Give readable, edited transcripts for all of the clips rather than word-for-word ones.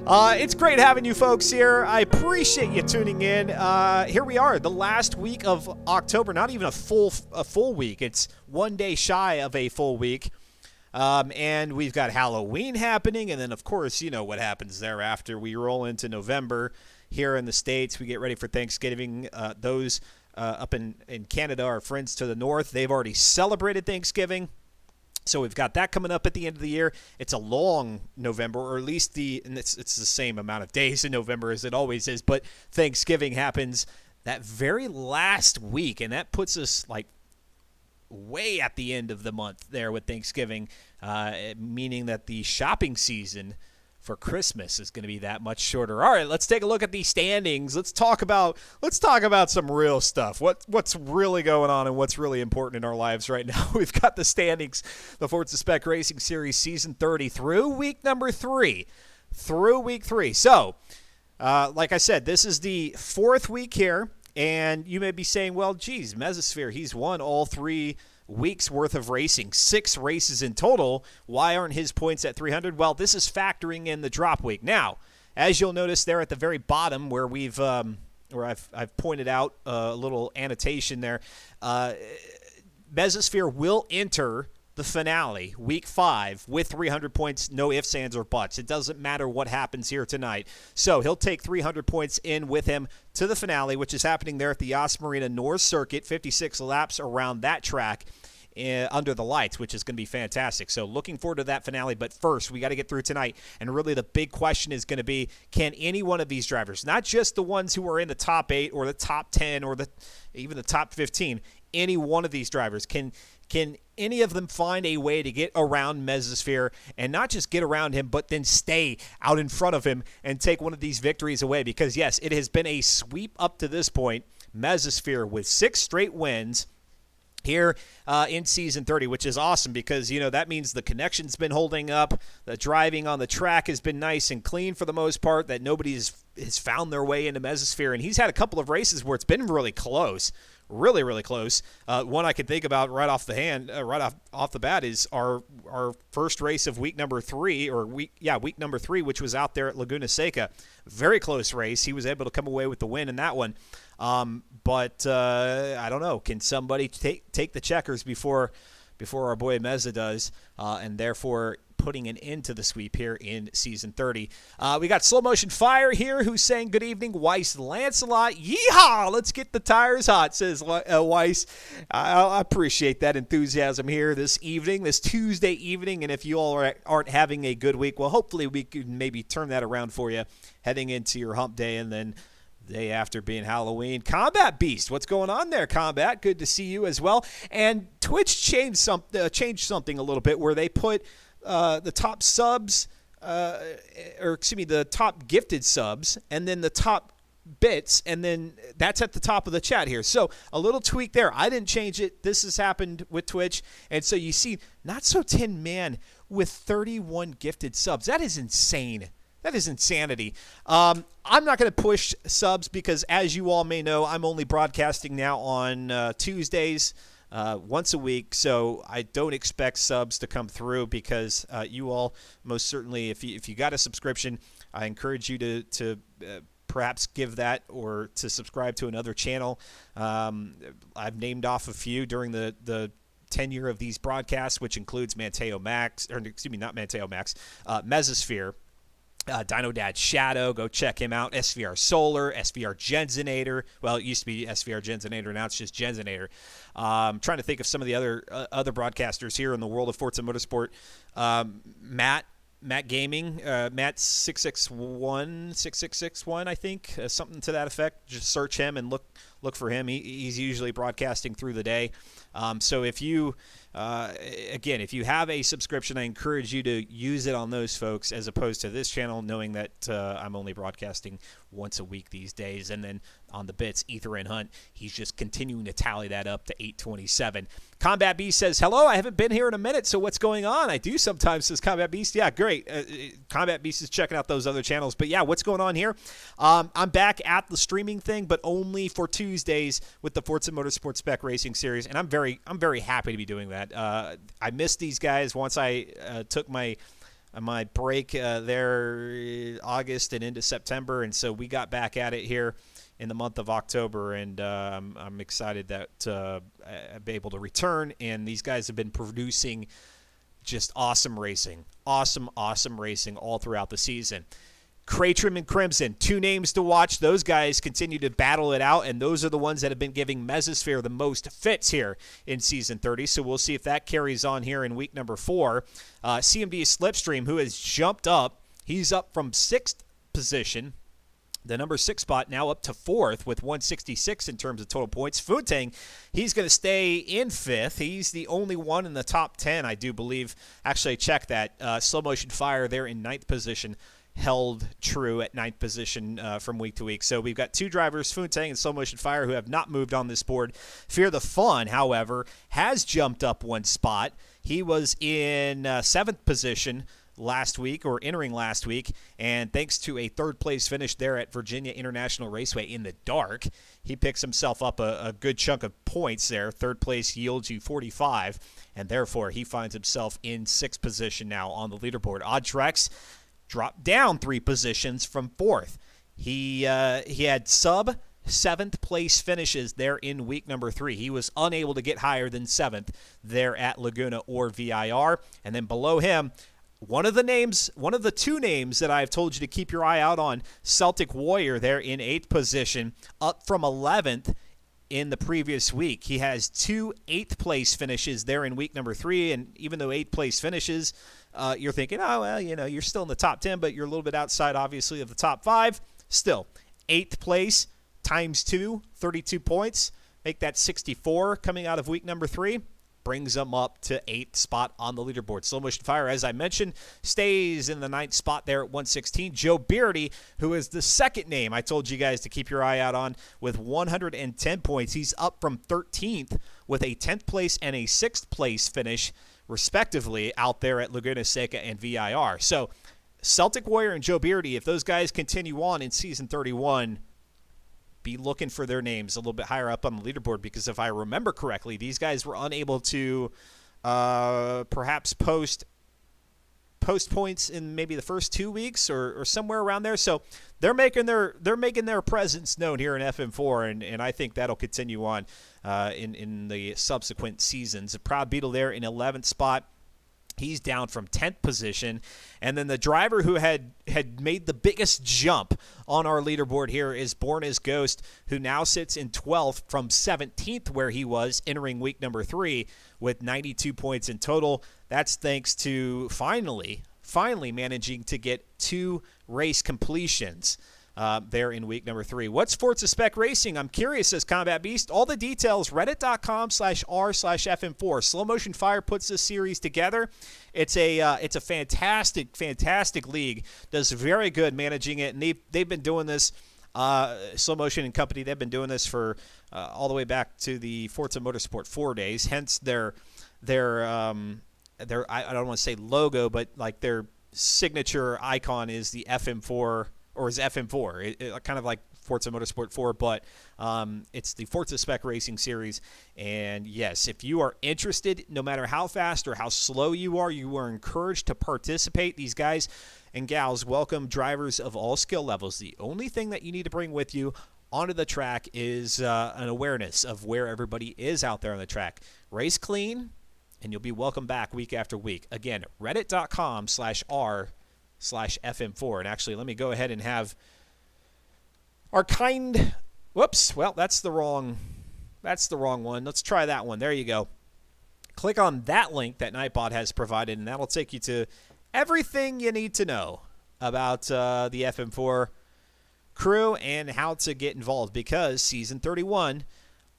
It's great having you folks here. I appreciate you tuning in. Here we are, the last week of October. Not even a full week. It's one day shy of a full week. And we've got Halloween happening, and then, of course, you know what happens thereafter. We roll into November here in the States. We get ready for Thanksgiving. Those up in Canada, our friends to the north, they've already celebrated Thanksgiving. So we've got that coming up at the end of the year. It's a long November, or at least it's the same amount of days in November as it always is, but Thanksgiving happens that very last week, and that puts us like way at the end of the month there with Thanksgiving, meaning that the shopping season for Christmas is going to be that much shorter. All right, let's take a look at these standings. Let's talk about some real stuff. What's really going on and what's really important in our lives right now. We've got the standings, the Forza Spec Racing Series Season 30 through week number 3. So, like I said, this is the 4th week here, and you may be saying, well, geez, Mesosphere, he's won all 3 weeks worth of racing, 6 races in total. Why aren't his points at 300? Well, this is factoring in the drop week. Now, as you'll notice there at the very bottom where I've pointed out a little annotation there, Mesosphere will enter the finale, week 5, with 300 points, no ifs, ands, or buts. It doesn't matter what happens here tonight. So he'll take 300 points in with him to the finale, which is happening there at the Yas Marina North Circuit, 56 laps around that track under the lights, which is going to be fantastic. So looking forward to that finale. But first, we got to get through tonight. And really the big question is going to be, can any one of these drivers, not just the ones who are in the top 8 or the top 10 or even the top 15, any one of these drivers, can any of them find a way to get around Mesosphere, and not just get around him, but then stay out in front of him and take one of these victories away? Because, yes, it has been a sweep up to this point. Mesosphere with 6 straight wins here in Season 30, which is awesome because, you know, that means the connection's been holding up. The driving on the track has been nice and clean for the most part, that nobody has found their way into Mesosphere. And he's had a couple of races where it's been really close. Really, really close. One I could think about right off the bat is our first race of week number 3, week number 3, which was out there at Laguna Seca. Very close race. He was able to come away with the win in that one. But I don't know. Can somebody take the checkers before our boy Meza does, and therefore putting an end to the sweep here in Season 30. We got Slow Motion Fire here, who's saying good evening. Weiss Lancelot, yeehaw, let's get the tires hot, says Weiss. I appreciate that enthusiasm here this Tuesday evening, and if you all aren't having a good week, well, hopefully we can maybe turn that around for you heading into your hump day, and then the day after being Halloween. Combat Beast, what's going on there, Combat? Good to see you as well. And Twitch changed something a little bit where they put the top subs, the top gifted subs, and then the top bits, and then that's at the top of the chat here. So a little tweak there. I didn't change it. This has happened with Twitch. And so you see, Not So Tin Man with 31 gifted subs. That is insane. That is insanity. I'm not going to push subs because, as you all may know, I'm only broadcasting now on Tuesdays, once a week, so I don't expect subs to come through because you all most certainly, if you got a subscription, I encourage you to perhaps give that or to subscribe to another channel. I've named off a few during the tenure of these broadcasts, which includes Mesosphere, Dino Dad Shadow, go check him out. SVR Solar, SVR Genzinator. Well, it used to be SVR Genzinator, now it's just Genzinator. Trying to think of some of the other broadcasters here in the world of Forza Motorsport. Matt Gaming, Matt 6661, I think, something to that effect. Just search him and look for him. He's usually broadcasting through the day. So if you have a subscription, I encourage you to use it on those folks as opposed to this channel, knowing that I'm only broadcasting once a week these days. And then on the bits, Ether and Hunt, he's just continuing to tally that up to 827. Combat Beast says, hello, I haven't been here in a minute, so what's going on? I do sometimes, says Combat Beast. Yeah, great. Combat Beast is checking out those other channels. But yeah, what's going on here? I'm back at the streaming thing, but only for Tuesdays with the Forza Motorsport Spec Racing Series, and I'm very happy to be doing that. I missed these guys once I took my my break there August and into September, and so we got back at it here in the month of October, and I'm excited that I'll be able to return, and these guys have been producing just awesome racing all throughout the season. Cratrim and Crimson, 2 names to watch. Those guys continue to battle it out, and those are the ones that have been giving Mesosphere the most fits here in Season 30, so we'll see if that carries on here in week number 4. CMD Slipstream, who has jumped up. He's up from 6th position, the number 6 spot, now up to 4th with 166 in terms of total points. Futang, he's going to stay in 5th. He's the only one in the top 10, I do believe. Actually, check that. Slow Motion Fire there in 9th position, held true at 9th position from week to week. So we've got 2 drivers, Futang and Slow Motion Fire, who have not moved on this board. Fear the Fun, however, has jumped up 1 spot. He was in 7th position last week, or entering last week, and thanks to a 3rd place finish there at Virginia International Raceway in the dark, he picks himself up a good chunk of points there. 3rd place yields you 45, and therefore he finds himself in 6th position now on the leaderboard. Audrex dropped down 3 positions from 4th. He had sub 7th place finishes there in week number 3. He was unable to get higher than 7th there at Laguna or VIR. And then below him, one of the 2 names that I've told you to keep your eye out on, Celtic Warrior there in 8th position, up from 11th in the previous week. He has 2 8th place finishes there in week number 3, and even though 8th place finishes, you're thinking, oh, well, you're still in the top 10, but you're a little bit outside, obviously, of the top 5. Still, 8th place times 2, 32 points. Make that 64 coming out of week number 3. Brings him up to 8th spot on the leaderboard. Slow Motion Fire, as I mentioned, stays in the 9th spot there at 116. Joe Beardy, who is the 2nd name I told you guys to keep your eye out on, with 110 points. He's up from 13th with a 10th place and a 6th place finish, respectively, out there at Laguna Seca and VIR. So Celtic Warrior and Joe Beardy, if those guys continue on in Season 31, be looking for their names a little bit higher up on the leaderboard, because if I remember correctly, these guys were unable to perhaps post points in maybe the first 2 weeks or somewhere around there. So they're making their presence known here in FM4, and I think that'll continue on in the subsequent seasons. A Proud Beetle there in 11th spot. He's down from 10th position. And then the driver who had made the biggest jump on our leaderboard here is Born as Ghost, who now sits in 12th from 17th, where he was entering week number 3 with 92 points in total. That's thanks to finally managing to get 2 race completions there in week number 3. What's Forza Spec Racing? I'm curious, says Combat Beast. All the details, reddit.com/r/FM4. Slow Motion Fire puts this series together. It's a fantastic league. Does very good managing it, and they've been doing this, Slow Motion and company, they've been doing this for all the way back to the Forza Motorsport 4 days, hence their I don't want to say logo, but like their signature icon is the FM4, or is FM4, kind of like Forza Motorsport 4, but it's the Forza Spec Racing Series. And yes, if you are interested, no matter how fast or how slow you are encouraged to participate. These guys and gals welcome drivers of all skill levels. The only thing that you need to bring with you onto the track is an awareness of where everybody is out there on the track. Race clean, and you'll be welcome back week after week. Again, reddit.com/r/FM4. And actually, let me go ahead and have our that's the wrong one. Let's try that one. There you go. Click on that link that Nightbot has provided, and that'll take you to everything you need to know about the FM4 crew and how to get involved, because Season 31,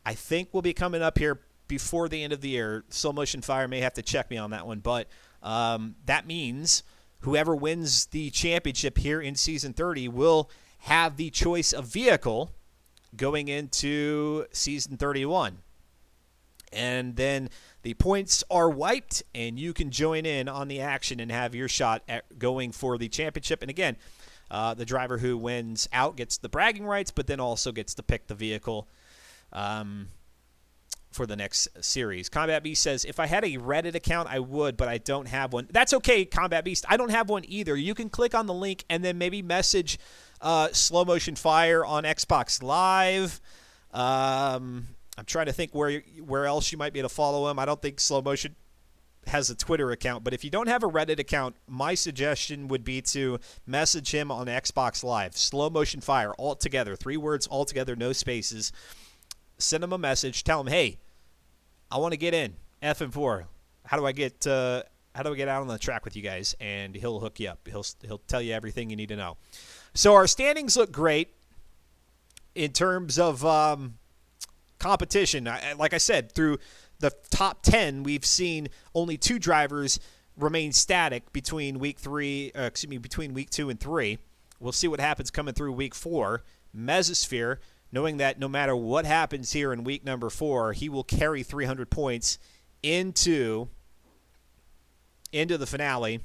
I think, will be coming up here before the end of the year. Slow Motion Fire may have to check me on that one, but that means whoever wins the championship here in Season 30 will have the choice of vehicle going into Season 31. And then the points are wiped, and you can join in on the action and have your shot at going for the championship. And again, the driver who wins out gets the bragging rights, but then also gets to pick the vehicle for the next series. Combat Beast says, if I had a Reddit account, I would, but I don't have one. That's okay, Combat Beast. I don't have one either. You can click on the link and then maybe message Slow Motion Fire on Xbox Live. I'm trying to think where else you might be able to follow him. I don't think Slow Motion has a Twitter account, but if you don't have a Reddit account, my suggestion would be to message him on Xbox Live. Slow Motion Fire, all together, 3 words all together, no spaces. Send him a message. Tell him, hey, I want to get in FM4. How do I get out on the track with you guys? And he'll hook you up. He'll tell you everything you need to know. So our standings look great in terms of competition. Like I said, through the top 10, we've seen only 2 drivers remain static between week 2 and 3. We'll see what happens coming through week 4. Mesosphere, knowing that no matter what happens here in week number 4, he will carry 300 points into the finale.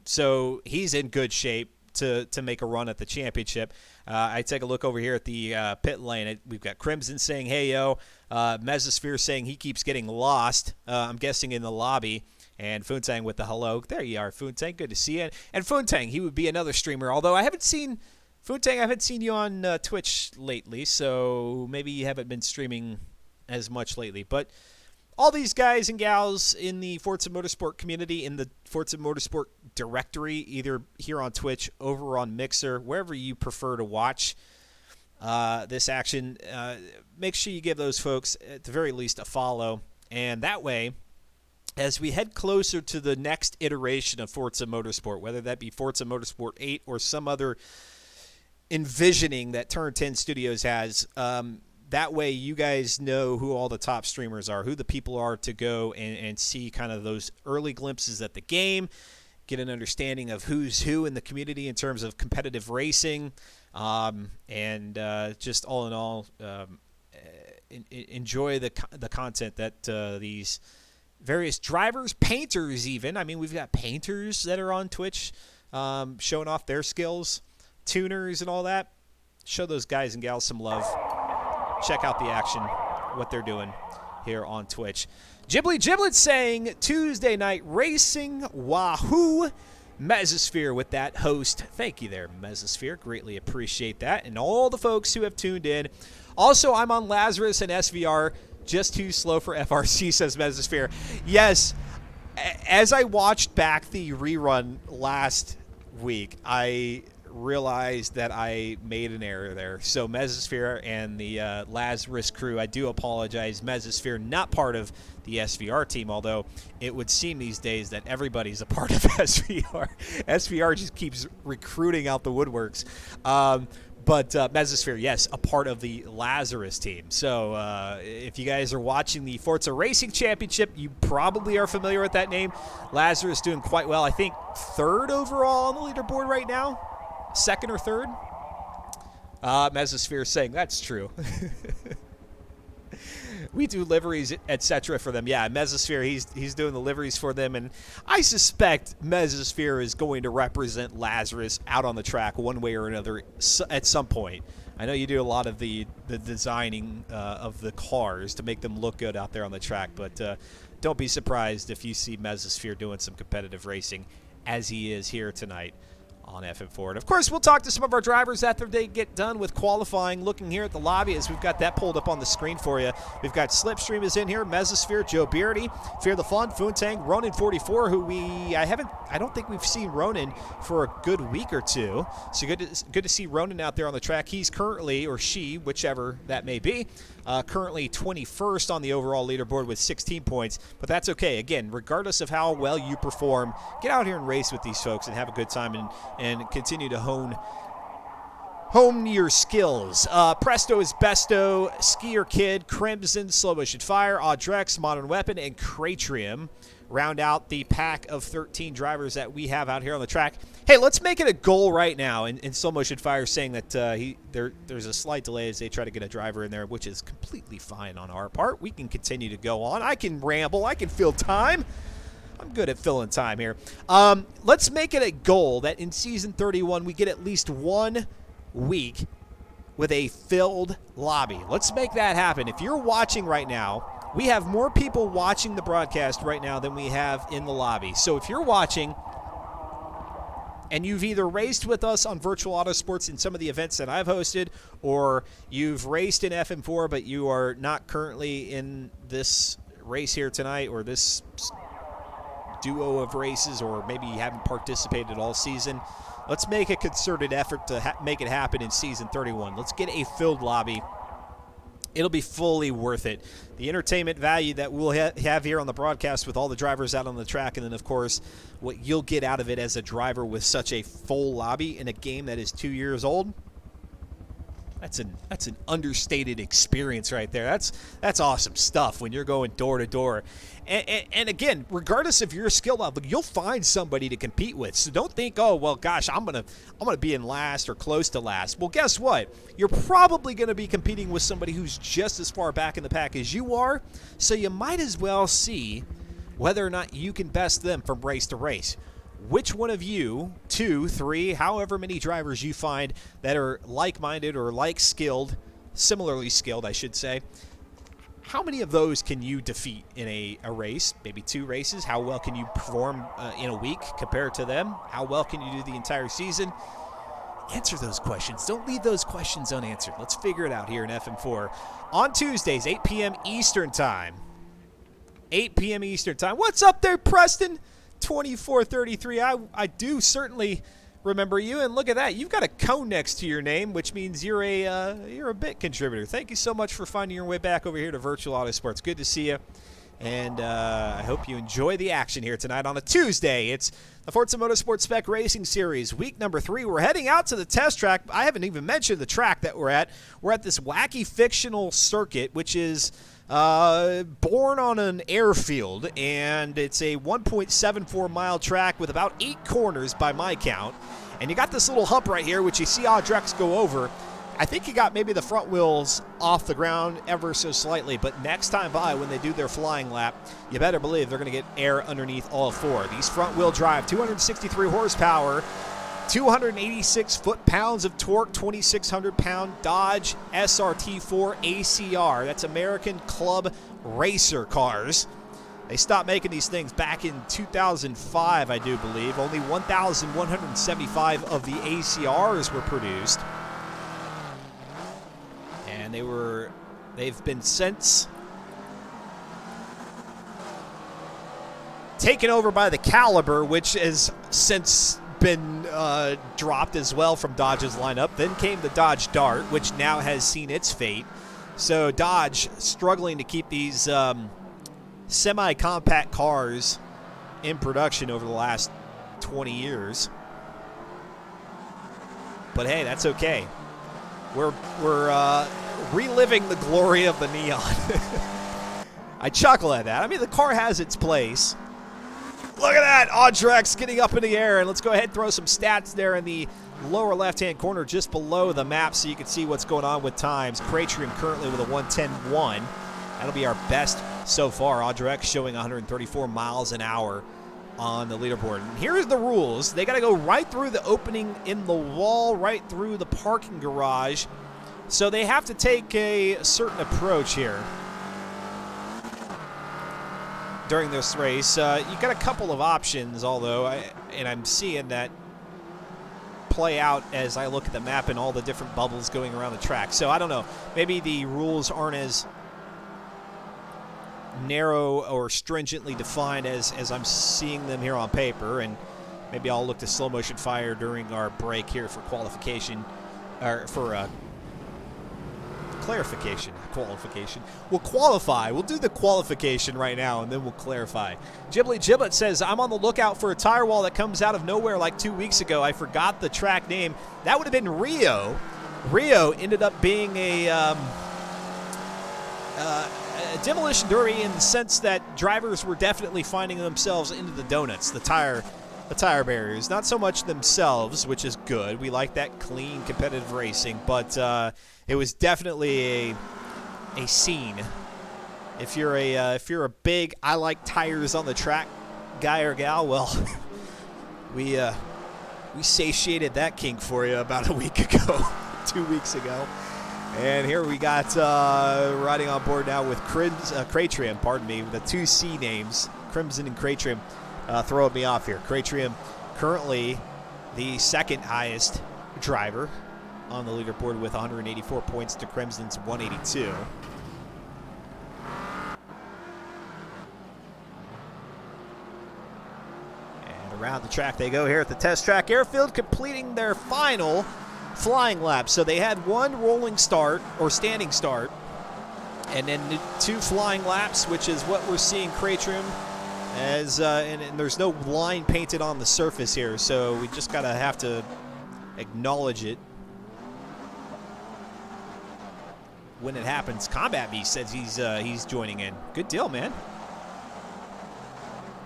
So he's in good shape to make a run at the championship. I take a look over here at the pit lane. We've got Crimson saying, hey, yo. Mesosphere saying he keeps getting lost, I'm guessing in the lobby. And Funtang with the hello. There you are, Funtang. Good to see you. And Funtang, he would be another streamer, although I haven't seen you on Twitch lately, so maybe you haven't been streaming as much lately. But all these guys and gals in the Forza Motorsport community, in the Forza Motorsport directory, either here on Twitch, over on Mixer, wherever you prefer to watch this action, make sure you give those folks, at the very least, a follow. And that way, as we head closer to the next iteration of Forza Motorsport, whether that be Forza Motorsport 8 or some other envisioning that Turn 10 Studios has, that way you guys know who all the top streamers are, who the people are to go and see kind of those early glimpses at the game, get an understanding of who's who in the community in terms of competitive racing, and just all in all, enjoy the content that these various drivers, painters even. I mean, we've got painters that are on Twitch showing off their skills, tuners and all that. Show those guys and gals some love. Check out the action, what they're doing here on Twitch. Ghibli Giblet saying Tuesday night racing, wahoo. Mesosphere with that host. Thank you there, Mesosphere. Greatly appreciate that. And all the folks who have tuned in. Also, I'm on Lazarus and SVR. Just too slow for FRC, says Mesosphere. Yes, as I watched back the rerun last week, I realized that I made an error there. So Mesosphere and the Lazarus crew, I do apologize. Mesosphere, not part of the SVR team, although it would seem these days that everybody's a part of SVR. SVR just keeps recruiting out the woodworks. But Mesosphere, yes, a part of the Lazarus team. So if you guys are watching the Forza Racing Championship, you probably are familiar with that name. Lazarus doing quite well. I think 3rd overall on the leaderboard right now. 2nd or 3rd? Mesosphere saying that's true. We do liveries, etc. for them. Yeah, Mesosphere, he's doing the liveries for them, and I suspect Mesosphere is going to represent Lazarus out on the track one way or another at some point. I know you do a lot of the designing of the cars to make them look good out there on the track, but don't be surprised if you see Mesosphere doing some competitive racing as he is here tonight on FM4. And of course, we'll talk to some of our drivers after they get done with qualifying. Looking here at the lobby as we've got that pulled up on the screen for you. We've got Slipstream is in here, Mesosphere, Joe Beardy, Fear the Fun, Funtang, Ronin44, who I don't think we've seen Ronin for a good week or two. So good to see Ronin out there on the track. He's currently, or she, whichever that may be, currently 21st on the overall leaderboard with 16 points, but that's okay. Again, regardless of how well you perform, get out here and race with these folks and have a good time and continue to hone your skills. Presto is Besto, Skier Kid, Crimson, Slow Motion Fire, Audrex, Modern Weapon, and Cratrium round out the pack of 13 drivers that we have out here on the track. Hey, let's make it a goal right now. And Slow Motion Fire saying that there's a slight delay as they try to get a driver in there, which is completely fine on our part. We can continue to go on. I can ramble. I can fill time. I'm good at filling time here. Let's make it a goal that in Season 31 we get at least 1 week with a filled lobby. Let's make that happen. If you're watching right now, we have more people watching the broadcast right now than we have in the lobby. So if you're watching and you've either raced with us on Virtual Autosports in some of the events that I've hosted, or you've raced in FM4 but you are not currently in this race here tonight, or this duo of races, or maybe you haven't participated all season, let's make a concerted effort to make it happen in Season 31. Let's get a filled lobby. It'll be fully worth it. The entertainment value that we'll have here on the broadcast with all the drivers out on the track, and then, of course, what you'll get out of it as a driver with such a full lobby in a game that is 2 years old. That's an understated experience right there. That's awesome stuff when you're going door to door. And again, regardless of your skill level, you'll find somebody to compete with. So don't think, oh well, gosh, I'm gonna be in last or close to last. Well, guess what? You're probably gonna be competing with somebody who's just as far back in the pack as you are. So you might as well see whether or not you can best them from race to race. Which one of you, 2, 3, however many drivers you find that are like-minded or like-skilled, similarly skilled, I should say, how many of those can you defeat in a race, maybe 2 races? How well can you perform in a week compared to them? How well can you do the entire season? Answer those questions. Don't leave those questions unanswered. Let's figure it out here in FM4 on Tuesdays, 8 p.m. Eastern Time. 8 p.m. Eastern Time. What's up there, Preston? 2433. I do certainly remember you, and look at that. You've got a cone next to your name, which means you're a bit contributor. Thank you so much for finding your way back over here to Virtual Autosports. Good to see you, and I hope you enjoy the action here tonight on a Tuesday. It's the Forza Motorsport Spec Racing Series, week number 3. We're heading out to the test track. I haven't even mentioned the track that we're at. We're at this wacky fictional circuit, which is born on an airfield, and it's a 1.74 mile track with about 8 corners by my count. And you got this little hump right here, which you see Audrex go over. I think you got maybe the front wheels off the ground ever so slightly, but next time by, when they do their flying lap, you better believe they're going to get air underneath all 4. These front wheel drive, 263 horsepower, 286 foot-pounds of torque, 2,600-pound Dodge SRT4 ACR. That's American Club Racer cars. They stopped making these things back in 2005, I do believe. Only 1,175 of the ACRs were produced. And they've been since taken over by the Caliber, which has since been dropped as well from Dodge's lineup. Then came the Dodge Dart, which now has seen its fate. So Dodge struggling to keep these semi-compact cars in production over the last 20 years. But hey, that's okay. We're reliving the glory of the neon. I chuckle at that. I mean, the car has its place. Look at that, Audrex getting up in the air, and let's go ahead and throw some stats there in the lower left-hand corner just below the map so you can see what's going on with times. Cratrium currently with a 1:10.1. That'll be our best so far. Audrex showing 134 miles an hour on the leaderboard. And here's the rules. They got to go right through the opening in the wall, right through the parking garage. So they have to take a certain approach here during this race. You got a couple of options, although, and I'm seeing that play out as I look at the map and all the different bubbles going around the track. So I don't know. Maybe the rules aren't as narrow or stringently defined as I'm seeing them here on paper, and maybe I'll look to slow motion fire during our break here for qualification, or for clarification. Qualification. We'll qualify. We'll do the qualification right now, and then we'll clarify. Ghibli Giblet says, I'm on the lookout for a tire wall that comes out of nowhere like 2 weeks ago. I forgot the track name. That would have been Rio. Rio ended up being a demolition derby in the sense that drivers were definitely finding themselves into the donuts, the tire barriers. Not so much themselves, which is good. We like that clean, competitive racing, but it was definitely a scene. If you're a big I like tires on the track guy or gal, well, we satiated that kink for you about a week ago. 2 weeks ago. And here we got riding on board now with Craytrim, pardon me, the 2C names, Crimson and Craytrim, throwing me off here. Craytrim currently the second highest driver on the leaderboard with 184 points to Crimson's 182. And around the track they go here at the test track airfield, completing their final flying lap. So they had one rolling start or standing start and then 2 flying laps, which is what we're seeing Craytrim as and there's no line painted on the surface here, so we just gotta have to acknowledge it when it happens. Combat Beast says he's joining in. Good deal, man.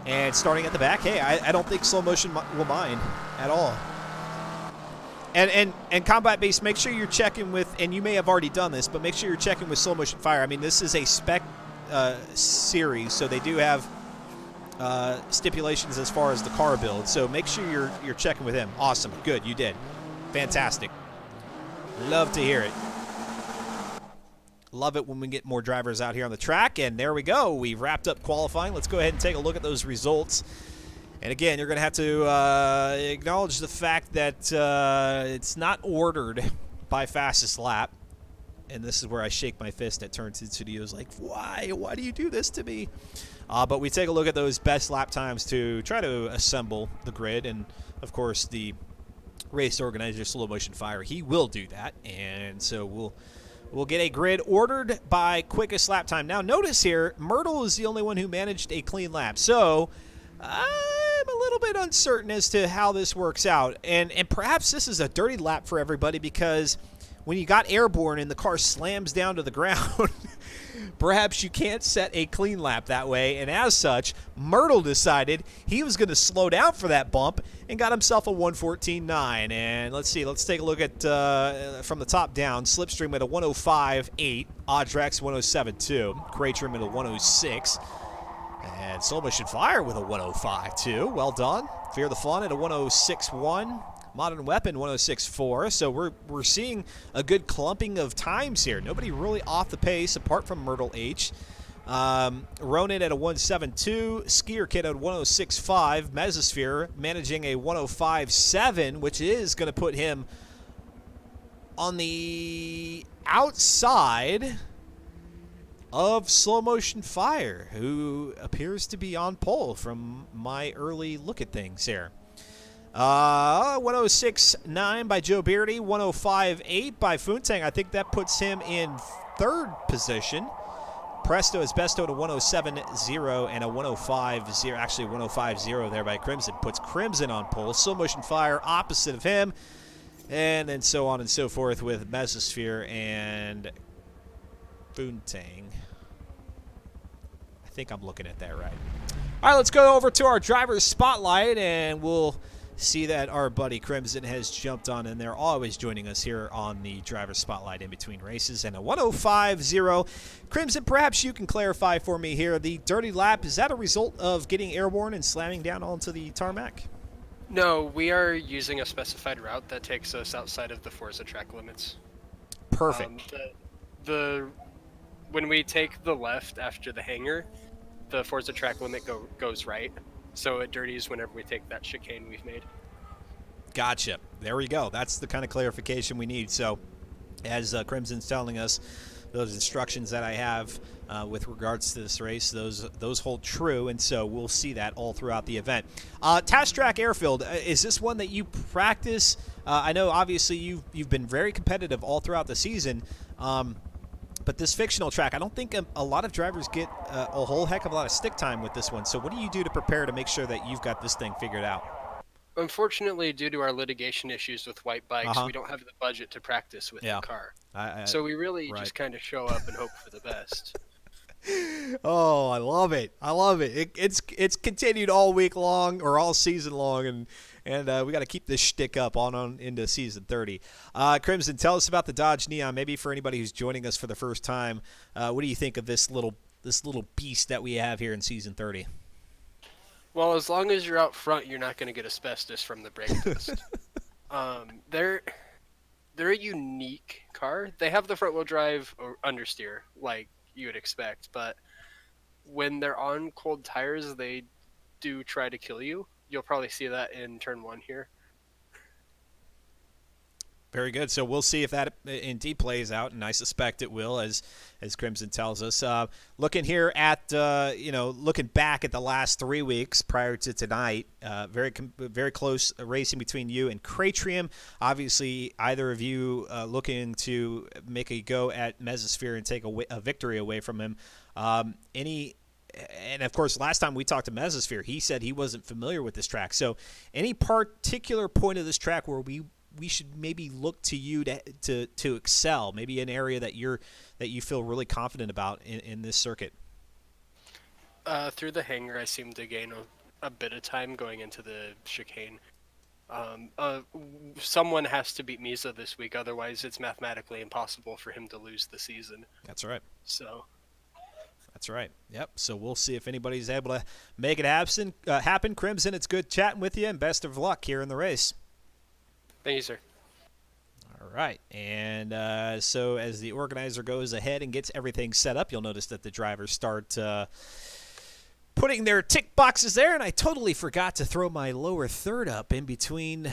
And starting at the back, hey, I don't think slow motion will mind at all. And Combat Base, make sure you're checking with, and you may have already done this, but make sure you're checking with Slow Motion Fire. I mean, this is a spec series, so they do have stipulations as far as the car build. So make sure you're checking with him. Awesome. Good. You did. Fantastic. Love to hear it. Love it when we get more drivers out here on the track. And there we go. We've wrapped up qualifying. Let's go ahead and take a look at those results. And again, you're going to have to acknowledge the fact that it's not ordered by fastest lap. And this is where I shake my fist at Turn 2 Studios like, why? Why do you do this to me? But we take a look at those best lap times to try to assemble the grid. And, of course, the race organizer, Slow Motion Fire, he will do that. And so we'll get a grid ordered by quickest lap time. Now, notice here, Myrtle is the only one who managed a clean lap. So I'm a little bit uncertain as to how this works out. And perhaps this is a dirty lap for everybody, because when you got airborne and the car slams down to the ground, perhaps you can't set a clean lap that way. And as such, Myrtle decided he was going to slow down for that bump and got himself a 1:14.9. And let's see, let's take a look at from the top down. Slipstream at a 1:05.8, Audrex 1:07.2, Craytrim at a 1:06. And Slow Motion Fire with a 1:05.2. Well done. Fear the Fun at a 1:06.1. Modern Weapon 1:06.4. So we're seeing a good clumping of times here. Nobody really off the pace apart from Myrtle H. Ronan at a 1:07.2. Skier Kid at a 1:06.5. Mesosphere managing a 1:05.7, which is going to put him on the outside of Slow Motion Fire, who appears to be on pole from my early look at things here. 1:06.9 by Joe Beardy, 1:05.8 by Funtang. I think that puts him in third position. Presto is Besto at a 1:07.0 and a 1:05.0, actually 1:05.0 there by Crimson. Puts Crimson on pole. Slow Motion Fire opposite of him. And then so on and so forth with Mesosphere and Funtang. I think I'm looking at that right. All right, let's go over to our driver's spotlight, and we'll see that our buddy Crimson has jumped on, and they're always joining us here on the driver's spotlight in between races. And a 1:05.0. Crimson, perhaps you can clarify for me here. The dirty lap, is that a result of getting airborne and slamming down onto the tarmac? No, we are using a specified route that takes us outside of the Forza track limits. Perfect. When we take the left after the hangar, the Forza track limit goes right. So it dirties whenever we take that chicane we've made. Gotcha. There we go. That's the kind of clarification we need. So as Crimson's telling us, those instructions that I have with regards to this race, those hold true, and so we'll see that all throughout the event. Test Track Airfield, is this one that you practice? I know obviously you've been very competitive all throughout the season, but this fictional track, I don't think a lot of drivers get a whole heck of a lot of stick time with this one. So what do you do to prepare to make sure that you've got this thing figured out? Unfortunately, due to our litigation issues with white bikes, we don't have the budget to practice with the car. So we really just kind of show up and hope for the best. Oh, I love it. I love it. It's continued all week long or all season long, and we got to keep this shtick up on into season 30. Crimson, tell us about the Dodge Neon. Maybe for anybody who's joining us for the first time, what do you think of this little beast that we have here in season 30? Well, as long as you're out front, you're not going to get asbestos from the brake test. they're a unique car. They have the front-wheel drive or understeer like you would expect, but when they're on cold tires, they do try to kill you. You'll probably see that in turn 1 here. Very good. So we'll see if that indeed plays out, and I suspect it will, as Crimson tells us. Looking here at looking back at the last 3 weeks prior to tonight, very close racing between you and Cratrium. Obviously, either of you looking to make a go at Mesosphere and take a victory away from him. And of course, last time we talked to Mesosphere, he said he wasn't familiar with this track. So, any particular point of this track where we should maybe look to you to excel, maybe an area that you feel really confident about in this circuit? Through the hangar, I seem to gain a bit of time going into the chicane. Someone has to beat Misa this week, otherwise it's mathematically impossible for him to lose the season. That's right. So. That's right. Yep. So we'll see if anybody's able to make it happen. Crimson, it's good chatting with you, and best of luck here in the race. Thank you, sir. All right. And so as the organizer goes ahead and gets everything set up, you'll notice that the drivers start putting their tick boxes there, and I totally forgot to throw my lower third up in between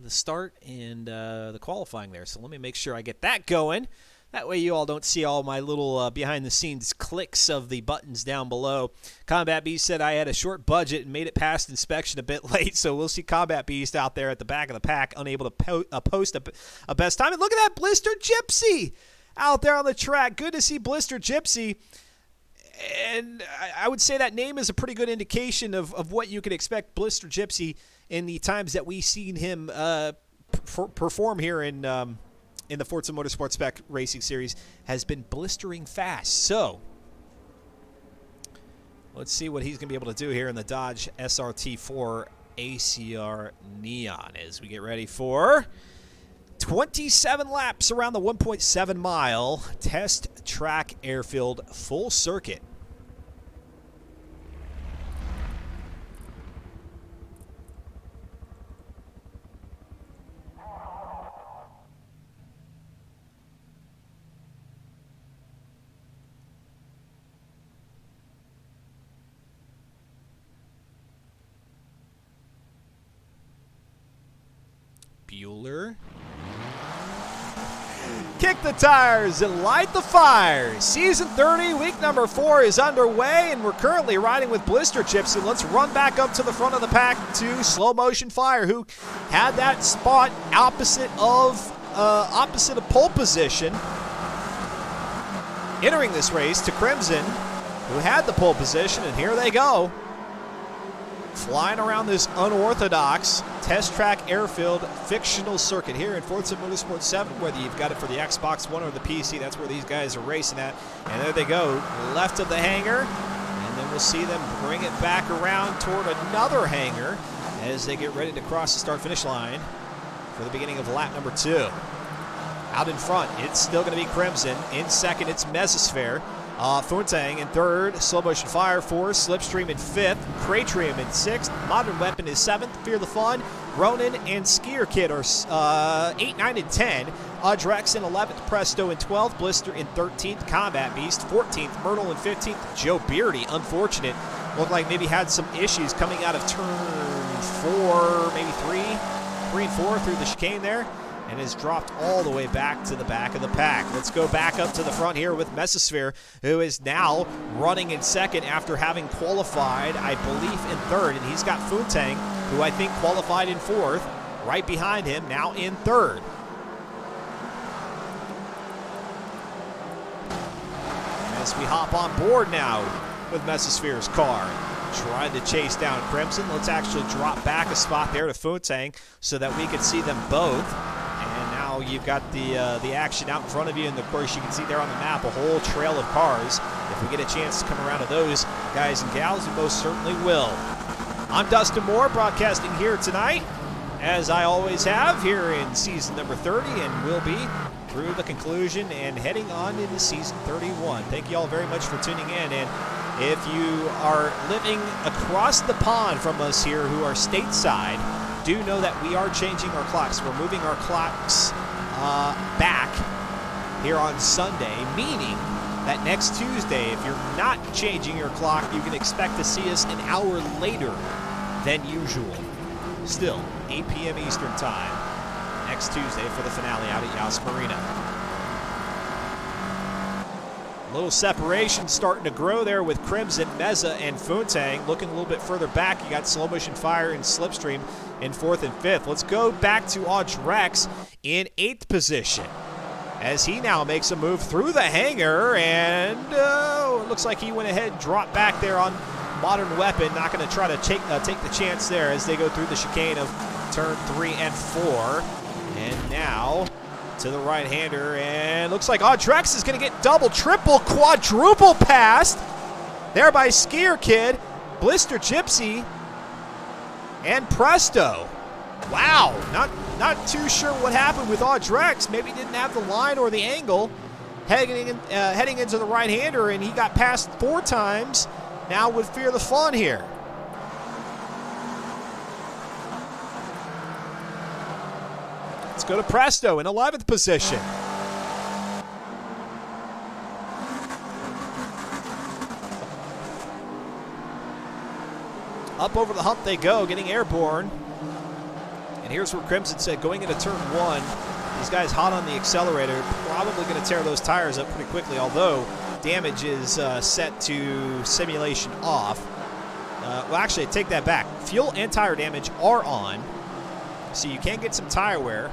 the start and the qualifying there. So let me make sure I get that going. That way you all don't see all my little behind-the-scenes clicks of the buttons down below. Combat Beast said I had a short budget and made it past inspection a bit late, so we'll see Combat Beast out there at the back of the pack, unable to post a best time. And look at that Blister Gypsy out there on the track. Good to see Blister Gypsy. And I would say that name is a pretty good indication of what you can expect Blister Gypsy in the times that we've seen him perform here in the Forza Motorsport Spec Racing Series, has been blistering fast. So let's see what he's going to be able to do here in the Dodge SRT4 ACR Neon as we get ready for 27 laps around the 1.7 mile test track airfield full circuit. Bueller. Kick the tires and light the fire. Season 30, week number 4 is underway, and we're currently riding with Blister Gypsy. Let's run back up to the front of the pack to Slow Motion Fire, who had that spot opposite of pole position entering this race, to Crimson, who had the pole position, and here they go. Flying around this unorthodox test track airfield fictional circuit here in Forza Motorsport 7, whether you've got it for the Xbox One or the PC, that's where these guys are racing at. And there they go, left of the hangar, and then we'll see them bring it back around toward another hangar as they get ready to cross the start-finish line for the beginning of lap number 2. Out in front, it's still going to be Crimson. In second, it's Mesosphere. Thorntang in third, Slow Motion Fire fourth, Slipstream in fifth, Cratrium in sixth, Modern Weapon is seventh, Fear the Fun, Ronin and Skier Kid are 8, 9, and 10, Udrex in 11th, Presto in 12th, Blister in 13th, Combat Beast 14th, Myrtle in 15th, Joe Beardy, unfortunate, looked like maybe had some issues coming out of turn 4, maybe 3 and 4 through the chicane there, and has dropped all the way back to the back of the pack. Let's go back up to the front here with Mesosphere, who is now running in second after having qualified, I believe, in third. And he's got Funtang, who I think qualified in fourth, right behind him, now in third. As we hop on board now with Mesosphere's car, trying to chase down Crimson. Let's actually drop back a spot there to Funtang so that we can see them both. You've got the action out in front of you, and of course you can see there on the map a whole trail of cars. If we get a chance to come around to those guys and gals, we most certainly will. I'm Dustin Moore, broadcasting here tonight, as I always have, here in season number 30, and will be through the conclusion and heading on into season 31. Thank you all very much for tuning in, and if you are living across the pond from us here who are stateside, do know that we are changing our clocks. We're moving our clocks back here on Sunday, meaning that next Tuesday, if you're not changing your clock, you can expect to see us an hour later than usual. Still, 8 p.m. Eastern Time next Tuesday for the finale out at Yas Marina. A little separation starting to grow there with Crimson, Meza, and Funtang. Looking a little bit further back, you got Slow Motion Fire and Slipstream in 4th and 5th. Let's go back to Audrex in 8th position, as he now makes a move through the hangar, and it looks like he went ahead and dropped back there on Modern Weapon. Not going to try to take the chance there as they go through the chicane of turn 3 and 4. And now to the right-hander, and looks like Audrex is going to get double, triple, quadruple passed there by Skier Kid, Blister Gypsy, and Presto. Wow, not too sure what happened with Audrex. Maybe he didn't have the line or the angle heading into the right-hander, and he got passed 4 times. Now would Fear the Fun here. Let's go to Presto in 11th position. Up over the hump they go, getting airborne. And here's where Crimson said, going into turn 1, these guys hot on the accelerator, probably going to tear those tires up pretty quickly, although damage is set to simulation off. Well, actually, I take that back. Fuel and tire damage are on, so you can get some tire wear.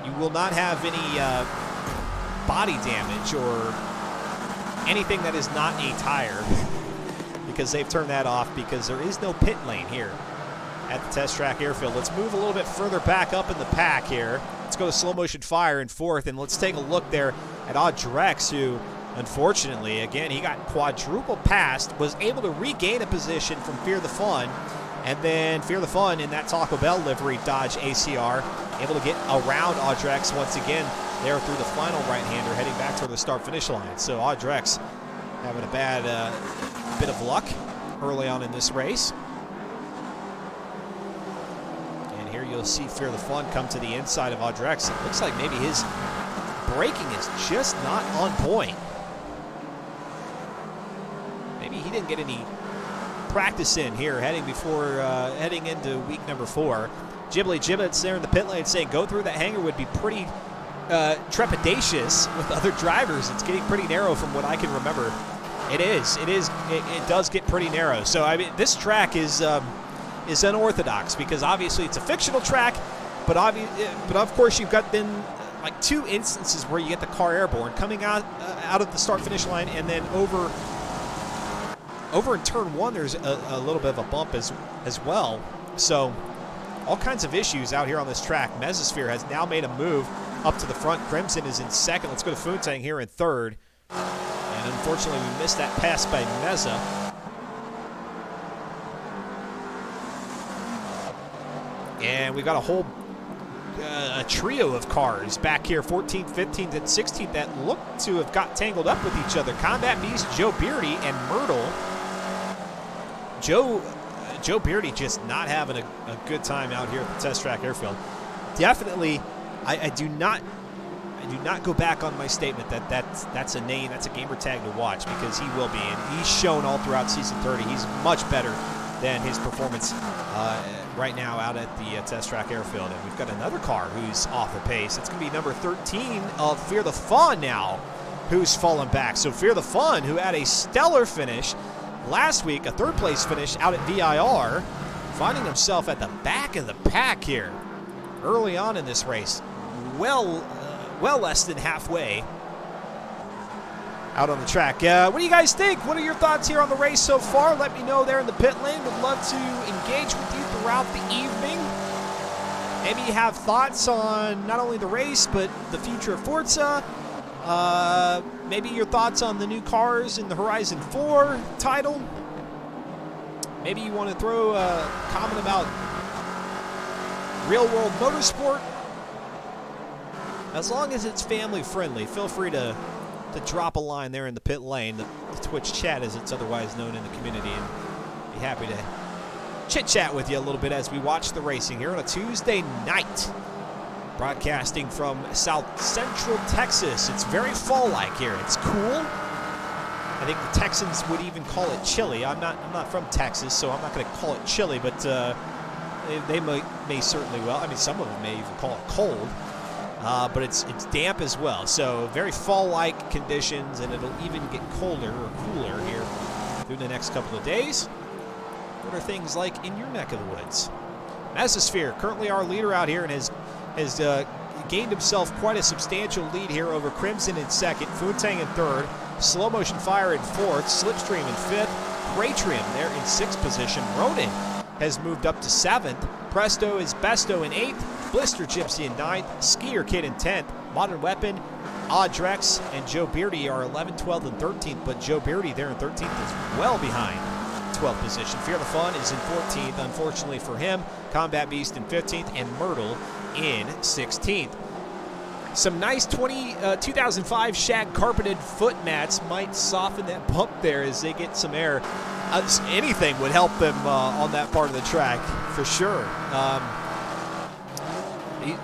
You will not have any body damage or anything that is not a tire because they've turned that off because there is no pit lane here at the Test Track Airfield. Let's move a little bit further back up in the pack here. Let's go to Slow Motion Fire in 4th, and let's take a look there at Audrex, who unfortunately, again, he got quadruple passed, was able to regain a position from Fear the Fun, and then Fear the Fun in that Taco Bell livery Dodge ACR, able to get around Audrex once again there through the final right-hander, heading back toward the start-finish line. So Audrex having a bad bit of luck early on in this race. And here you'll see Fear the Fun come to the inside of Audrex. It looks like maybe his braking is just not on point. Maybe he didn't get any practice in here heading into week number 4. Ghibli Gibbets there in the pit lane saying go through that hangar would be pretty trepidatious with other drivers. It's getting pretty narrow from what I can remember. It does get pretty narrow. So I mean, this track is unorthodox because obviously it's a fictional track, but of course you've got then like 2 instances where you get the car airborne coming out of the start finish line, and then over in turn 1 there's a little bit of a bump as well. So all kinds of issues out here on this track. Mesosphere has now made a move up to the front. Crimson is in 2nd. Let's go to Funtang here in 3rd. And unfortunately, we missed that pass by Meza. And we've got a whole a trio of cars back here, 14th, 15th, and 16th, that look to have got tangled up with each other. Combat Beast, Joe Beardy, and Myrtle. Joe Beardy just not having a good time out here at the Test Track Airfield. Definitely, I do not go back on my statement that that's a name, that's a gamer tag to watch, because he will be, and he's shown all throughout Season 30 he's much better than his performance right now out at the Test Track Airfield. And we've got another car who's off the pace. It's going to be number 13 of Fear the Fun now, who's fallen back. So Fear the Fun, who had a stellar finish last week, a 3rd place finish out at VIR, finding himself at the back of the pack here early on in this race. Well less than halfway out on the track. What do you guys think? What are your thoughts here on the race so far? Let me know there in the pit lane. Would love to engage with you throughout the evening. Maybe you have thoughts on not only the race, but the future of Forza. Maybe your thoughts on the new cars in the Horizon 4 title. Maybe you want to throw a comment about real-world motorsport. As long as it's family-friendly, feel free to drop a line there in the pit lane, the Twitch chat as it's otherwise known in the community, and be happy to chit-chat with you a little bit as we watch the racing here on a Tuesday night. broadcasting from South Central Texas. It's very fall-like here. It's cool. I think the Texans would even call it chilly. I'm not from Texas, so I'm not going to call it chilly, but they may certainly well. I mean, some of them may even call it cold. But it's damp as well. So very fall-like conditions, and it'll even get colder or cooler here through the next couple of days. What are things like in your neck of the woods? Mesosphere, currently our leader out here, and has gained himself quite a substantial lead here over Crimson in second, Funtang in third, Slow Motion Fire in fourth, Slipstream in fifth, Craytrium there in sixth position. Ronin has moved up to seventh. Presto is Besto in eighth. Blister Gypsy in ninth. Skier Kid in 10th. Modern Weapon, Audrex, and Joe Beardy are 11th, 12th, and 13th, but Joe Beardy there in 13th is well behind 12th position. Fear the Fun is in 14th, unfortunately for him. Combat Beast in 15th, and Myrtle in 16th. Some nice 2005 shag carpeted foot mats might soften that bump there as they get some air. Anything would help them on that part of the track, for sure.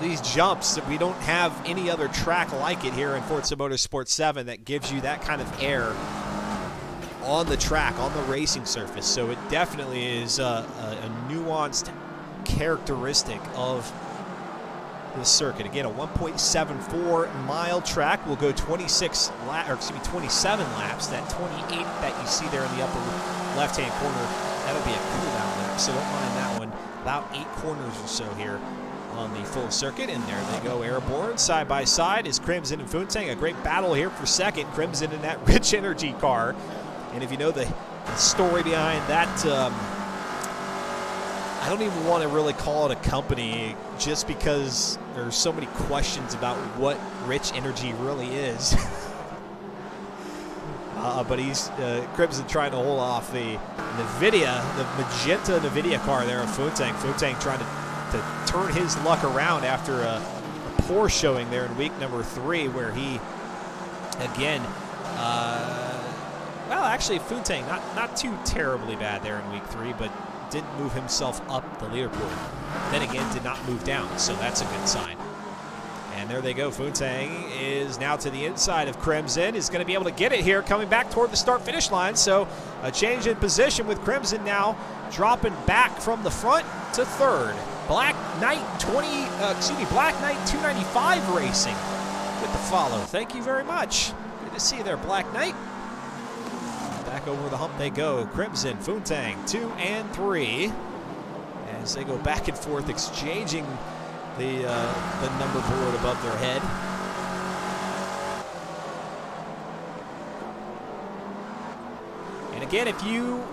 These jumps, we don't have any other track like it here in Forza Motorsport 7 that gives you that kind of air on the track, on the racing surface. So it definitely is a nuanced characteristic of this circuit. Again, a 1.74 mile track will go 27 laps. That 28 that you see there in the upper left-hand corner, that'll be a cool-down lap, so don't mind that one. About 8 corners or so here on the full circuit, and there they go, airborne. Side by side is Crimson and Funtang. A great battle here for second. Crimson in that Rich Energy car. And if you know the story behind that, I don't even want to really call it a company just because there's so many questions about what Rich Energy really is. But he's Crimson trying to hold off the magenta NVIDIA car there of Funtang. Funtang trying to turn his luck around after a poor showing there in week number 3, where he, again, well, actually, Funtang, not too terribly bad there in week 3, but didn't move himself up the leaderboard. Then again, did not move down, so that's a good sign. And there they go. Funtang is now to the inside of Crimson. Is going to be able to get it here, coming back toward the start-finish line. So a change in position with Crimson now dropping back from the front to third. Black Knight 295 Racing with the follow. Thank you very much. Good to see you there, Black Knight. Back over the hump they go. Crimson, Funtang, 2 and 3. As they go back and forth, exchanging the number board above their head. And again, if you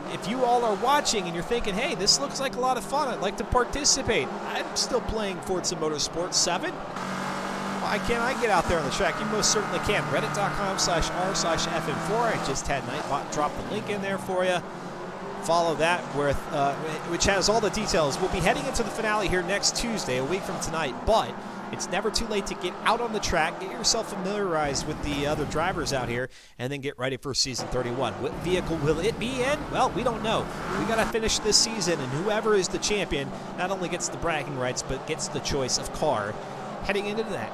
all are watching and you're thinking, hey, this looks like a lot of fun, I'd like to participate. I'm still playing Forza Motorsport 7. Why can't I get out there on the track? You most certainly can. Reddit.com/r/FM4. I just had Nightbot drop the link in there for you. Follow that, which has all the details. We'll be heading into the finale here next Tuesday, a week from tonight, but it's never too late to get out on the track, get yourself familiarized with the other drivers out here, and then get ready for season 31. What vehicle will it be in? Well, we don't know. We got to finish this season, and whoever is the champion not only gets the bragging rights, but gets the choice of car heading into that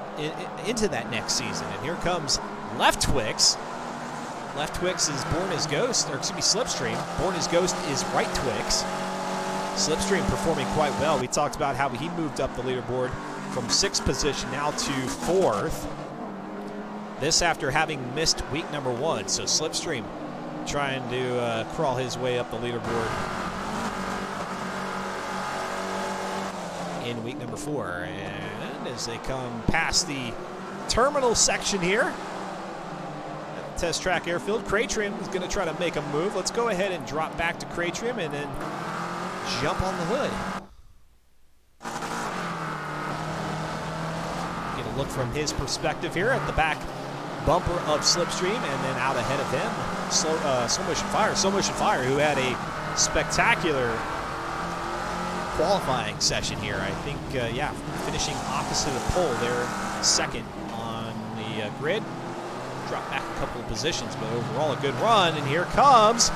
next season. And here comes Left Twix. Left Twix is Born as Ghost, or excuse me, Slipstream. Born as Ghost is Right Twix. Slipstream performing quite well. We talked about how he moved up the leaderboard from 6th position now to 4th. This after having missed week number 1. So Slipstream trying to crawl his way up the leaderboard in week number 4. And as they come past the terminal section here, test track airfield, Craytrim is going to try to make a move. Let's go ahead and drop back to Craytrim and then jump on the hood. Get a look from his perspective here at the back bumper of Slipstream, and then out ahead of him, Slow Motion Fire. Slow Motion Fire, who had a spectacular qualifying session here. I think, finishing opposite of pole there, second on the grid. Drop back a couple of positions, but overall a good run. And here comes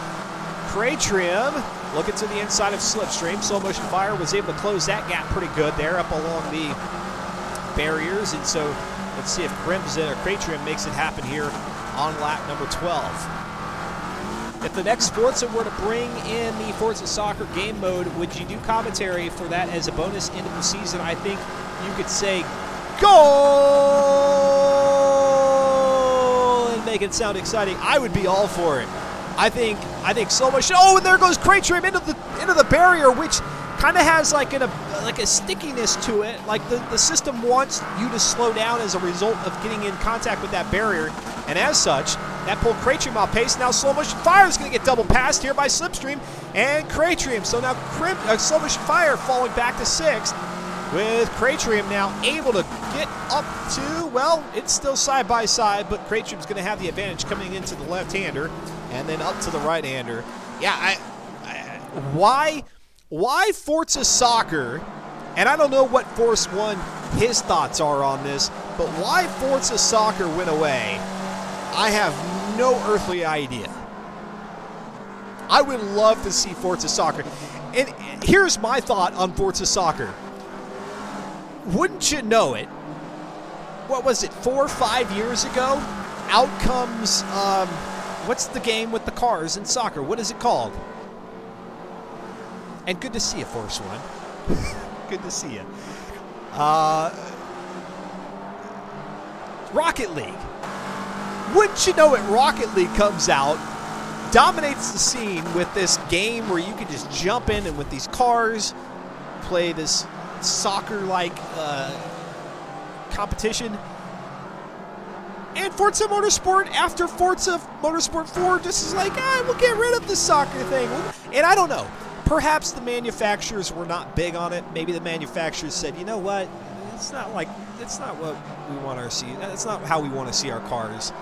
Craytrim looking to the inside of Slipstream. Slow Motion Fire was able to close that gap pretty good there up along the barriers, and so let's see if Crimson or Cratrim makes it happen here on lap number 12. If the next Forza were to bring in the Forza Soccer game mode, would you do commentary for that as a bonus into the season? I think you could say, goal! And make it sound exciting. I would be all for it. I think so much. Oh, and there goes Cratrim into the barrier, which kind of has like a stickiness to it. Like the system wants you to slow down as a result of getting in contact with that barrier, and as such, that pulled Cratrim off pace. Now Slow Motion Fire is going to get double passed here by Slipstream and Cratrim. So now Slow Motion Fire falling back to 6th, with Cratrim now able to get up to, well, it's still side by side, but Cratrim's going to have the advantage coming into the left-hander and then up to the right-hander. Yeah, why Forza Soccer, and I don't know what Force One his thoughts are on this, but why Forza Soccer went away, I have no earthly idea. I would love to see Forza Soccer. And here's my thought on Forza Soccer. Wouldn't you know it, what was it, 4 or 5 years ago, out comes, what's the game with the cars in soccer? What is it called? And good to see you, Force One. Good to see you. Rocket League. Wouldn't you know it, Rocket League comes out, dominates the scene with this game where you can just jump in and with these cars play this soccer-like competition. And Forza Motorsport, after Forza Motorsport 4, just is like, we'll get rid of the soccer thing. And I don't know. Perhaps the manufacturers were not big on it. Maybe the manufacturers said, you know what? It's not what we want to see. It's not how we want to see our cars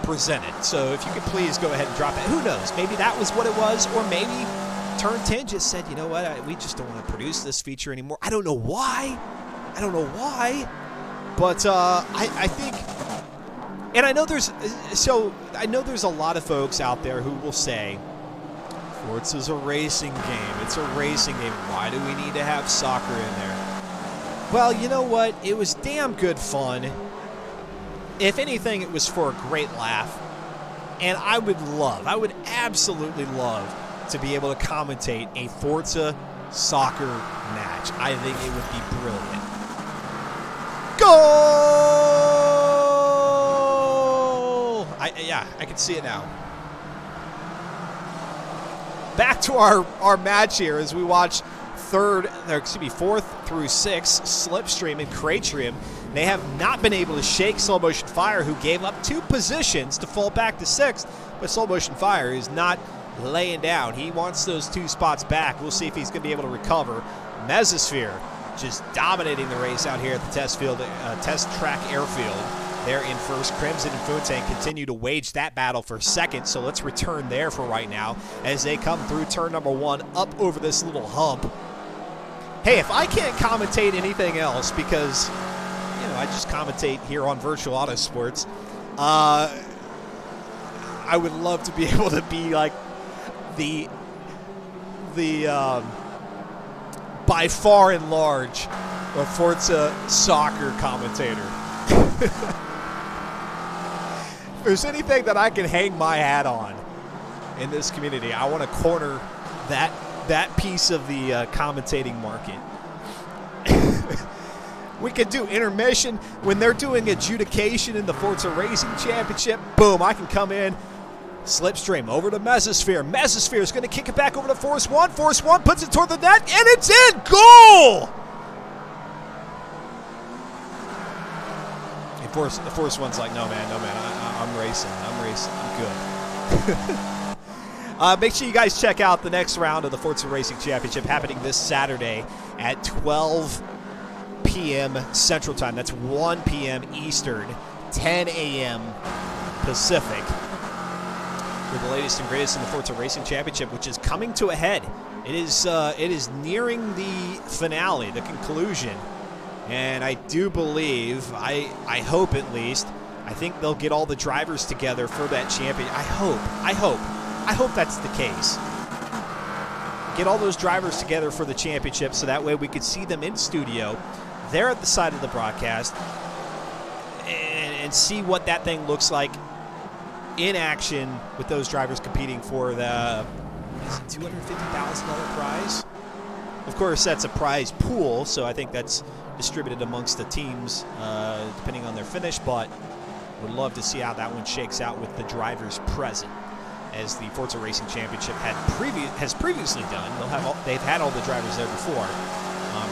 presented. So if you could please go ahead and drop it. Who knows? Maybe that was what it was, or maybe Turn 10 just said, you know what? We just don't want to produce this feature anymore. I don't know why. But I think, and I know there's a lot of folks out there who will say, Forza's a racing game. It's a racing game. Why do we need to have soccer in there? Well, you know what? It was damn good fun. If anything, it was for a great laugh. And I would absolutely love to be able to commentate a Forza soccer match. I think it would be brilliant. Goal! I can see it now. Back to our match here as we watch fourth through 6, Slipstream and Cratrim. They have not been able to shake Slow Motion Fire, who gave up 2 positions to fall back to 6th, but Slow Motion Fire is not laying down. He wants those 2 spots back. We'll see if he's going to be able to recover. Mesosphere just dominating the race out here at the test track airfield. They're in first. Crimson and Foontank continue to wage that battle for second, so let's return there for right now as they come through turn number 1 up over this little hump. Hey, if I can't commentate anything else because, I just commentate here on Virtual Autosports, I would love to be able to be like the by far and large a Forza soccer commentator. If there's anything that I can hang my hat on in this community, I want to corner that piece of the commentating market. We could do intermission when they're doing adjudication in the Forza Racing Championship. Boom, I can come in. Slipstream over to Mesosphere. Mesosphere is going to kick it back over to Force One. Force One puts it toward the net, and it's in! Goal! And Force One's like, no, man, I'm racing. I'm good. Make sure you guys check out the next round of the Forza Racing Championship happening this Saturday at 12 p.m. Central Time. That's 1 p.m. Eastern, 10 a.m. Pacific. With the latest and greatest in the Forza Racing Championship, which is coming to a head. It is nearing the finale, the conclusion. And I do believe, I hope at least, I think they'll get all the drivers together for that champion. I hope that's the case. get all those drivers together for the championship so that way we could see them in studio there at the side of the broadcast and see what that thing looks like in action with those drivers competing for the $250,000 prize. Of course, that's a prize pool, so I think that's distributed amongst the teams depending on their finish, but would love to see how that one shakes out with the drivers present, as the Forza Racing Championship has previously done. They've had all the drivers there before.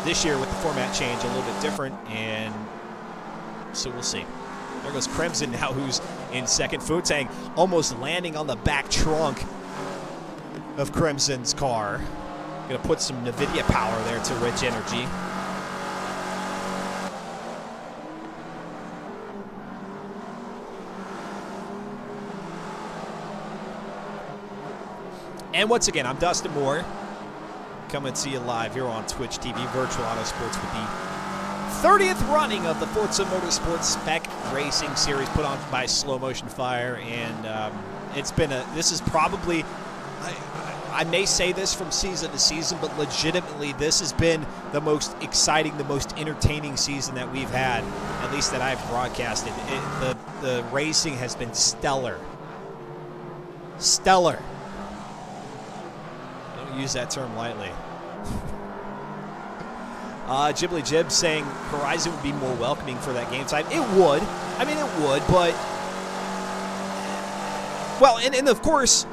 This year, with the format change, a little bit different, and so we'll see. There goes Crimson now, who's in second. Futang almost landing on the back trunk of Crimson's car. Going to put some NVIDIA power there to Rich Energy. And once again, I'm Dustin Moore. Coming to you live here on Twitch TV, Virtual Auto Sports, with the 30th running of the Forza Motorsports Spec Racing Series put on by Slow Motion Fire. And this is probably, I may say this from season to season, but legitimately this has been the most exciting, the most entertaining season that we've had, at least that I've broadcasted. The racing has been stellar. Stellar. Don't use that term lightly. Ghibli Jib saying Horizon would be more welcoming for that game time. It would. I mean, it would, but... Well, and of course,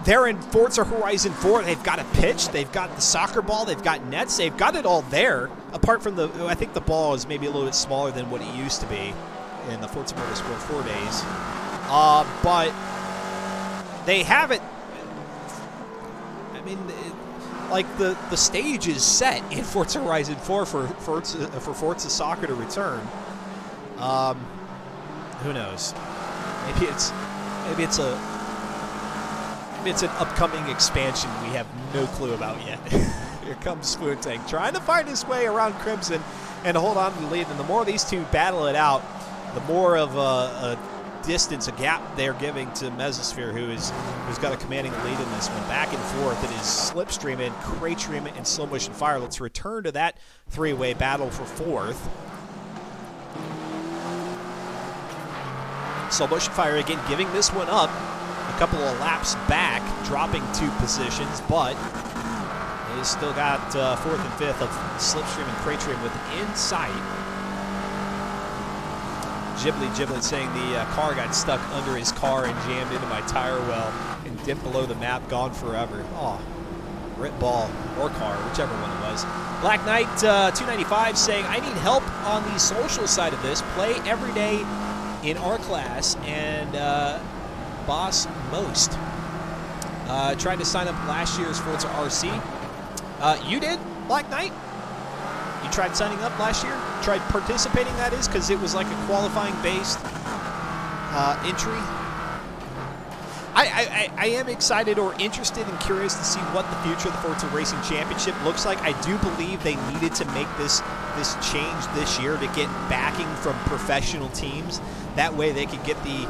they're in Forza Horizon 4. They've got a pitch. They've got the soccer ball. They've got nets. They've got it all there. Apart from I think the ball is maybe a little bit smaller than what it used to be in the Forza Motorsport 4 days. But they have it. I mean... Like, the stage is set in Forza Horizon 4 for Forza Soccer to return. Who knows? Maybe it's an upcoming expansion we have no clue about yet. Here comes Spoontank trying to find his way around Crimson and hold on to the lead. And the more these two battle it out, the more of a distance, a gap they're giving to Mesosphere, who's got a commanding lead in this one. Back and forth, it is Slipstream and Craytream and Slow Motion Fire. Let's return to that three-way battle for fourth. Slow Motion Fire again giving this one up. A couple of laps back, dropping 2 positions, but he's still got 4th and 5th of Slipstream and Craytream within sight. Ghibli saying the car got stuck under his car and jammed into my tire well and dipped below the map, gone forever. Oh, rip ball or car, whichever one it was. Black Knight 295 saying, I need help on the social side of this. Play every day in our class and boss most. Tried to sign up last year's Forza RC. You did, Black Knight? You tried signing up last year? Tried participating, that is, because it was like a qualifying-based entry. I am excited or interested and curious to see what the future of the Forza Racing Championship looks like. I do believe they needed to make this change this year to get backing from professional teams. That way they could get the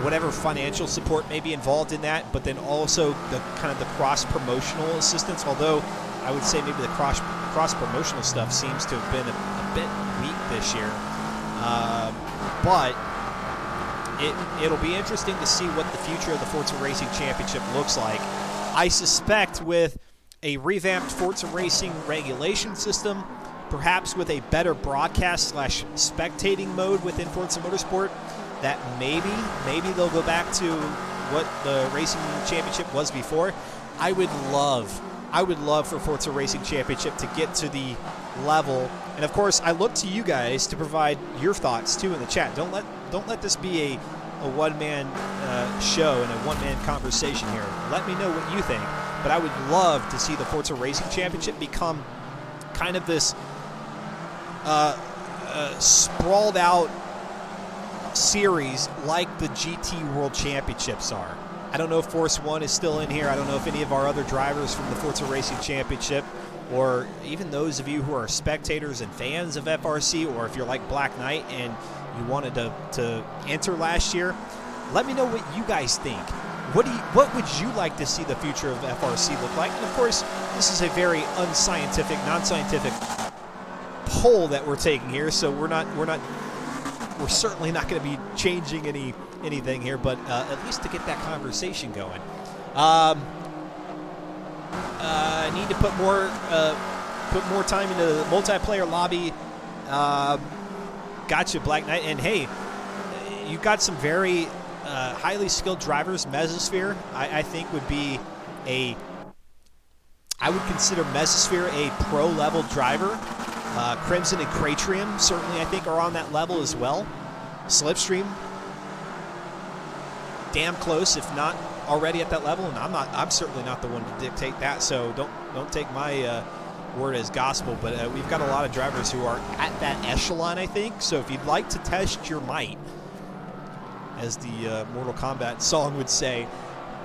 whatever financial support may be involved in that, but then also the kind of the cross-promotional assistance, although I would say maybe the cross-promotional stuff seems to have been a bit weak this year. But it'll be interesting to see what the future of the Forza Racing Championship looks like. I suspect with a revamped Forza Racing regulation system, perhaps with a better broadcast/spectating mode within Forza Motorsport, that maybe they'll go back to what the Racing Championship was before. I would love for Forza Racing Championship to get to the level, and of course I look to you guys to provide your thoughts too in the chat. Don't let this be a one-man show and a one-man conversation here. Let me know what you think, but I would love to see the Forza Racing Championship become kind of this sprawled out series like the GT World Championships are. I don't know if Force One is still in here. I don't know if any of our other drivers from the Forza Racing Championship, or even those of you who are spectators and fans of FRC, or if you're like Black Knight and you wanted to enter last year, let me know what you guys think. What would you like to see the future of FRC look like? And of course, this is a very unscientific, non-scientific poll that we're taking here, so we're certainly not going to be changing anything here, but at least to get that conversation going. Need to put more time into the multiplayer lobby. Gotcha, Black Knight. And hey, you got some very highly skilled drivers. Mesosphere, I think, would be I would consider Mesosphere a pro-level driver. Crimson and Cratrium certainly, I think, are on that level as well. Slipstream, damn close, if not already at that level. And I'm certainly not the one to dictate that. So don't take my word as gospel. But we've got a lot of drivers who are at that echelon, I think. So if you'd like to test your might, as the Mortal Kombat song would say,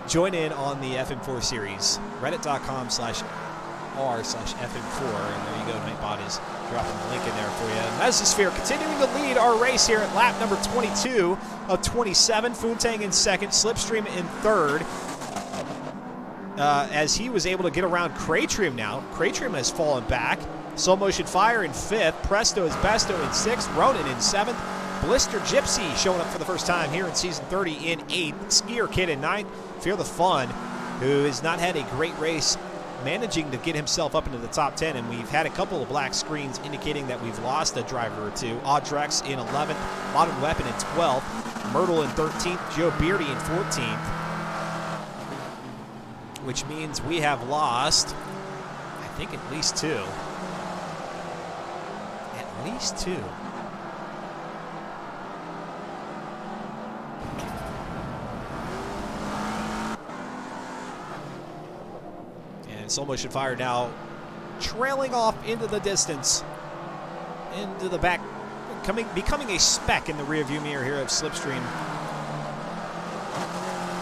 join in on the FM4 series. Reddit.com/r/FM4. And there you go. Nightbot is dropping the link in there for you. Mesosphere continuing to lead our race here at lap number 22 of 27. Foontang in second. Slipstream in third. As he was able to get around Cratrium now. Cratrium has fallen back. Slow Motion Fire in fifth. Presto is Besto in sixth. Ronan in seventh. Blister Gypsy showing up for the first time here in Season 30 in 8th. Skier Kid in 9th. Fear the Fun, who has not had a great race, managing to get himself up into the top 10. And we've had a couple of black screens indicating that we've lost a driver or two. Audrex in 11th. Modern Weapon in 12th. Myrtle in 13th. Joe Beardy in 14th. Which means we have lost, I think, at least two. At least two. Slow Motion Fire now trailing off into the distance, into the back, becoming a speck in the rearview mirror here of Slipstream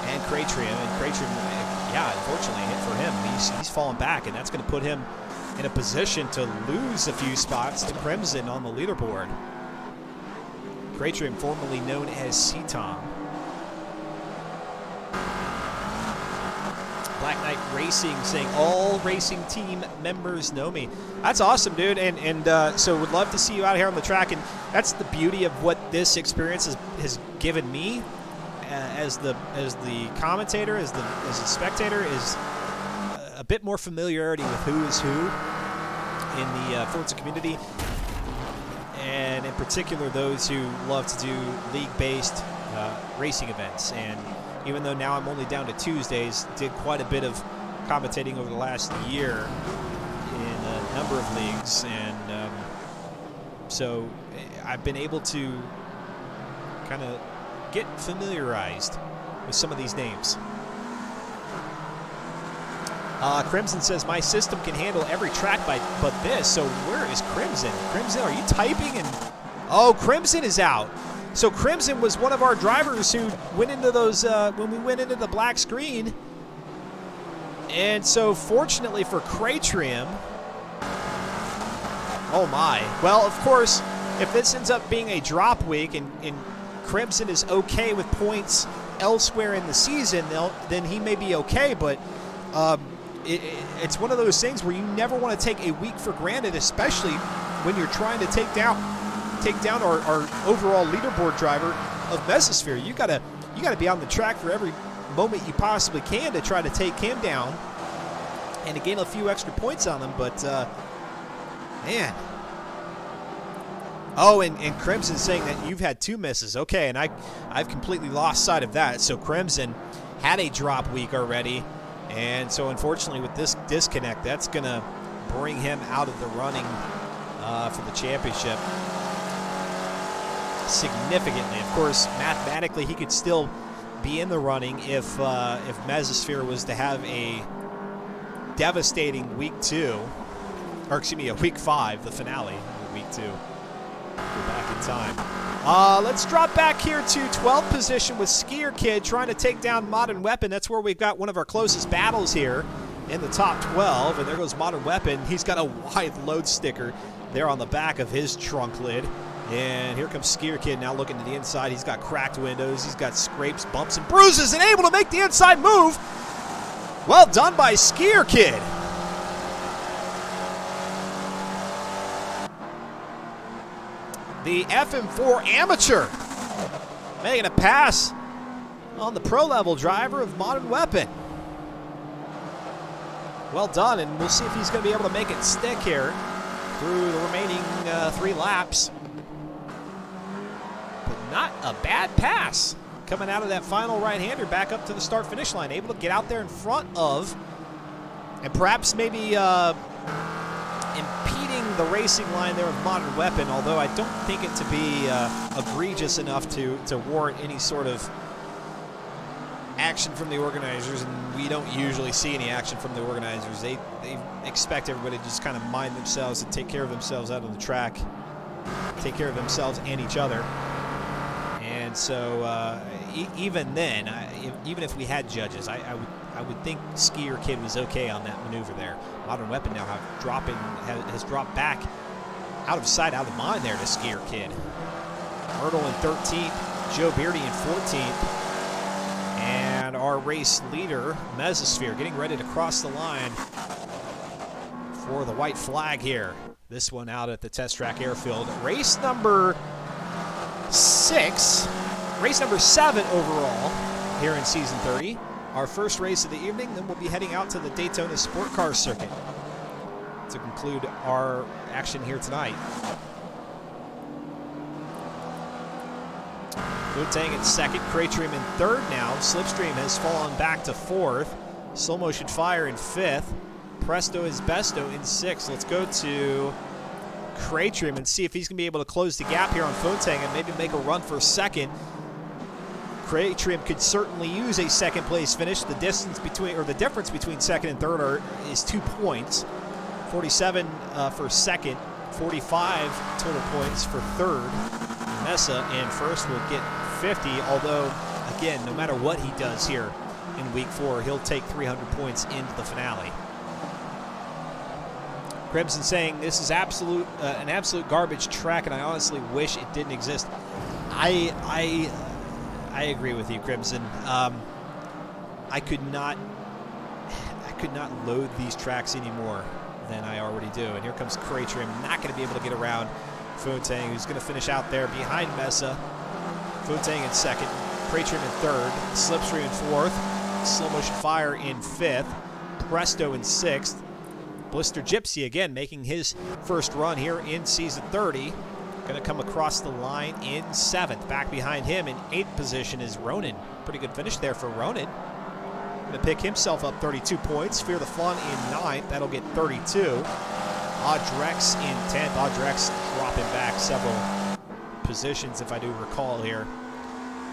and Cratrium. And Cratrium, yeah, unfortunately, hit for him. He's fallen back, and that's going to put him in a position to lose a few spots to Crimson on the leaderboard. Cratrium, formerly known as C-Tom. Black Knight Racing saying all racing team members know me. That's awesome, dude. And so would love to see you out here on the track. And that's the beauty of what this experience has given me as the commentator, as the spectator, is a bit more familiarity with who is who in the Forza community, and in particular those who love to do league-based racing events. And even though now I'm only down to Tuesdays, did quite a bit of commentating over the last year in a number of leagues, and so I've been able to kind of get familiarized with some of these names. Crimson says, my system can handle every track but this, so where is Crimson? Crimson, are you typing? And oh, Crimson is out. So Crimson was one of our drivers who went into those when we went into the black screen. And so fortunately for Cratrium, oh my. Well, of course, if this ends up being a drop week and Crimson is okay with points elsewhere in the season, then he may be okay. But it's one of those things where you never want to take a week for granted, especially when you're trying to take down our overall leaderboard driver of Mesosphere. You gotta be on the track for every moment you possibly can to try to take him down and to gain a few extra points on him. But man, oh, and Crimson saying that you've had 2 misses. Okay, and I've completely lost sight of that. So Crimson had a drop week already, and so unfortunately with this disconnect, that's gonna bring him out of the running for the championship significantly. Of course, mathematically, he could still be in the running if Mesosphere was to have a devastating week 2, or excuse me, a week 5, the finale of week 2. Go back in time. Let's drop back here to 12th position with Skier Kid trying to take down Modern Weapon. That's where we've got one of our closest battles here in the top 12. And there goes Modern Weapon. He's got a wide load sticker there on the back of his trunk lid. And here comes Skier Kid now looking to the inside. He's got cracked windows. He's got scrapes, bumps, and bruises, and able to make the inside move. Well done by Skier Kid. The FM4 amateur making a pass on the pro-level driver of Modern Weapon. Well done, and we'll see if he's going to be able to make it stick here through the remaining 3 laps. But not a bad pass coming out of that final right-hander back up to the start-finish line. Able to get out there in front of, and perhaps maybe impeding the racing line there of Modern Weapon, although I don't think it to be egregious enough to warrant any sort of action from the organizers, and we don't usually see any action from the organizers. They expect everybody to just kind of mind themselves and take care of themselves out on the track, take care of themselves and each other. And so even then, even if we had judges, I would think Skier Kid was okay on that maneuver there. Modern Weapon now has dropped back out of sight, out of mind there to Skier Kid. Myrtle in 13th, Joe Beardy in 14th. And our race leader, Mesosphere, getting ready to cross the line for the white flag here. This one out at the Test Track Airfield. Race number 6, race number 7 overall here in Season 30. Our first race of the evening, then we'll be heading out to the Daytona Sport Car Circuit to conclude our action here tonight. Wu-Tang in 2nd, Craytream in 3rd now. Slipstream has fallen back to 4th. Slow Motion Fire in 5th. Presto is Besto in 6th. Let's go to Craytream and see if he's going to be able to close the gap here on Wu-Tang and maybe make a run for 2nd. Craytream could certainly use a 2nd place finish. The distance between, or the difference between 2nd and 3rd is 2 points. 47 for 2nd, 45 total points for 3rd. Mesa in 1st will get 50, although, again, no matter what he does here in Week 4, he'll take 300 points into the finale. Crimson saying this is an absolute garbage track, and I honestly wish it didn't exist. I agree with you, Crimson. I could not load these tracks any more than I already do. And here comes Craytrim, not going to be able to get around Wu-Tang, who's going to finish out there behind Mesa. Wu-Tang in 2nd, Craytrim in 3rd, Slipstream in 4th, Slow Motion Fire in 5th, Presto in 6th, Blister Gypsy again making his first run here in Season 30. Going to come across the line in 7th. Back behind him in 8th position is Ronan. Pretty good finish there for Ronan. Going to pick himself up 32 points. Fear the Fun in 9th. That'll get 32. Audrex in 10th. Audrex dropping back several positions, if I do recall here.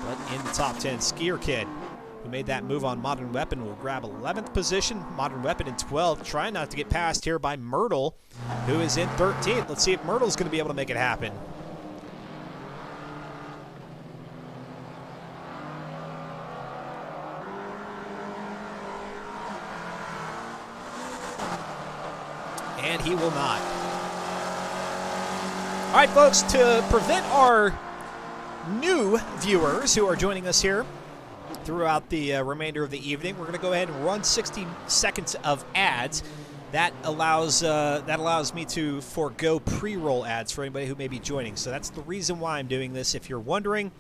But in the top 10, Skier Kid, who made that move on Modern Weapon, will grab 11th position. Modern Weapon in 12th, trying not to get passed here by Myrtle, who is in 13th. Let's see if Myrtle's going to be able to make it happen. And he will not. All right, folks, to prevent our new viewers who are joining us here throughout the remainder of the evening, we're going to go ahead and run 60 seconds of ads. That allows me to forego pre-roll ads for anybody who may be joining. So that's the reason why I'm doing this. If you're wondering,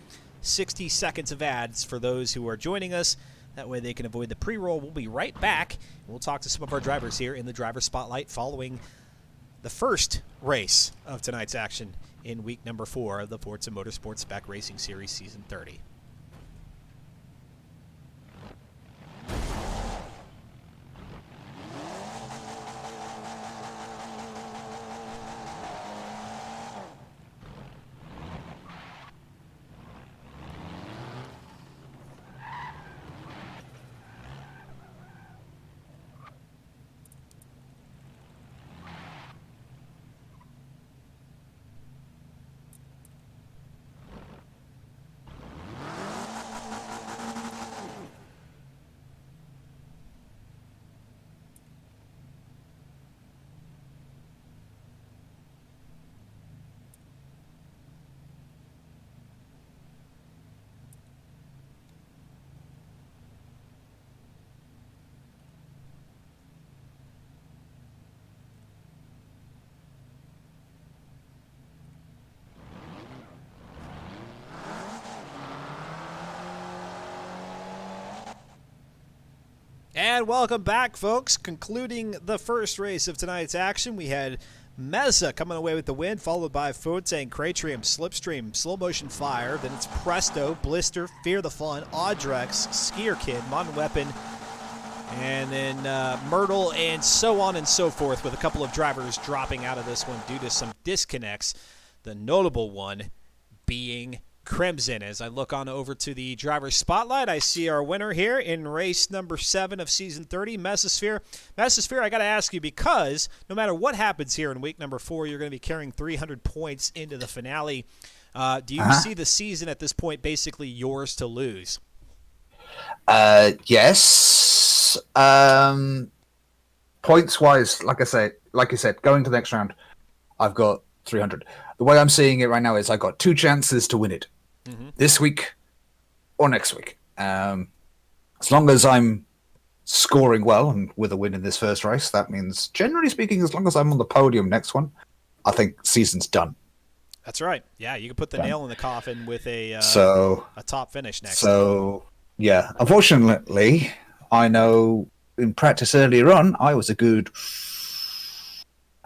60 seconds of ads for those who are joining us. That way they can avoid the pre-roll. We'll be right back. We'll talk to some of our drivers here in the driver spotlight following the first race of tonight's action in week number 4 of the Forza Motorsport Spec Racing Series Season 30. And welcome back, folks. Concluding the first race of tonight's action, we had Meza coming away with the win, followed by Fontaine, Cratrium, Slipstream, Slow Motion Fire. Then it's Presto, Blister, Fear the Fun, Audrex, Skier Kid, Modern Weapon, and then Myrtle, and so on and so forth, with a couple of drivers dropping out of this one due to some disconnects. The notable one being Crimson. As I look on over to the driver's spotlight, I see our winner here in race number 7 of season 30, Mesosphere. Mesosphere, I got to ask you, because no matter what happens here in week number 4, you're going to be carrying 300 points into the finale. Do you see the season at this point basically yours to lose? Yes. Points wise, like you said, going to the next round, I've got 300. The way I'm seeing it right now is I've got 2 chances to win it. This week or next week. As long as I'm scoring well and with a win in this first race, that means, generally speaking, as long as I'm on the podium next one, I think season's done. That's right. Yeah, you can put the nail in the coffin with a top finish next. So, yeah. Unfortunately, I know in practice earlier on, I was a good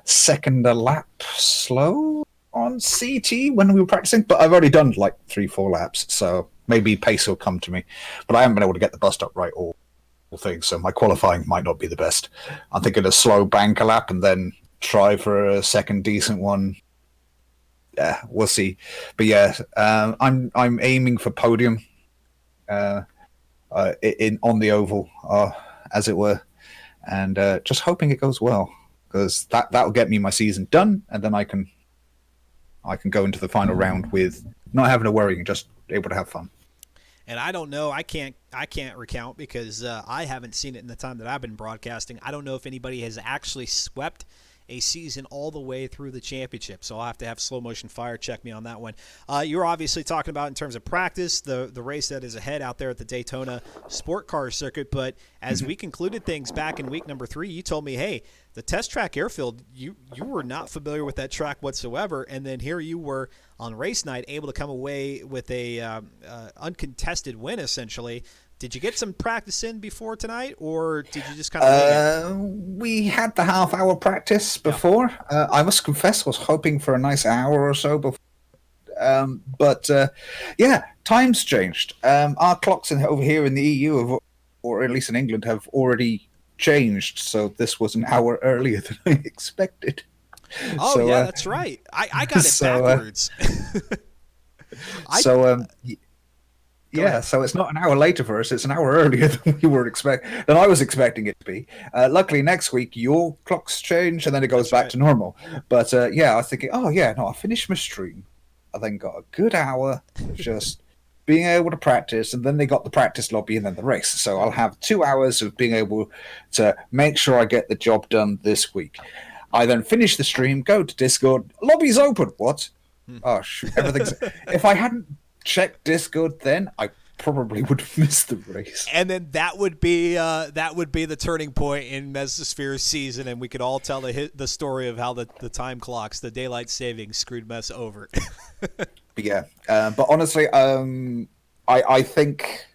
second a lap slow on CT when we were practicing, but I've already done like 3-4 laps, so maybe pace will come to me. But I haven't been able to get the bus stop right all things, so my qualifying might not be the best. I'm thinking a slow bank a lap and then try for a second decent one. Yeah, we'll see. But yeah, I'm aiming for podium on the oval, as it were, and just hoping it goes well, because that'll get me my season done, and then I can go into the final round with not having to worry and just able to have fun. And I don't know. I can't recount because I haven't seen it in the time that I've been broadcasting. I don't know if anybody has actually swept a season all the way through the championship. So I'll have to have Slow Motion Fire check me on that one. You're obviously talking about in terms of practice, the race that is ahead out there at the Daytona Sport Car Circuit. But as we concluded things back in week number 3, you told me, hey, the test track airfield, you were not familiar with that track whatsoever. And then here you were on race night able to come away with a uncontested win, essentially. Did you get some practice in before tonight, or did you just kind of we had the half-hour practice before. Yeah. I must confess, was hoping for a nice hour or so before. But yeah, time's changed. Our clocks over here in the EU, or at least in England, have already changed. So this was an hour earlier than I expected. Oh, so, yeah, that's right. I got it backwards. Yeah, so it's not an hour later for us; it's an hour earlier than I was expecting it to be. Luckily, next week your clocks change, and then it goes back to normal. But yeah, I was thinking, I finished my stream. I then got a good hour of just being able to practice, and then they got the practice lobby, and then the race. So I'll have 2 hours of being able to make sure I get the job done this week. I then finish the stream, go to Discord, lobby's open. What? Oh, everything's. If I hadn't check Discord, then I probably would have missed the race. And then that would be the turning point in Mesosphere's season, and we could all tell the story of how the time clocks, the daylight savings, screwed Mess over. Yeah, but honestly, I think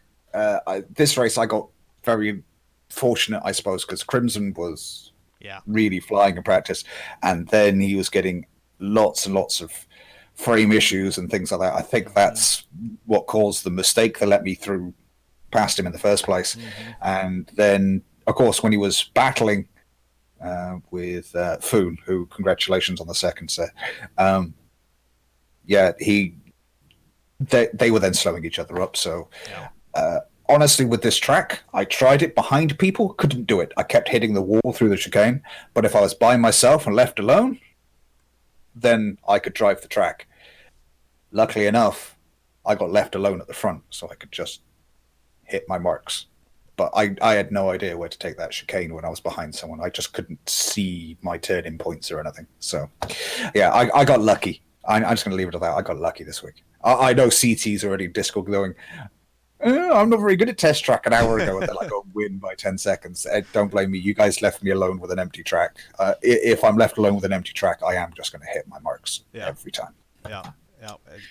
this race I got very fortunate, I suppose, because Crimson was really flying in practice, and then he was getting lots and lots of frame issues and things like that. I think that's what caused the mistake that let me through past him in the first place. And then, of course, when he was battling with Foon, who, congratulations on the second set, they were then slowing each other up. So honestly, with this track, I tried it behind people, couldn't do it. I kept hitting the wall through the chicane, but if I was by myself and left alone, then I could drive the track. Luckily enough, I got left alone at the front, so I could just hit my marks. But I had no idea where to take that chicane when I was behind someone. I just couldn't see my turning points or anything. So, yeah, I got lucky. I'm just going to leave it at that. I got lucky this week. I know CT's already Discord going, I'm not very good at test track an hour ago, and they're like, win by 10 seconds. Don't blame me. You guys left me alone with an empty track. If I'm left alone with an empty track, I am just going to hit my marks every time. Yeah,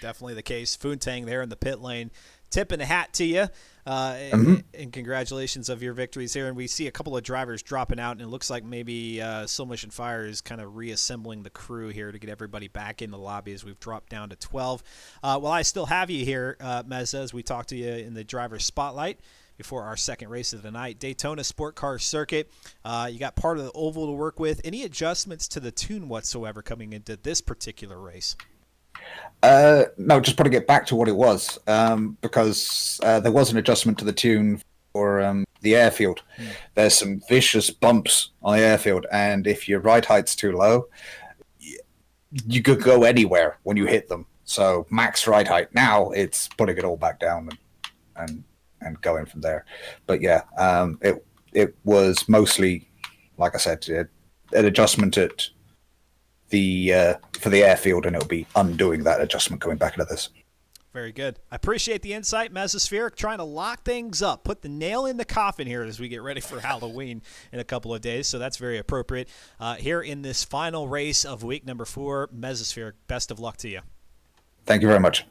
definitely the case. Foontang there in the pit lane tipping the hat to you. And congratulations of your victories here. And we see a couple of drivers dropping out, and it looks like maybe Slow Motion Fire is kind of reassembling the crew here to get everybody back in the lobby as we've dropped down to 12. Well, I still have you here, Meza, as we talk to you in the driver's spotlight before our second race of the night, Daytona Sport Car Circuit. You got part of the oval to work with. Any adjustments to the tune whatsoever coming into this particular race? No, just putting it back to what it was, because there was an adjustment to the tune for the airfield. There's some vicious bumps on the airfield, and if your ride height's too low, you could go anywhere when you hit them. So max ride height. Now it's putting it all back down and going from there. But yeah, it was mostly, like I said, an adjustment at for the airfield, and it'll be undoing that adjustment coming back into this. Very good. I appreciate the insight, Mesospheric, trying to lock things up, put the nail in the coffin here as we get ready for Halloween in a couple of days. So that's very appropriate. Here in this final race of week number 4, Mesospheric, best of luck to you. Thank you very much.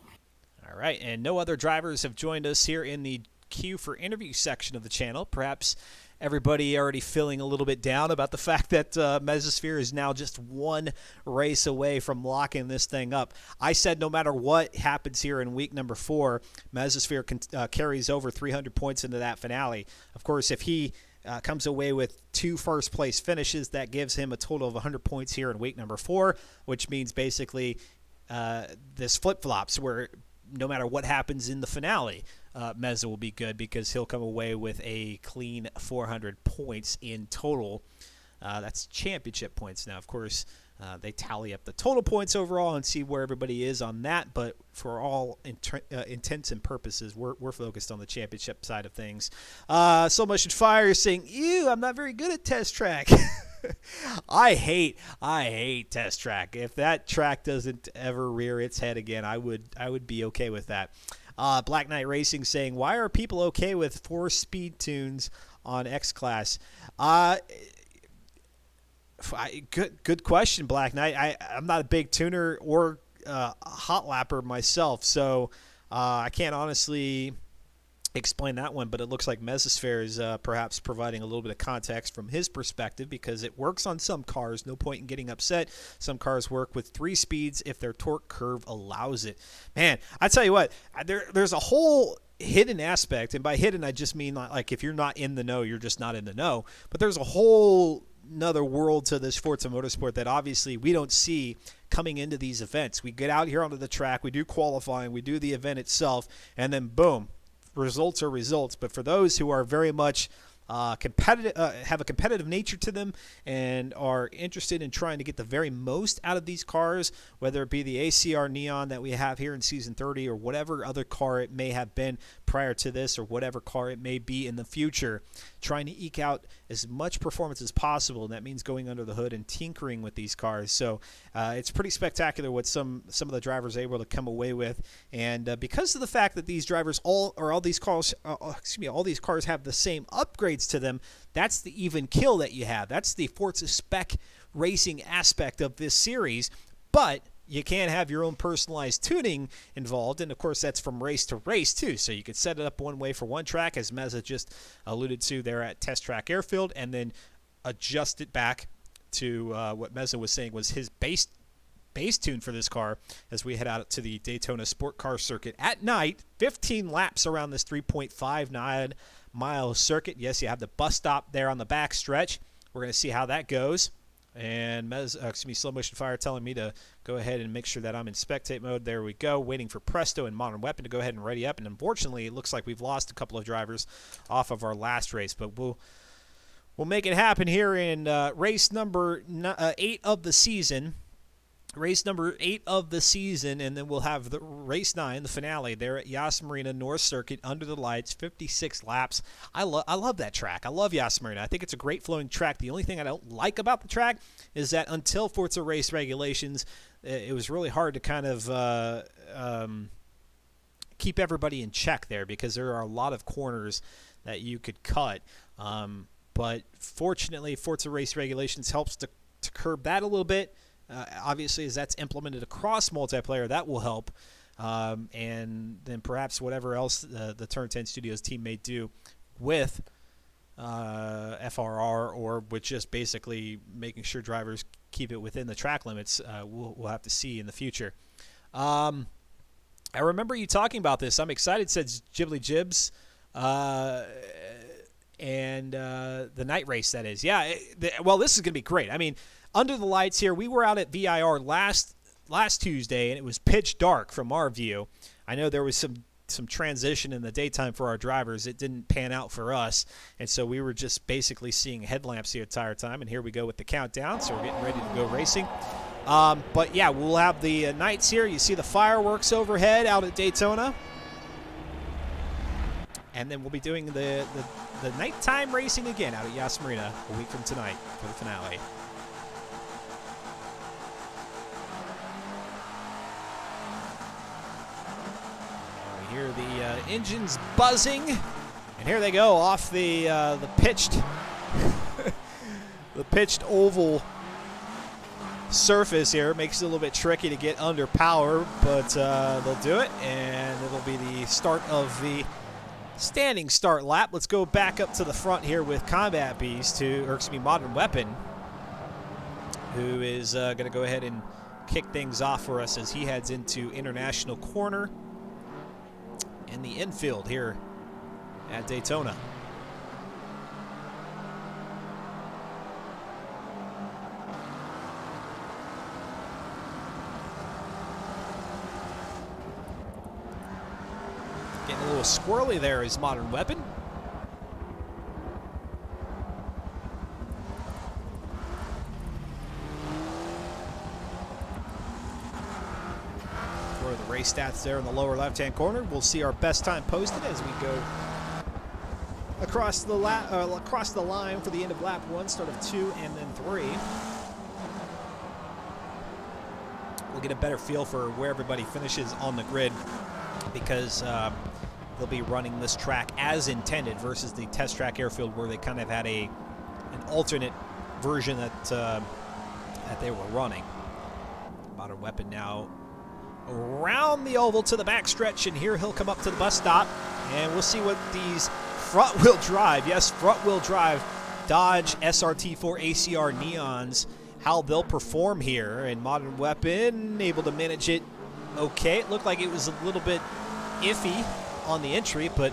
All right, and no other drivers have joined us here in the queue for interview section of the channel. Perhaps everybody already feeling a little bit down about the fact that Mesosphere is now just one race away from locking this thing up. I said no matter what happens here in week number 4, Mesosphere carries over 300 points into that finale. Of course, if he comes away with 2 first-place finishes, that gives him a total of 100 points here in week number 4, which means basically this flip-flops where no matter what happens in the finale, Meza will be good because he'll come away with a clean 400 points in total. That's championship points. Now, of course, they tally up the total points overall and see where everybody is on that, but for all intents and purposes, we're focused on the championship side of things. Slow Motion Fire is saying, ew, I'm not very good at test track. I hate test track. If that track doesn't ever rear its head again, I would be okay with that. Black Knight Racing saying, why are people okay with 4 speed tunes on X Class? Good question, Black Knight. I'm not a big tuner or hot lapper myself, so I can't honestly explain that one, but it looks like Mesosphere is perhaps providing a little bit of context from his perspective because it works on some cars. No point in getting upset. Some cars work with 3 speeds if their torque curve allows it. Man, I tell you what, there's a whole hidden aspect, and by hidden I just mean like if you're not in the know, you're just not in the know. But there's a whole another world to this Forza Motorsport that obviously we don't see coming into these events. We get out here onto the track, we do qualifying, we do the event itself, and then boom, results are results. But for those who are very much competitive, have a competitive nature to them and are interested in trying to get the very most out of these cars, whether it be the ACR Neon that we have here in Season 30 or whatever other car it may have been prior to this or whatever car it may be in the future, trying to eke out as much performance as possible, and that means going under the hood and tinkering with these cars. So it's pretty spectacular what some of the drivers are able to come away with, and because of the fact that these drivers all these cars have the same upgrades to them, that's the even kill that you have. That's the Forza Spec racing aspect of this series, but you can have your own personalized tuning involved, and of course that's from race to race too. So you could set it up one way for one track, as Meza just alluded to there at Test Track Airfield, and then adjust it back to what Meza was saying was his base tune for this car as we head out to the Daytona Sport Car Circuit at night. 15 laps around this 3.59 mile circuit. Yes, you have the bus stop there on the back stretch. We're going to see how that goes. And Slow Motion Fire telling me to go ahead and make sure that I'm in spectate mode. There we go. Waiting for Presto and Modern Weapon to go ahead and ready up. And unfortunately, it looks like we've lost a couple of drivers off of our last race, but we'll make it happen here in race number 8 of the season. Race number 8 of the season, and then we'll have the race 9, the finale, there at Yas Marina North Circuit under the lights, 56 laps. I love that track. I love Yas Marina. I think it's a great flowing track. The only thing I don't like about the track is that until Forza race regulations, it was really hard to kind of keep everybody in check there because there are a lot of corners that you could cut. But fortunately, Forza race regulations helps to curb that a little bit. Obviously, as that's implemented across multiplayer, that will help. and then perhaps whatever else the Turn 10 Studios team may do with FRR, or with just basically making sure drivers keep it within the track limits. We'll have to see in the future. I remember you talking about this. I'm excited, says Ghibli Jibs. And the night race, that is. Yeah, well, this is going to be great. I mean, under the lights here, we were out at VIR last Tuesday, and it was pitch dark from our view. I know there was some transition in the daytime for our drivers. It didn't pan out for us, and so we were just basically seeing headlamps the entire time, and here we go with the countdown, so we're getting ready to go racing. But yeah, we'll have the nights here. You see the fireworks overhead out at Daytona, and then we'll be doing the nighttime racing again out at Yas Marina a week from tonight for the finale. Hear the engines buzzing, and here they go off the pitched the pitched oval surface here. Makes it a little bit tricky to get under power, but they'll do it, and it'll be the start of the standing start lap. Let's go back up to the front here with Combat Beast, Modern Weapon, who is going to go ahead and kick things off for us as he heads into International Corner in the infield here at Daytona. Getting a little squirrely there is Modern Weapon. The race stats there in the lower left-hand corner. We'll see our best time posted as we go across the line for the end of lap 1, start of 2, and then 3. We'll get a better feel for where everybody finishes on the grid, because they'll be running this track as intended versus the test track airfield, where they kind of had an alternate version that they were running. Modern Weapon now around the oval to the backstretch, and here he'll come up to the bus stop, and we'll see what these front-wheel drive Dodge SRT4 ACR Neons, how they'll perform here. And Modern Weapon able to manage it okay. It looked like it was a little bit iffy on the entry, but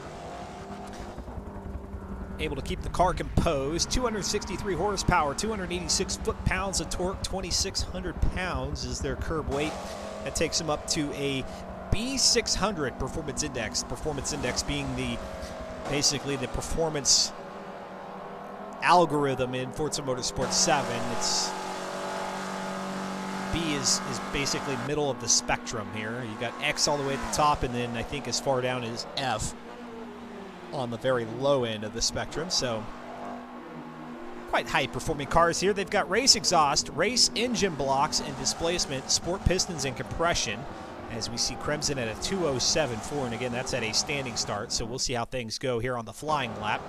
able to keep the car composed. 263 horsepower, 286 foot-pounds of torque, 2,600 pounds is their curb weight. That takes them up to a B600 performance index. Performance index being basically the performance algorithm in Forza Motorsport 7. It's B is basically middle of the spectrum here. You got X all the way at the top, and then I think as far down as F on the very low end of the spectrum. So quite high-performing cars here. They've got race exhaust, race engine blocks and displacement, sport pistons and compression, as we see Crimson at a 2:07.4, and again, that's at a standing start, so we'll see how things go here on the flying lap.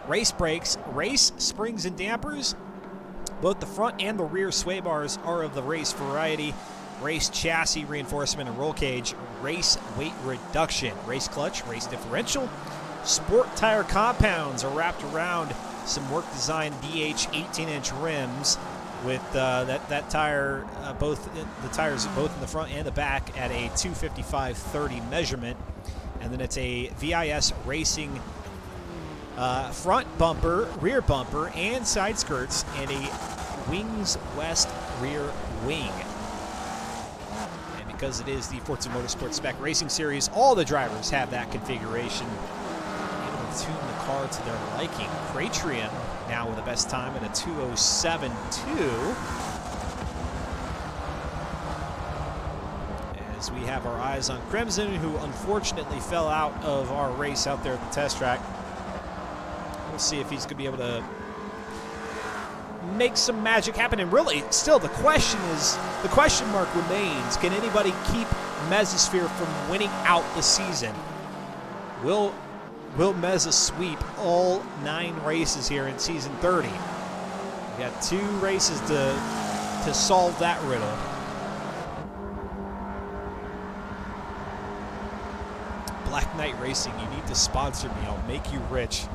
Race brakes, race springs and dampers. Both the front and the rear sway bars are of the race variety. Race chassis reinforcement and roll cage, race weight reduction, race clutch, race differential. Sport tire compounds are wrapped around some work design DH 18-inch rims with that tire, both the tires both in the front and the back at a 255/30 measurement, and then it's a VIS Racing front bumper, rear bumper, and side skirts, and a Wings West rear wing. And because it is the Forza Motorsport Spec Racing Series, all the drivers have that configuration. Tune the car to their liking. Praetorian now with the best time at a 2:07.2. As we have our eyes on Crimson, who unfortunately fell out of our race out there at the test track. We'll see if he's going to be able to make some magic happen. And really, still, the question mark remains, can anybody keep Mesosphere from winning out the season? Will Meza sweep all 9 races here in Season 30? We got 2 races to solve that riddle. Black Knight Racing, you need to sponsor me. I'll make you rich.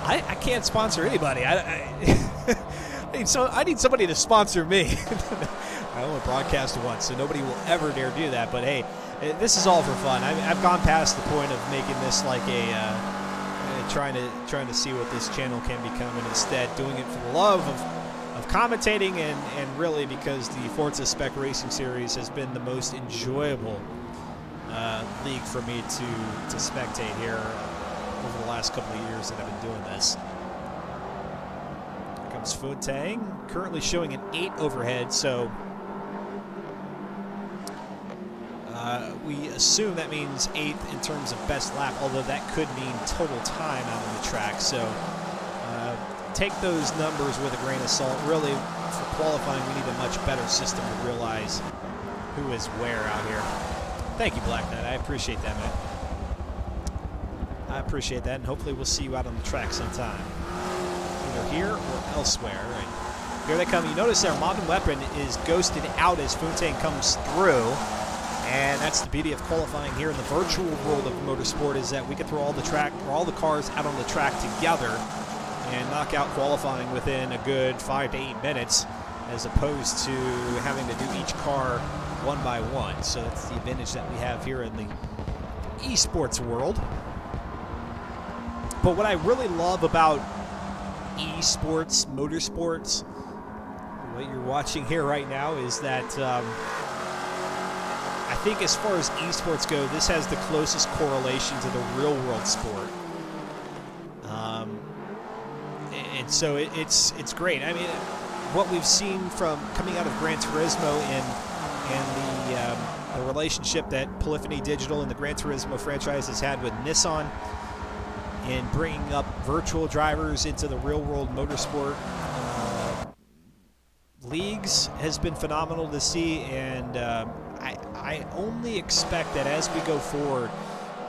I can't sponsor anybody. I need somebody to sponsor me. I only broadcast once, so nobody will ever dare do that. But hey, this is all for fun. I've gone past the point of making this like trying to see what this channel can become, and instead doing it for the love of commentating and really because the Forza Spec Racing Series has been the most enjoyable league for me to spectate here over the last couple of years that I've been doing this. Here comes Funtang, currently showing an 8 overhead, so we assume that means 8th in terms of best lap, although that could mean total time out on the track. So take those numbers with a grain of salt. Really, for qualifying, we need a much better system to realize who is where out here. Thank you, Black Knight. I appreciate that, man. I appreciate that, and hopefully we'll see you out on the track sometime, either here or elsewhere. And here they come. You notice their modern weapon is ghosted out as Funtang comes through. And that's the beauty of qualifying here in the virtual world of motorsport, is that we can throw all the cars out on the track together and knock out qualifying within a good 5 to 8 minutes, as opposed to having to do each car one by one. So that's the advantage that we have here in the esports world. But what I really love about esports, motorsports, what you're watching here right now, is that I think as far as esports go, this has the closest correlation to the real-world sport. And so it's great. I mean, what we've seen from coming out of Gran Turismo and the relationship that Polyphony Digital and the Gran Turismo franchise has had with Nissan in bringing up virtual drivers into the real-world motorsport leagues has been phenomenal to see, and I only expect that as we go forward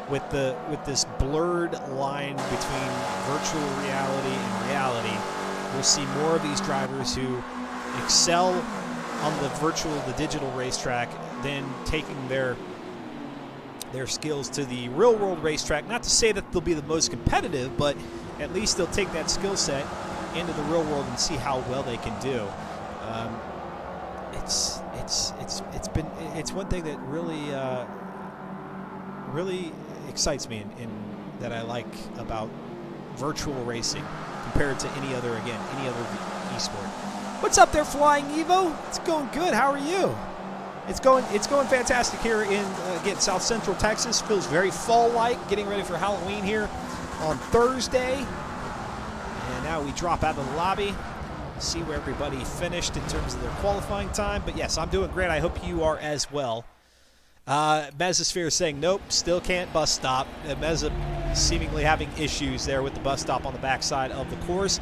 with this blurred line between virtual reality and reality, we'll see more of these drivers who excel on the digital racetrack, then taking their skills to the real world racetrack. Not to say that they'll be the most competitive, but at least they'll take that skill set into the real world and see how well they can do. It's one thing that really excites me in that I like about virtual racing compared to any other esport. What's up there, Flying Evo? It's going good. How are you? It's going fantastic here in again South Central Texas. Feels very fall-like, getting ready for Halloween here on Thursday. And now we drop out of the lobby, see where everybody finished in terms of their qualifying time. But yes, I'm doing great. I hope you are as well. Mesosphere is saying nope, still can't bus stop. Meza seemingly having issues there with the bus stop on the backside of the course.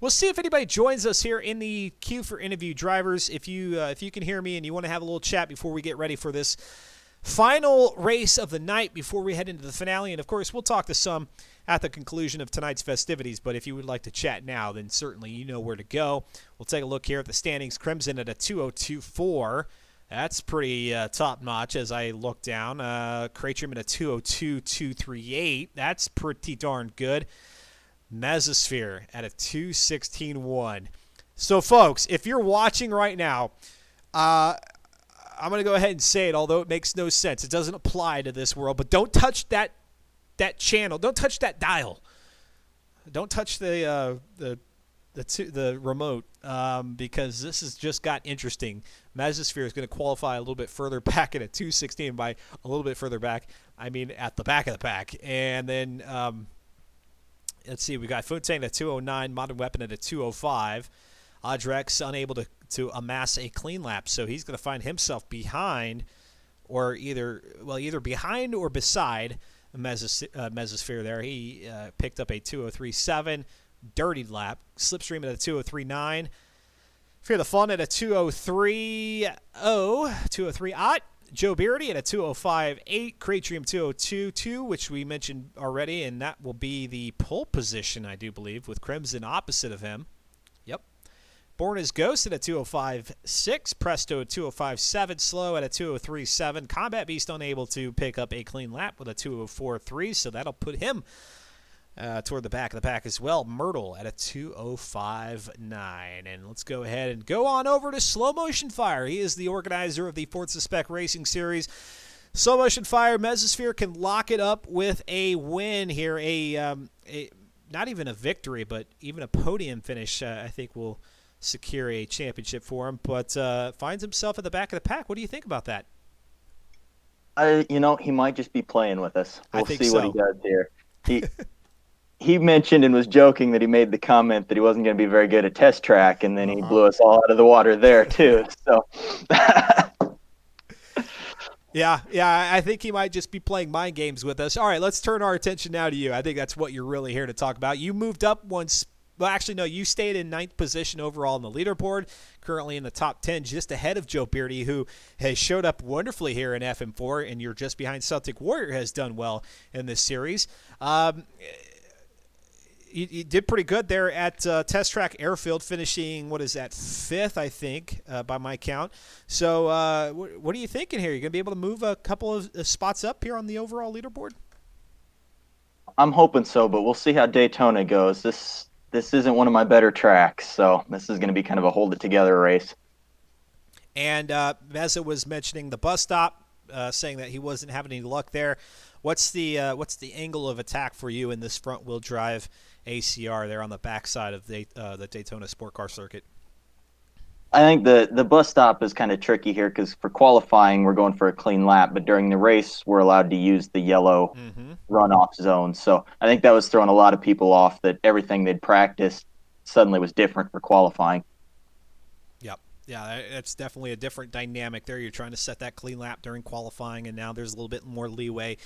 We'll see if anybody joins us here in the queue for interview drivers. If you can hear me and you want to have a little chat before we get ready for this final race of the night before we head into the finale. And of course, we'll talk to some at the conclusion of tonight's festivities. But if you would like to chat now, then certainly you know where to go. We'll take a look here at the standings. Crimson at a 2:02.4. That's pretty top-notch as I look down. Cratrim at a 2:02.238. That's pretty darn good. Mesosphere at a 2:16.1. So, folks, if you're watching right now, I'm going to go ahead and say it, although it makes no sense. It doesn't apply to this world, but don't touch that channel. Don't touch that dial. Don't touch the remote because this has just got interesting. Mesosphere is going to qualify a little bit further back at a 2:16. By a little bit further back, I mean at the back of the pack. And then let's see, we got Funtang at 2:09, Modern Weapon at a 2:05. Adrex unable to amass a clean lap, so he's going to find himself behind, or either behind or beside Mesosphere there. He picked up a 2:03.7. Dirty lap. Slipstream at a 2:03.9. Fear the Fun at a 2:03.0. Joe Beardy at a 2:05.8. Cratrim 2:02.2, which we mentioned already, and that will be the pole position, I do believe, with Crimson opposite of him. Yep. Born as Ghost at a 205.6, Presto at 205.7, Slow at a 203.7, Combat Beast unable to pick up a clean lap with a 204.3, so that'll put him toward the back of the pack as well. Myrtle at a 205.9. And let's go ahead and go on over to Slow Motion Fire. He is the organizer of the Forza Spec Racing Series. Slow Motion Fire, Mesosphere can lock it up with a win here. Not even a victory, but even a podium finish, I think will secure a championship for him. But finds himself at the back of the pack. What do you think about that? He might just be playing with us. We'll see so. what he does here. He mentioned and was joking that he made the comment that he wasn't going to be very good at test track, and then he blew us all out of the water there too. So, yeah, I think he might just be playing mind games with us. All right, let's turn our attention now to you. I think that's what you're really here to talk about. You moved up once. Well, actually, no, you stayed in 9th position overall in the leaderboard, currently in the top 10, just ahead of Joe Beardy, who has showed up wonderfully here in FM4, and you're just behind Celtic Warrior, has done well in this series. You did pretty good there at Test Track Airfield, finishing, 5th, I think, by my count. So what are you thinking here? You're going to be able to move a couple of spots up here on the overall leaderboard? I'm hoping so, but we'll see how Daytona goes. This isn't one of my better tracks, so this is going to be kind of a hold-it-together race. And Meza was mentioning the bus stop, saying that he wasn't having any luck there. What's the angle of attack for you in this front-wheel drive ACR there on the backside of the Daytona Sport Car Circuit? I think the bus stop is kind of tricky here because for qualifying, we're going for a clean lap, but during the race, we're allowed to use the yellow runoff zone. So I think that was throwing a lot of people off, that everything they'd practiced suddenly was different for qualifying. Yep. Yeah, it's definitely a different dynamic there. You're trying to set that clean lap during qualifying, and now there's a little bit more leeway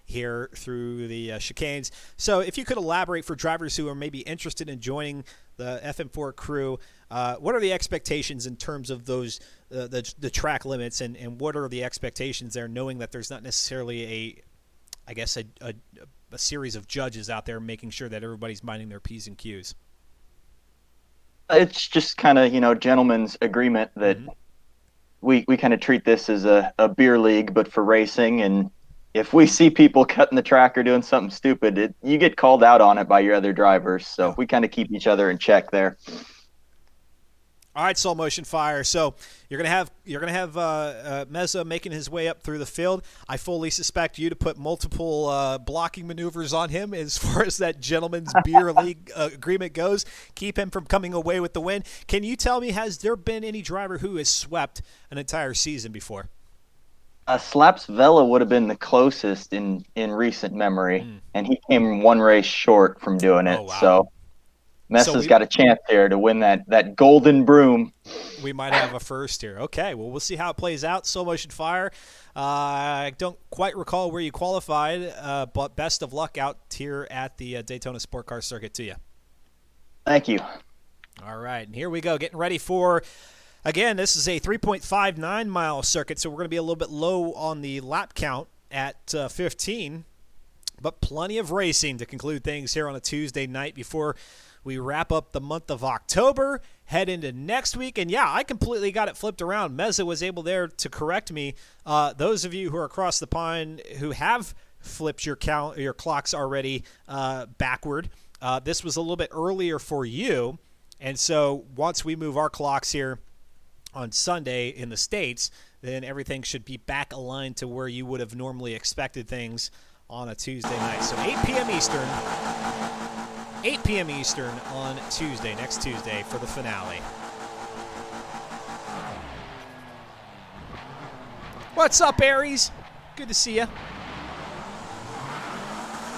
here through the chicanes. So if you could elaborate for drivers who are maybe interested in joining the FM4 crew, what are the expectations in terms of those the track limits, and what are the expectations there, knowing that there's not necessarily a series of judges out there making sure that everybody's minding their P's and Q's? It's just kind of, gentlemen's agreement that we kind of treat this as a beer league, but for racing. And if we see people cutting the track or doing something stupid, you get called out on it by your other drivers. So we kind of keep each other in check there. All right, Slow Motion Fire. So you're gonna have Meza making his way up through the field. I fully suspect you to put multiple blocking maneuvers on him as far as that gentleman's beer league agreement goes. Keep him from coming away with the win. Can you tell me, has there been any driver who has swept an entire season before? Slaps Vela would have been the closest in recent memory, and he came one race short from doing it. Oh, wow. So Messa's got a chance here to win that golden broom. We might have a first here. Okay, well, we'll see how it plays out. Slow Motion Fire. I don't quite recall where you qualified, but best of luck out here at the Daytona Sport Car Circuit to you. Thank you. All right, and here we go, getting ready for, again, this is a 3.59-mile circuit, so we're going to be a little bit low on the lap count at 15, but plenty of racing to conclude things here on a Tuesday night before we wrap up the month of October, head into next week. And, yeah, I completely got it flipped around. Meza was able there to correct me. Those of you who are across the pond who have flipped your clocks already backward, this was a little bit earlier for you. And so once we move our clocks here on Sunday in the States, then everything should be back aligned to where you would have normally expected things on a Tuesday night. So 8 p.m. Eastern. 8 p.m. Eastern on Tuesday, next Tuesday, for the finale. What's up, Aries? Good to see you.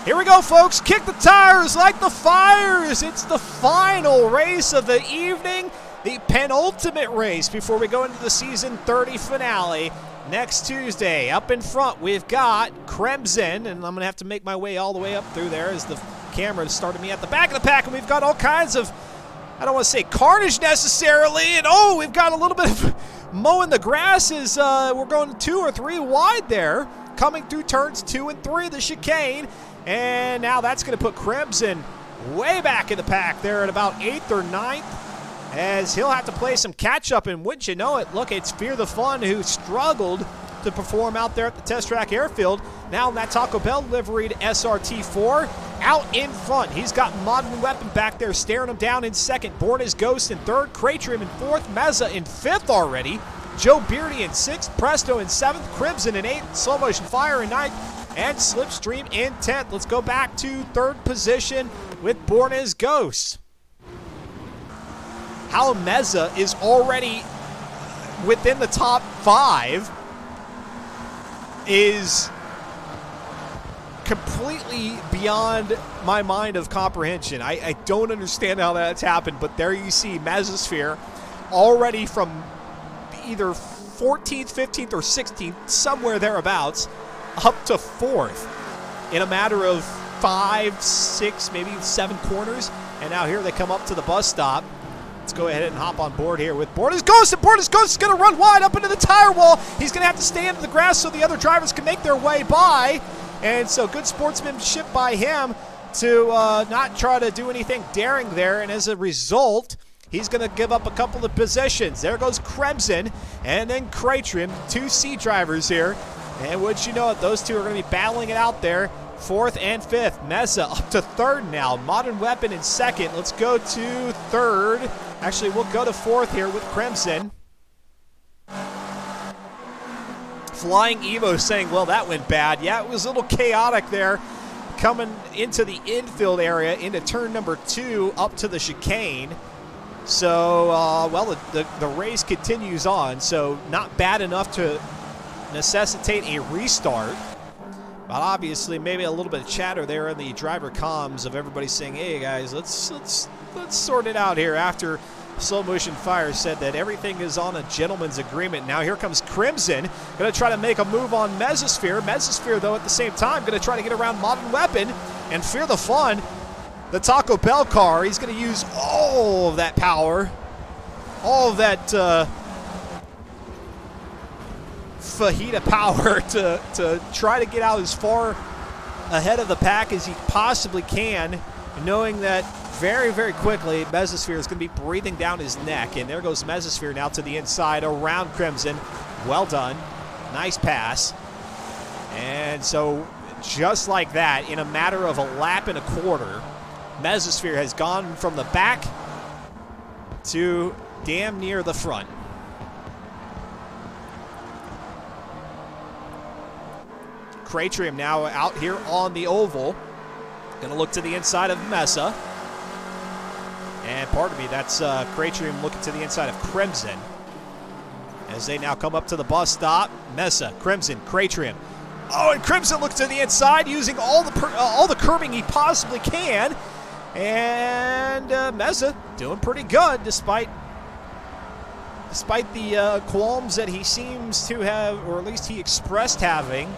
Here we go, folks. Kick the tires, light the fires. It's the final race of the evening, the penultimate race before we go into the season 30 finale. Next Tuesday, up in front, we've got Crimson, and I'm going to have to make my way all the way up through there as the camera started me at the back of the pack, and we've got all kinds of, I don't want to say carnage necessarily, and we've got a little bit of mowing the grass as we're going 2 or 3 wide there, coming through turns 2 and 3 of the chicane, and now that's going to put Crimson way back in the pack there at about 8th or 9th. as he'll have to play some catch-up, and wouldn't you know it, look, it's Fear the Fun who struggled to perform out there at the Test Track Airfield. Now that Taco Bell liveried SRT4 out in front. He's got Modern Weapon back there staring him down in second. Born as Ghost in third. Cratrim in fourth. Meza in fifth already. Joe Beardy in sixth. Presto in seventh. Crimson in eighth. Slow Motion Fire in ninth. And Slipstream in 10th. Let's go back to third position with Born as Ghost. How Meza is already within the top 5 is completely beyond my mind of comprehension. I don't understand how that's happened, but there you see Mesosphere already from either 14th, 15th, or 16th, somewhere thereabouts, up to 4th in a matter of 5, 6, maybe 7 corners. And now here they come up to the bus stop. Let's go ahead and hop on board here with Born as Ghost, and Born as Ghost is going to run wide up into the tire wall. He's going to have to stay into the grass so the other drivers can make their way by. And so good sportsmanship by him to not try to do anything daring there. And as a result, he's going to give up a couple of positions. There goes Crimson and then Cratrim, 2 C drivers here. And wouldn't you know it, those two are going to be battling it out there. 4th and 5th. Meza up to 3rd now. Modern Weapon in 2nd. Let's go to 3rd. Actually, we'll go to 4th here with Crimson. Flying Evo saying, well, that went bad. Yeah, it was a little chaotic there. Coming into the infield area, into turn number 2, up to the chicane. So, well, the race continues on. So, not bad enough to necessitate a restart. But obviously, maybe a little bit of chatter there in the driver comms of everybody saying, hey, guys, let's sort it out here after Slow Motion Fire said that everything is on a gentleman's agreement. Now here comes Crimson, going to try to make a move on Mesosphere. Mesosphere, though, at the same time, going to try to get around Modern Weapon and Fear the Fun. The Taco Bell car, he's going to use all of that power, all of that fajita power to try to get out as far ahead of the pack as he possibly can, knowing that very, very quickly Mesosphere is going to be breathing down his neck. And there goes Mesosphere now to the inside around Crimson. Well done. Nice pass. And so just like that, in a matter of a lap and a quarter, Mesosphere has gone from the back to damn near the front. Cratrium now out here on the oval. Going to look to the inside of Mesa. And pardon me, that's Cratrium looking to the inside of Crimson. As they now come up to the bus stop. Mesa, Crimson, Cratrium. Oh, and Crimson looks to the inside using all the curbing he possibly can. And Mesa doing pretty good despite the qualms that he seems to have, or at least he expressed having.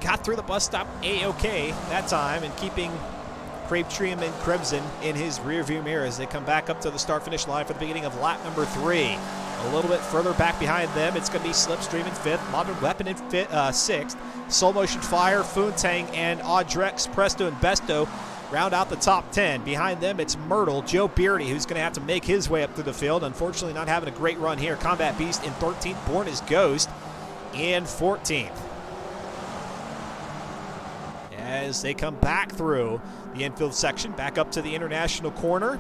Got through the bus stop A-OK that time, and keeping Cratrium and Crimson in his rearview mirror as they come back up to the start-finish line for the beginning of lap number 3. A little bit further back behind them, it's going to be Slipstream in 5th, Modern Weapon in 6th, Soul Motion Fire, Foontang, and Audrex, Presto, and Besto round out the top 10. Behind them, it's Myrtle, Joe Beardy, who's going to have to make his way up through the field. Unfortunately, not having a great run here. Combat Beast in 13th, Born as Ghost in 14th. As they come back through the infield section, back up to the international corner.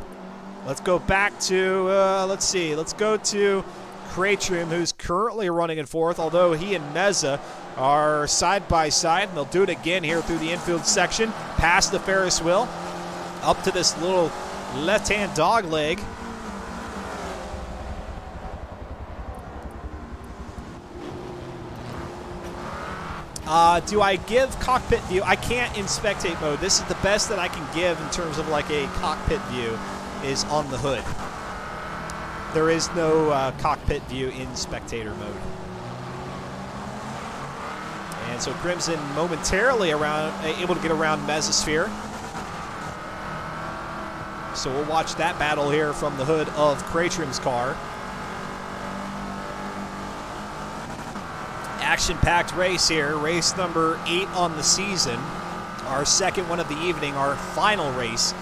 Let's go back to, let's go to Cratrium, who's currently running in 4th, although he and Meza are side by side, and they'll do it again here through the infield section, past the Ferris wheel, up to this little left-hand dog leg. Do I give cockpit view? I can't in spectate mode. This is the best that I can give in terms of like a cockpit view is on the hood. There is no cockpit view in spectator mode. And so Crimson momentarily able to get around Mesosphere. So we'll watch that battle here from the hood of Cratrium's car. Action-packed race here, race number 8 on the season. Our second one of the evening, our final race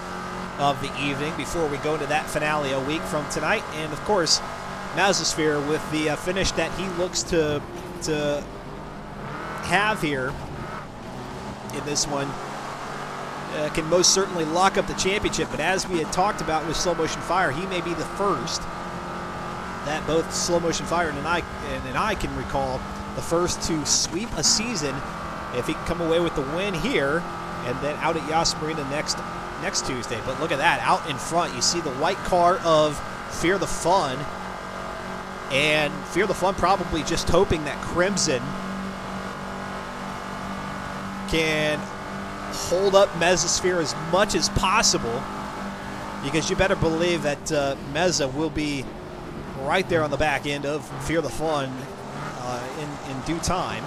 of the evening before we go into that finale a week from tonight. And, of course, Mesosphere with the finish that he looks to have here in this one can most certainly lock up the championship. But as we had talked about with Slow Motion Fire, he may be the first that both Slow Motion Fire and I can recall, the first to sweep a season if he can come away with the win here and then out at Yas Marina next Tuesday. But look at that, out in front, you see the white car of Fear the Fun, and Fear the Fun probably just hoping that Crimson can hold up Mesosphere as much as possible, because you better believe that Meza will be right there on the back end of Fear the Fun in due time.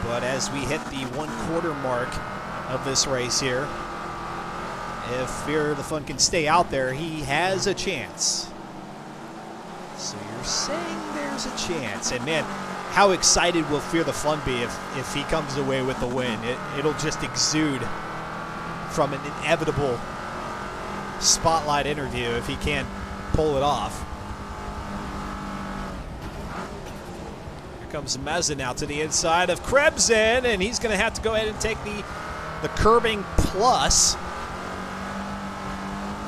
But as we hit the 1/4 mark of this race here, if Fear the Fun can stay out there, he has a chance. So you're saying there's a chance. And man, how excited will Fear the Fun be if he comes away with the win? It'll just exude from an inevitable spotlight interview if he can't pull it off. Here comes Meza now to the inside of Crimson, and he's going to have to go ahead and take the curbing plus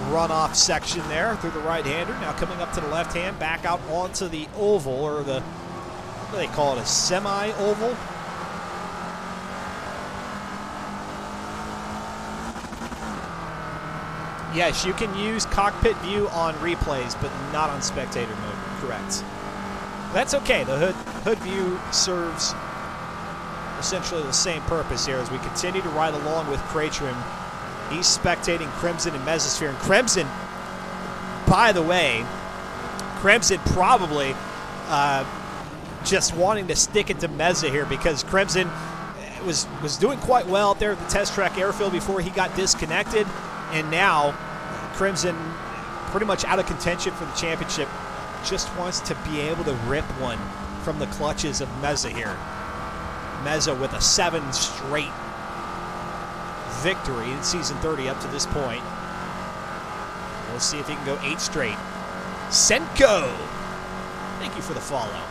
runoff section there through the right-hander. Now coming up to the left hand, back out onto the oval, or the, what do they call it, a semi-oval? Yes, you can use cockpit view on replays, but not on spectator mode, correct. That's okay, the hood view serves essentially the same purpose here as we continue to ride along with Cratrim. He's spectating Crimson and Mesosphere. And Crimson, by the way, Crimson probably just wanting to stick it to Meza here, because Crimson was doing quite well out there at the test track airfield before he got disconnected. And now Crimson, pretty much out of contention for the championship, just wants to be able to rip one from the clutches of Meza here. Meza with a 7 straight victory in Season 30 up to this point. We'll see if he can go 8 straight. Senko, thank you for the follow.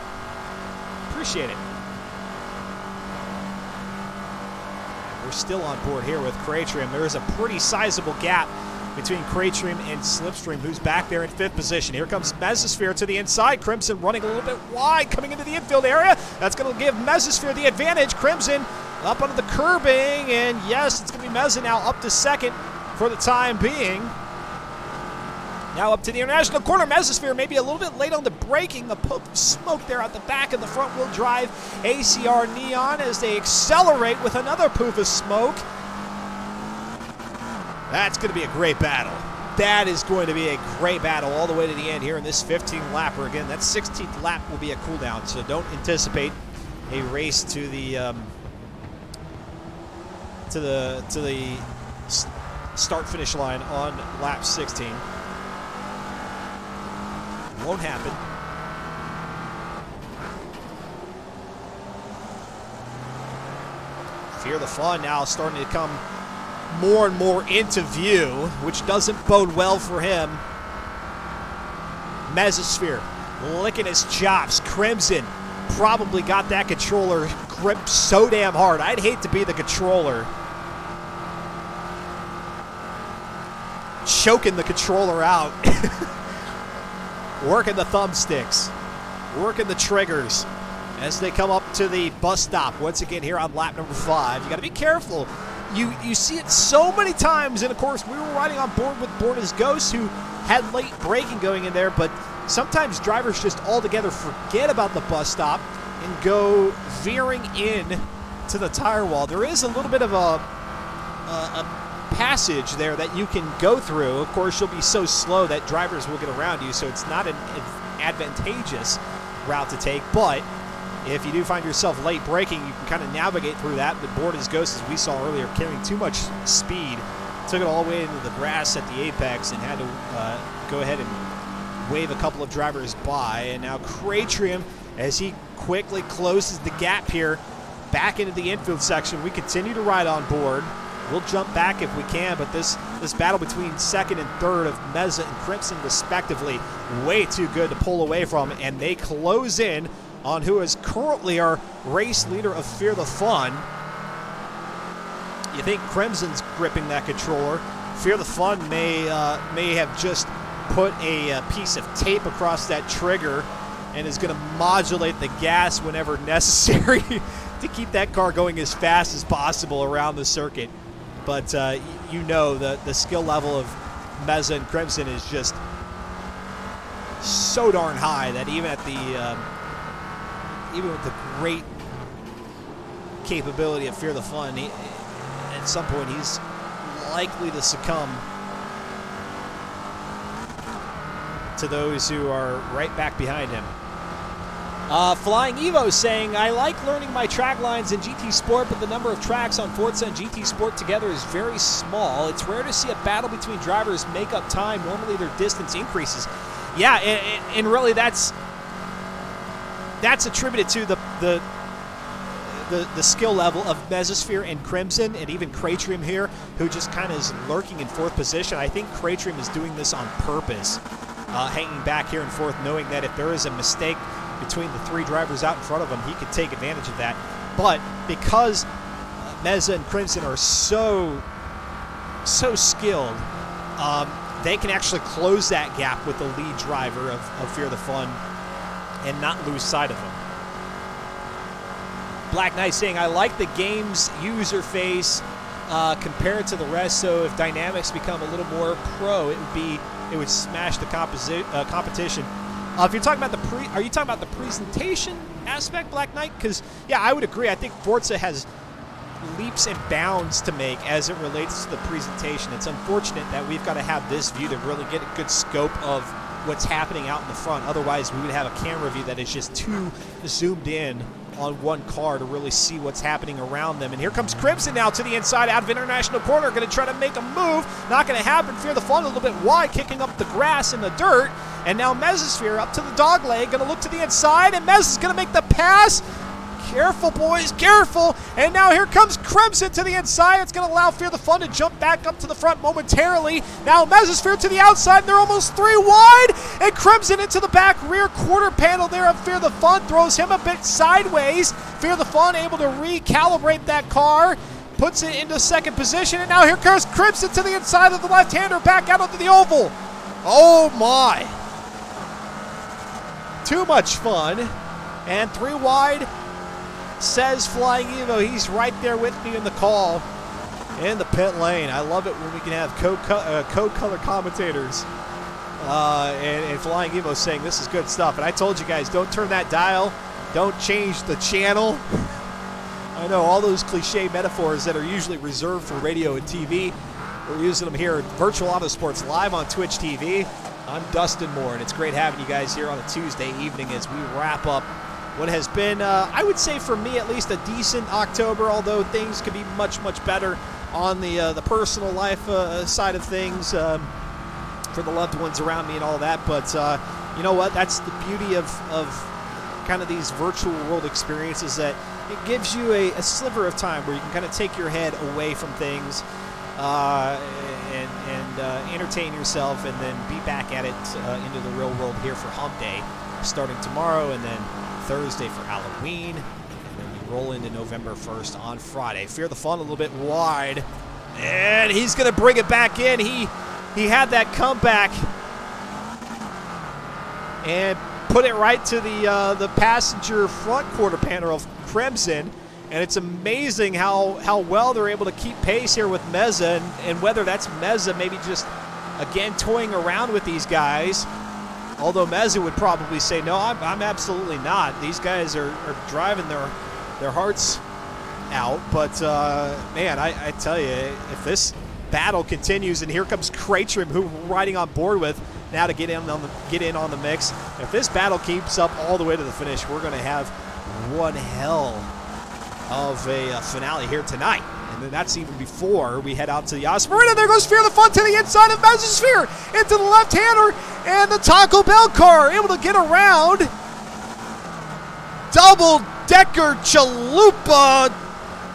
Appreciate it. We're still on board here with Cratrim. There is a pretty sizable gap between Cratrim and Slipstream, who's back there in 5th position. Here comes Mesosphere to the inside. Crimson running a little bit wide, coming into the infield area. That's going to give Mesosphere the advantage. Crimson up onto the curbing, and yes, it's going to be Meza now up to 2nd for the time being. Now up to the international corner. Mesosphere maybe a little bit late on the braking. The puff of smoke there at the back of the front-wheel drive ACR Neon as they accelerate with another poof of smoke. That's going to be a great battle. That is going to be a great battle all the way to the end here in this 15th lapper. Again, that 16th lap will be a cooldown, so don't anticipate a race to the start-finish line on lap 16. Won't happen. Fear the Fun now starting to come more and more into view, which doesn't bode well for him. Mesosphere licking his chops. Crimson probably got that controller gripped so damn hard. I'd hate to be the controller. Choking the controller out. Working the thumbsticks. Working the triggers as they come up to the bus stop once again here on lap number 5. You got to be careful. You see it so many times, and of course we were riding on board with Born as Ghost, who had late braking going in there, but sometimes drivers just altogether forget about the bus stop and go veering in to the tire wall. There is a little bit of a passage there that you can go through. Of course, you'll be so slow that drivers will get around you, so it's not an advantageous route to take, but if you do find yourself late braking, you can kind of navigate through that. But Board as Ghost, as we saw earlier, carrying too much speed, took it all the way into the grass at the apex and had to go ahead and wave a couple of drivers by. And now Cratrim, as he quickly closes the gap here back into the infield section. We continue to ride on board We'll jump back if we can, but this battle between second and third of Meza and Crimson respectively, way too good to pull away from, and they close in on who is currently our race leader of Fear the Fun. You think Crimson's gripping that controller. Fear the Fun may have just put a piece of tape across that trigger and is going to modulate the gas whenever necessary to keep that car going as fast as possible around the circuit. But you know the skill level of Meza and Crimson is just so darn high that even at even with the great capability of Fear the Fun, at some point he's likely to succumb to those who are right back behind him. Flying Evo saying, I like learning my track lines in GT Sport, but the number of tracks on Forza and GT Sport together is very small. It's rare to see a battle between drivers make up time. Normally their distance increases. Yeah, and really that's attributed to the skill level of Mesosphere and Crimson, and even Kratrium here, who just kind of is lurking in fourth position. I think Kratrium is doing this on purpose, hanging back here in fourth, knowing that if there is a mistake between the three drivers out in front of him, he could take advantage of that. But because Meza and Crimson are so skilled, they can actually close that gap with the lead driver of Fear the Fun and not lose sight of him. Black Knight saying, I like the game's user face compared to the rest, so if dynamics become a little more pro, it would smash the competition. If you're talking about are you talking about the presentation aspect, Black Knight? Because yeah, I would agree. I think Forza has leaps and bounds to make as it relates to the presentation. It's unfortunate that we've got to have this view to really get a good scope of what's happening out in the front. Otherwise, we would have a camera view that is just too zoomed in on one car to really see what's happening around them. And here comes Crimson now to the inside out of International Corner, going to try to make a move. Not going to happen. Fear the Fun a little bit wide, kicking up the grass and the dirt. And now Mesosphere up to the dog leg, going to look to the inside, and Mez is going to make the pass. Careful, boys, careful. And now here comes Crimson to the inside. It's going to allow Fear the Fun to jump back up to the front momentarily. Now Mesosphere to the outside, and they're almost three wide. And Crimson into the back rear quarter panel there of Fear the Fun, throws him a bit sideways. Fear the Fun able to recalibrate that car, puts it into second position. And now here comes Crimson to the inside of the left-hander, back out onto the oval. Oh my. Too much fun. And three wide, says Flying Evo. He's right there with me in the call in the pit lane. I love it when we can have co-color commentators. And Flying Evo saying this is good stuff. And I told you guys, don't turn that dial. Don't change the channel. I know all those cliche metaphors that are usually reserved for radio and TV. We're using them here at Virtual Autosports live on Twitch TV. I'm Dustin Moore, and it's great having you guys here on a Tuesday evening as we wrap up what has been, I would say for me at least, a decent October, although things could be much, much better on the personal life side of things for the loved ones around me and all that. But you know what? That's the beauty of kind of these virtual world experiences, that it gives you a sliver of time where you can kind of take your head away from things and entertain yourself, and then be back at it into the real world here for Hump Day, starting tomorrow, and then Thursday for Halloween, and then we roll into November 1st on Friday. Fear the Fun a little bit wide, and he's going to bring it back in. He had that comeback and put it right to the passenger front quarter panel of Crimson, and it's amazing how well they're able to keep pace here with Meza, and whether that's Meza maybe just, again, toying around with these guys. Although Meza would probably say, no, I'm absolutely not. These guys are driving their hearts out. But, man, I tell you, if this battle continues, and here comes Kratrium, who we're riding on board with now to get in on the mix. If this battle keeps up all the way to the finish, we're going to have one hell of a finale here tonight. And then that's even before we head out to the Oscar Arena. There goes Fear the Fun to the inside of Mesosphere, into the left-hander, and the Taco Bell car able to get around. Double-decker chalupa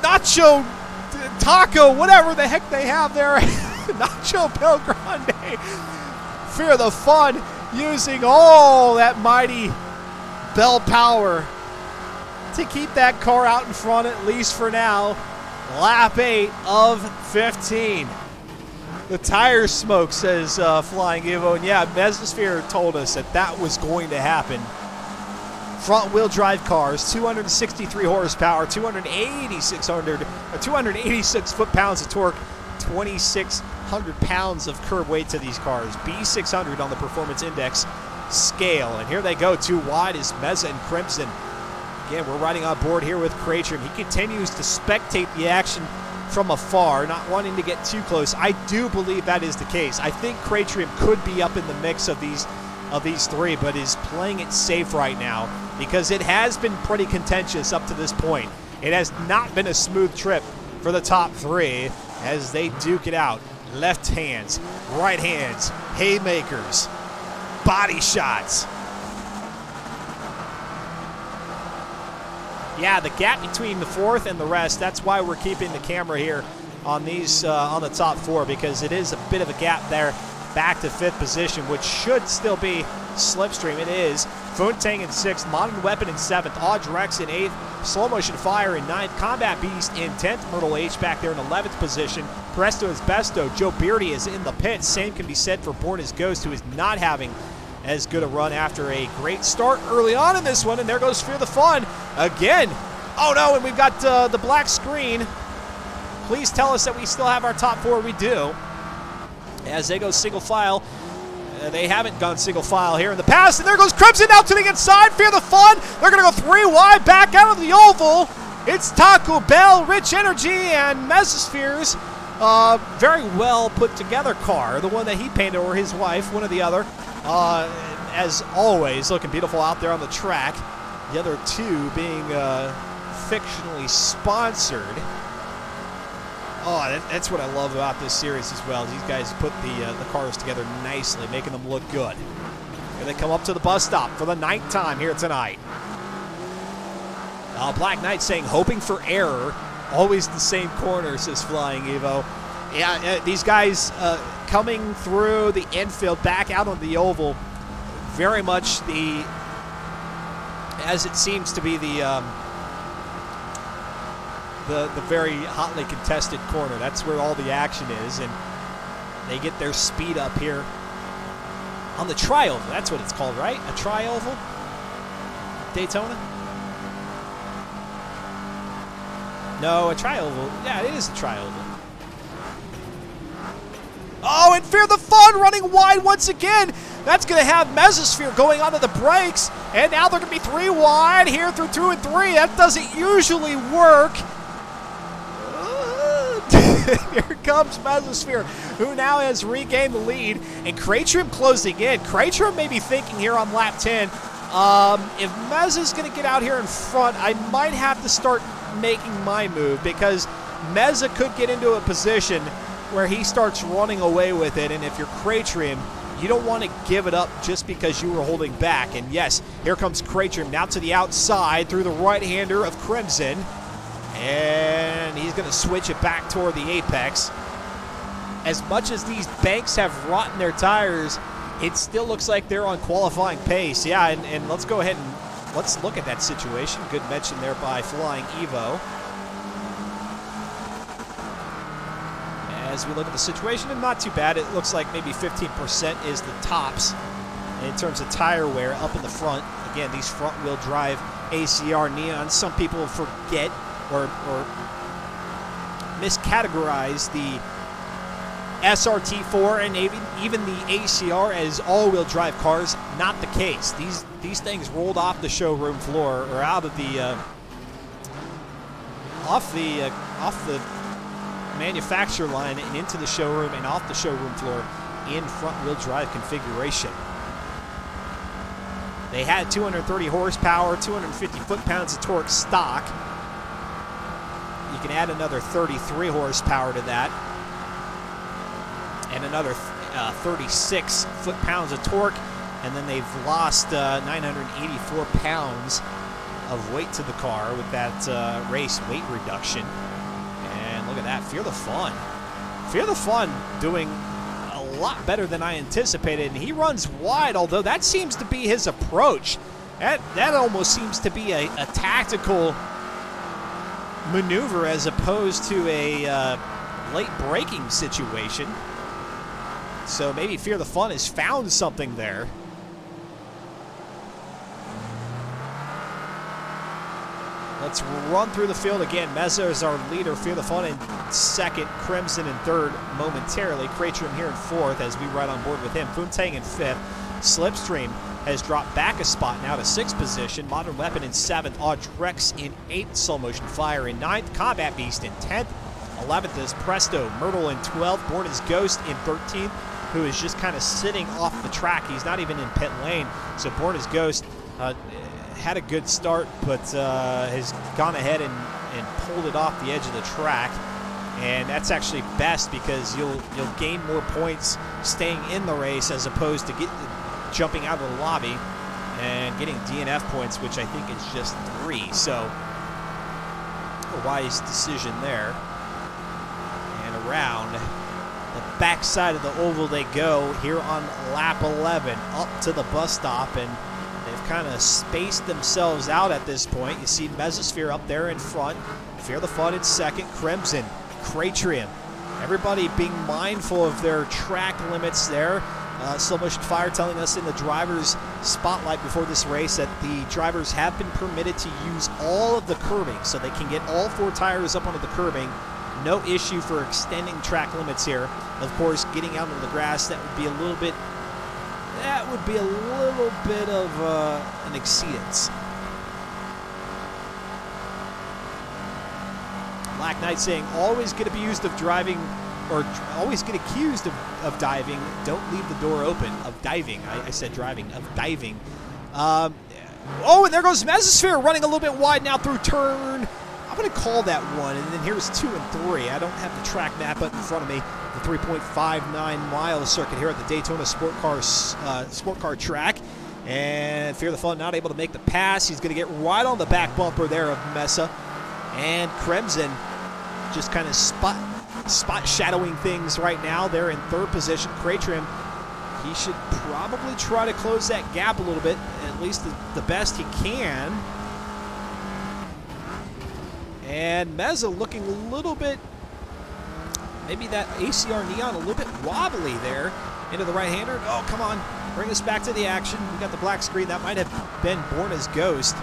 nacho Taco, whatever the heck they have there. Nacho Belgrande. Fear the Fun using all that mighty bell power to keep that car out in front, at least for now. Lap 8 of 15. The tire smoke, says Flying Evo. And yeah, Mesosphere told us that was going to happen. Front-wheel drive cars, 263 horsepower, 286 foot-pounds of torque, 2,600 pounds of curb weight to these cars. B600 on the Performance Index scale. And here they go, too wide is Meza and Crimson. Again, we're riding on board here with Cratrim. He continues to spectate the action from afar, not wanting to get too close. I do believe that is the case. I think Cratrim could be up in the mix of these three, but is playing it safe right now because it has been pretty contentious up to this point. It has not been a smooth trip for the top three as they duke it out. Left hands, right hands, haymakers, body shots. Yeah, the gap between the fourth and the rest, that's why we're keeping the camera here on these on the top four, because it is a bit of a gap there back to fifth position, which should still be Slipstream. It is. Funtang in sixth, Modern Weapon in seventh, Audrex in eighth, Slow Motion Fire in ninth, Combat Beast in 10th, Myrtle H back there in 11th position. Presto is Besto. Joe Beardy is in the pits. Same can be said for Born as Ghost, who is not having as good a run after a great start early on in this one. And there goes Fear the Fun again. Oh no, and we've got the black screen. Please tell us that we still have our top four. We do. As they go single file. They haven't gone single file here in the past. And there goes Crimson out to the inside. Fear the Fun. They're going to go 3 wide back out of the oval. It's Taco Bell, Rich Energy, and Mesospheres. Very well put together car. The one that he painted, or his wife, one or the other. As always, looking beautiful out there on the track. The other two being fictionally sponsored. Oh, that's what I love about this series as well. These guys put the cars together nicely, making them look good. Here they come up to the bus stop for the ninth time here tonight. Black Knight saying, hoping for error. Always the same corner, says Flying Evo. Yeah, these guys coming through the infield, back out on the oval. Very much as it seems to be the very hotly contested corner. That's where all the action is, and they get their speed up here on the tri-oval. That's what it's called, right? A tri-oval? Daytona? No, a tri-oval. Yeah, it is a tri-oval. Oh, and Fear the Fun running wide once again. That's going to have Mesosphere going onto the brakes, and now they're going to be 3 wide here through 2 and 3. That doesn't usually work. Here comes Mesosphere, who now has regained the lead, and Cratrim closing in. Cratrim may be thinking here on lap 10, if Mez is going to get out here in front, I might have to start making my move, because Meza could get into a position where he starts running away with it, and if you're Cratrim, you don't want to give it up just because you were holding back. And yes, here comes Cratrim now to the outside through the right-hander of Crimson. And he's going to switch it back toward the apex. As much as these banks have rotten their tires, it still looks like they're on qualifying pace. Yeah, and let's go ahead and let's look at that situation. Good mention there by Flying Evo. As we look at the situation, and not too bad. It looks like maybe 15% is the tops in terms of tire wear up in the front. Again, these front-wheel drive ACR Neons, some people forget or miscategorize the SRT4 and even the ACR as all-wheel drive cars. Not the case. These things rolled off the showroom floor, or out of the off the manufacturer line and into the showroom and off the showroom floor in front-wheel drive configuration. They had 230 horsepower, 250 foot-pounds of torque stock. You can add another 33 horsepower to that, and another 36 foot-pounds of torque, and then they've lost 984 pounds of weight to the car with that race weight reduction. And look at that. Fear the Fun. Fear the Fun doing a lot better than I anticipated, and he runs wide, although that seems to be his approach. That almost seems to be a tactical maneuver as opposed to a late braking situation. So maybe Fear the Fun has found something there. Let's run through the field again. Meza is our leader. Fear the Fun in second. Crimson in third momentarily. Cratrum here in fourth as we ride on board with him. Funtang in fifth. Slipstream has dropped back a spot now to sixth position. Modern Weapon in seventh. Audrex in eighth. Slow Motion Fire in ninth. Combat Beast in 10th. 11th is Presto. Myrtle in 12th. Born as Ghost in 13th, who is just kind of sitting off the track. He's not even in pit lane. So Born as Ghost had a good start, but has gone ahead and pulled it off the edge of the track. And that's actually best because you'll gain more points staying in the race as opposed to jumping out of the lobby and getting DNF points, which I think is just 3. So a wise decision there. And around the backside of the oval they go here on lap 11 up to the bus stop, and they've kind of spaced themselves out at this point. You see Mesosphere up there in front, Fear the Fun in second, Crimson, Cratrium. Everybody being mindful of their track limits there. Slow Motion Fire telling us in the driver's spotlight before this race that the drivers have been permitted to use all of the curbing, so they can get all 4 tires up onto the curbing. No issue for extending track limits here. Of course, getting out into the grass, that would be a little bit of an exceedance. Black Knight saying always going to be used of driving, or always get accused of diving. Don't leave the door open. Of diving. I said driving. Of diving. Oh, and there goes Mesosphere running a little bit wide now through turn. I'm going to call that one. And then here's 2 and 3. I don't have the track map up in front of me. The 3.59-mile circuit here at the Daytona Sport Car track. And Fear the Fun not able to make the pass. He's going to get right on the back bumper there of Mesa. And Crimson just kind of spot shadowing things right now. They're in third position. Cratrim, he should probably try to close that gap a little bit, at least the best he can. And Meza looking a little bit, maybe that ACR Neon a little bit wobbly there into the right-hander. Oh, come on. Bring us back to the action. We got the black screen. That might have been Born as Ghost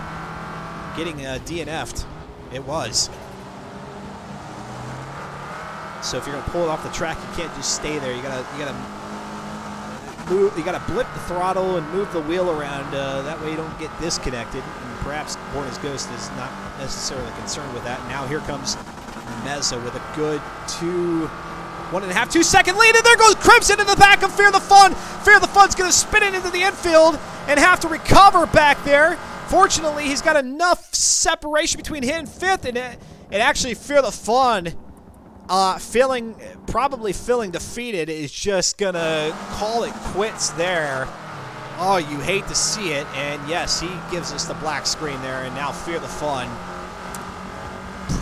getting DNF'd. It was. So if you're gonna pull it off the track, you can't just stay there. You gotta move. You gotta blip the throttle and move the wheel around. That way you don't get disconnected. And perhaps Born as Ghost is not necessarily concerned with that. Now here comes Meza with a good 2 second lead, and there goes Crimson in the back of Fear the Fun. Fear the Fun's gonna spin it into the infield and have to recover back there. Fortunately, he's got enough separation between him and fifth, and actually Fear the Fun, probably feeling defeated, is just gonna call it quits there. Oh, you hate to see it, and yes, he gives us the black screen there, and now Fear the Fun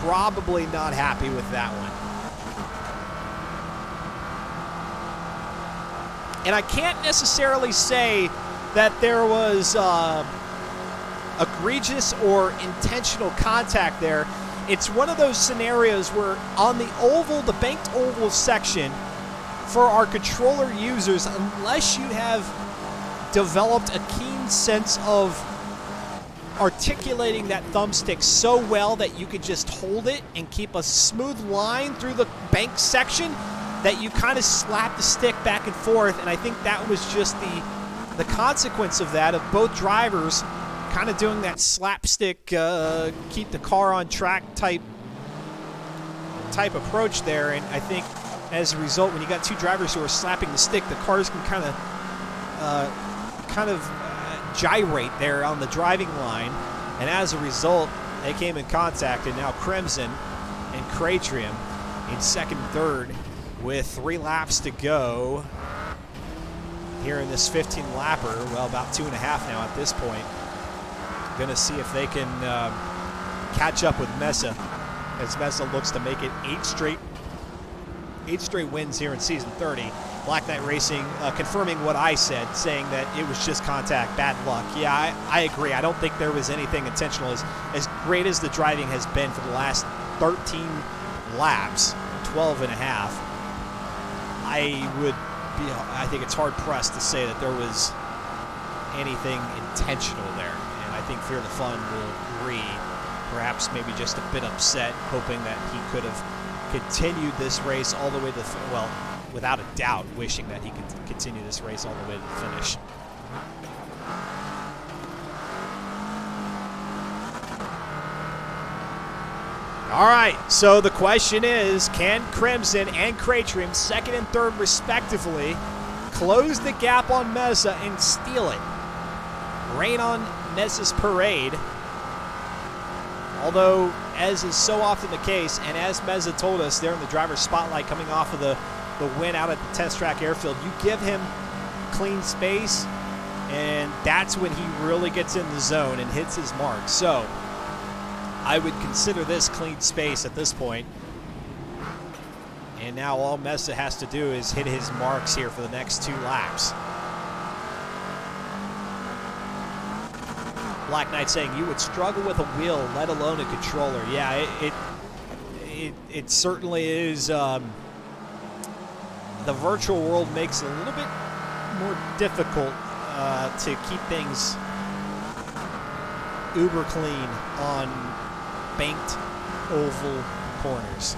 probably not happy with that one. And I can't necessarily say that there was egregious or intentional contact there. It's one of those scenarios where on the oval, the banked oval section, for our controller users, unless you have developed a keen sense of articulating that thumbstick so well that you could just hold it and keep a smooth line through the bank section, that you kind of slap the stick back and forth. And I think that was just the consequence of that, of both drivers kind of doing that slapstick, keep the car on track type approach there. And I think as a result, when you got 2 drivers who are slapping the stick, the cars can kind of gyrate there on the driving line. And as a result, they came in contact, and now Crimson and Cratrium in second and third with 3 laps to go here in this 15-lapper. Well, about 2.5 now at this point. Going to see if they can catch up with Mesa as Meza looks to make it 8 straight wins here in Season 30. Black Knight Racing confirming what I said, saying that it was just contact, bad luck. Yeah, I agree. I don't think there was anything intentional. As great as the driving has been for the last 13 laps, 12 and a half, I think it's hard pressed to say that there was anything intentional there. And I think Fear the Fun will agree, perhaps maybe just a bit upset, hoping that he could have continued this race all the way to without a doubt, wishing that he could continue this race all the way to the finish. All right, so the question is, can Crimson and Cratrim, second and third respectively, close the gap on Meza and steal it? Rain on Meza's parade. Although, as is so often the case, and as Meza told us there in the driver's spotlight coming off of the win out at the test track airfield, you give him clean space, and that's when he really gets in the zone and hits his mark. So I would consider this clean space at this point. And now all Meza has to do is hit his marks here for the next 2 laps. Black Knight saying you would struggle with a wheel, let alone a controller. Yeah, it certainly is. The virtual world makes it a little bit more difficult to keep things uber clean on banked oval corners,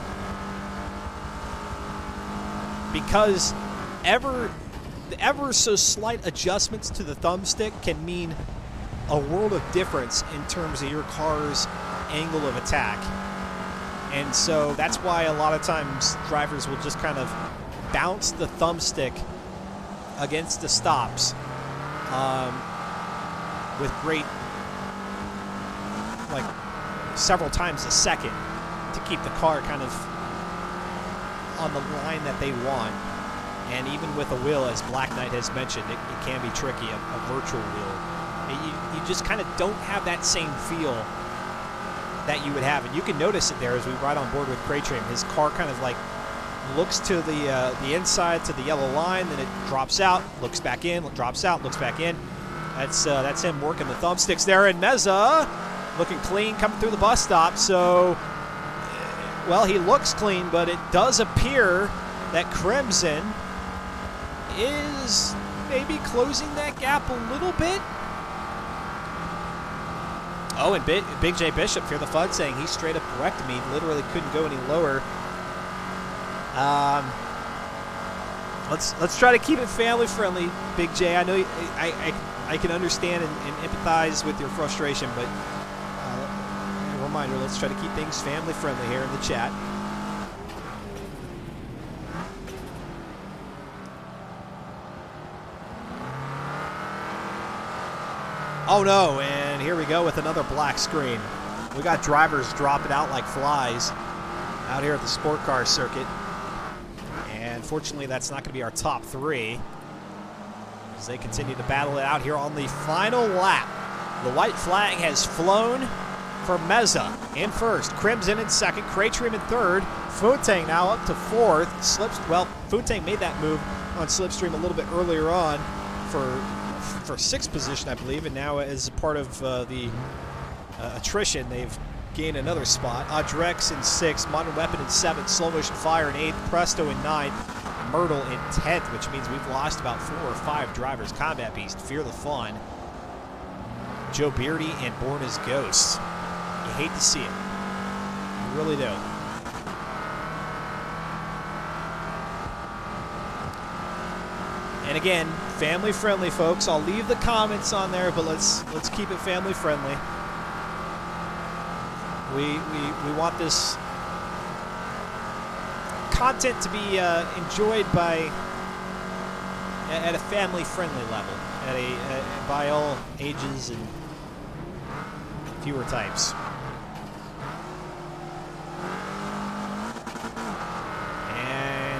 because ever so slight adjustments to the thumbstick can mean a world of difference in terms of your car's angle of attack. And so that's why a lot of times drivers will just kind of bounce the thumbstick against the stops with great, like, several times a second to keep the car kind of on the line that they want. And even with a wheel, as Black Knight has mentioned, it can be tricky, a virtual wheel. You just kind of don't have that same feel that you would have. And you can notice it there as we ride on board with Cratrim. His car kind of like looks to the inside to the yellow line, then it drops out, looks back in, drops out, looks back in. That's him working the thumbsticks there. And Meza looking clean coming through the bus stop. So, well, he looks clean, but it does appear that Crimson is maybe closing that gap a little bit. Oh, and Big J Bishop, Fear the Fun, saying he straight up corrected me. Literally couldn't go any lower. Let's try to keep it family friendly, Big J. I know I can understand and empathize with your frustration, but a reminder: let's try to keep things family friendly here in the chat. Oh no, and here we go with another black screen. We got drivers dropping out like flies out here at the sport car circuit. And fortunately, that's not going to be our top 3 as they continue to battle it out here on the final lap. The white flag has flown for Meza in first, Crimson in second, Cratrim in third, Funtang now up to 4th. Funtang made that move on Slipstream a little bit earlier on for 6th position, I believe, and now as part of the attrition, they've gained another spot. Adrex in 6th, Modern Weapon in 7th, Slow Motion Fire in 8th, Presto in 9th, Myrtle in 10th, which means we've lost about 4 or 5 drivers. Combat Beast, Fear the Fun, Joe Beardy, and Born as Ghosts. You hate to see it. You really do. And again, family friendly, folks. I'll leave the comments on there, but let's keep it family friendly. We want this content to be enjoyed at a family friendly level, by all ages and fewer types.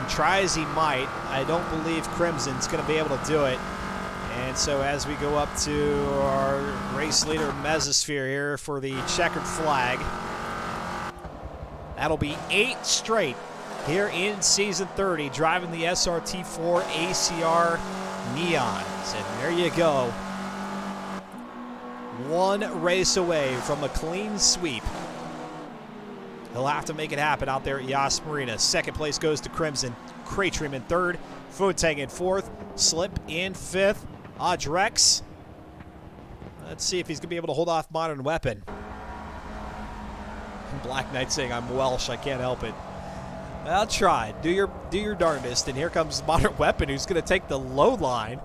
Try as he might, I don't believe Crimson's going to be able to do it. And so as we go up to our race leader Mesosphere here for the checkered flag, That'll be 8 straight here in Season 30, driving the SRT4 ACR Neons. And there you go. One race away from a clean sweep. He'll have to make it happen out there at Yas Marina. Second place goes to Crimson. Craytrim in third. Futang in fourth. Slip in fifth. Adrex. Let's see if he's going to be able to hold off Modern Weapon. Black Knight saying, I'm Welsh, I can't help it. I'll try. Do your darndest. And here comes Modern Weapon, who's going to take the low line.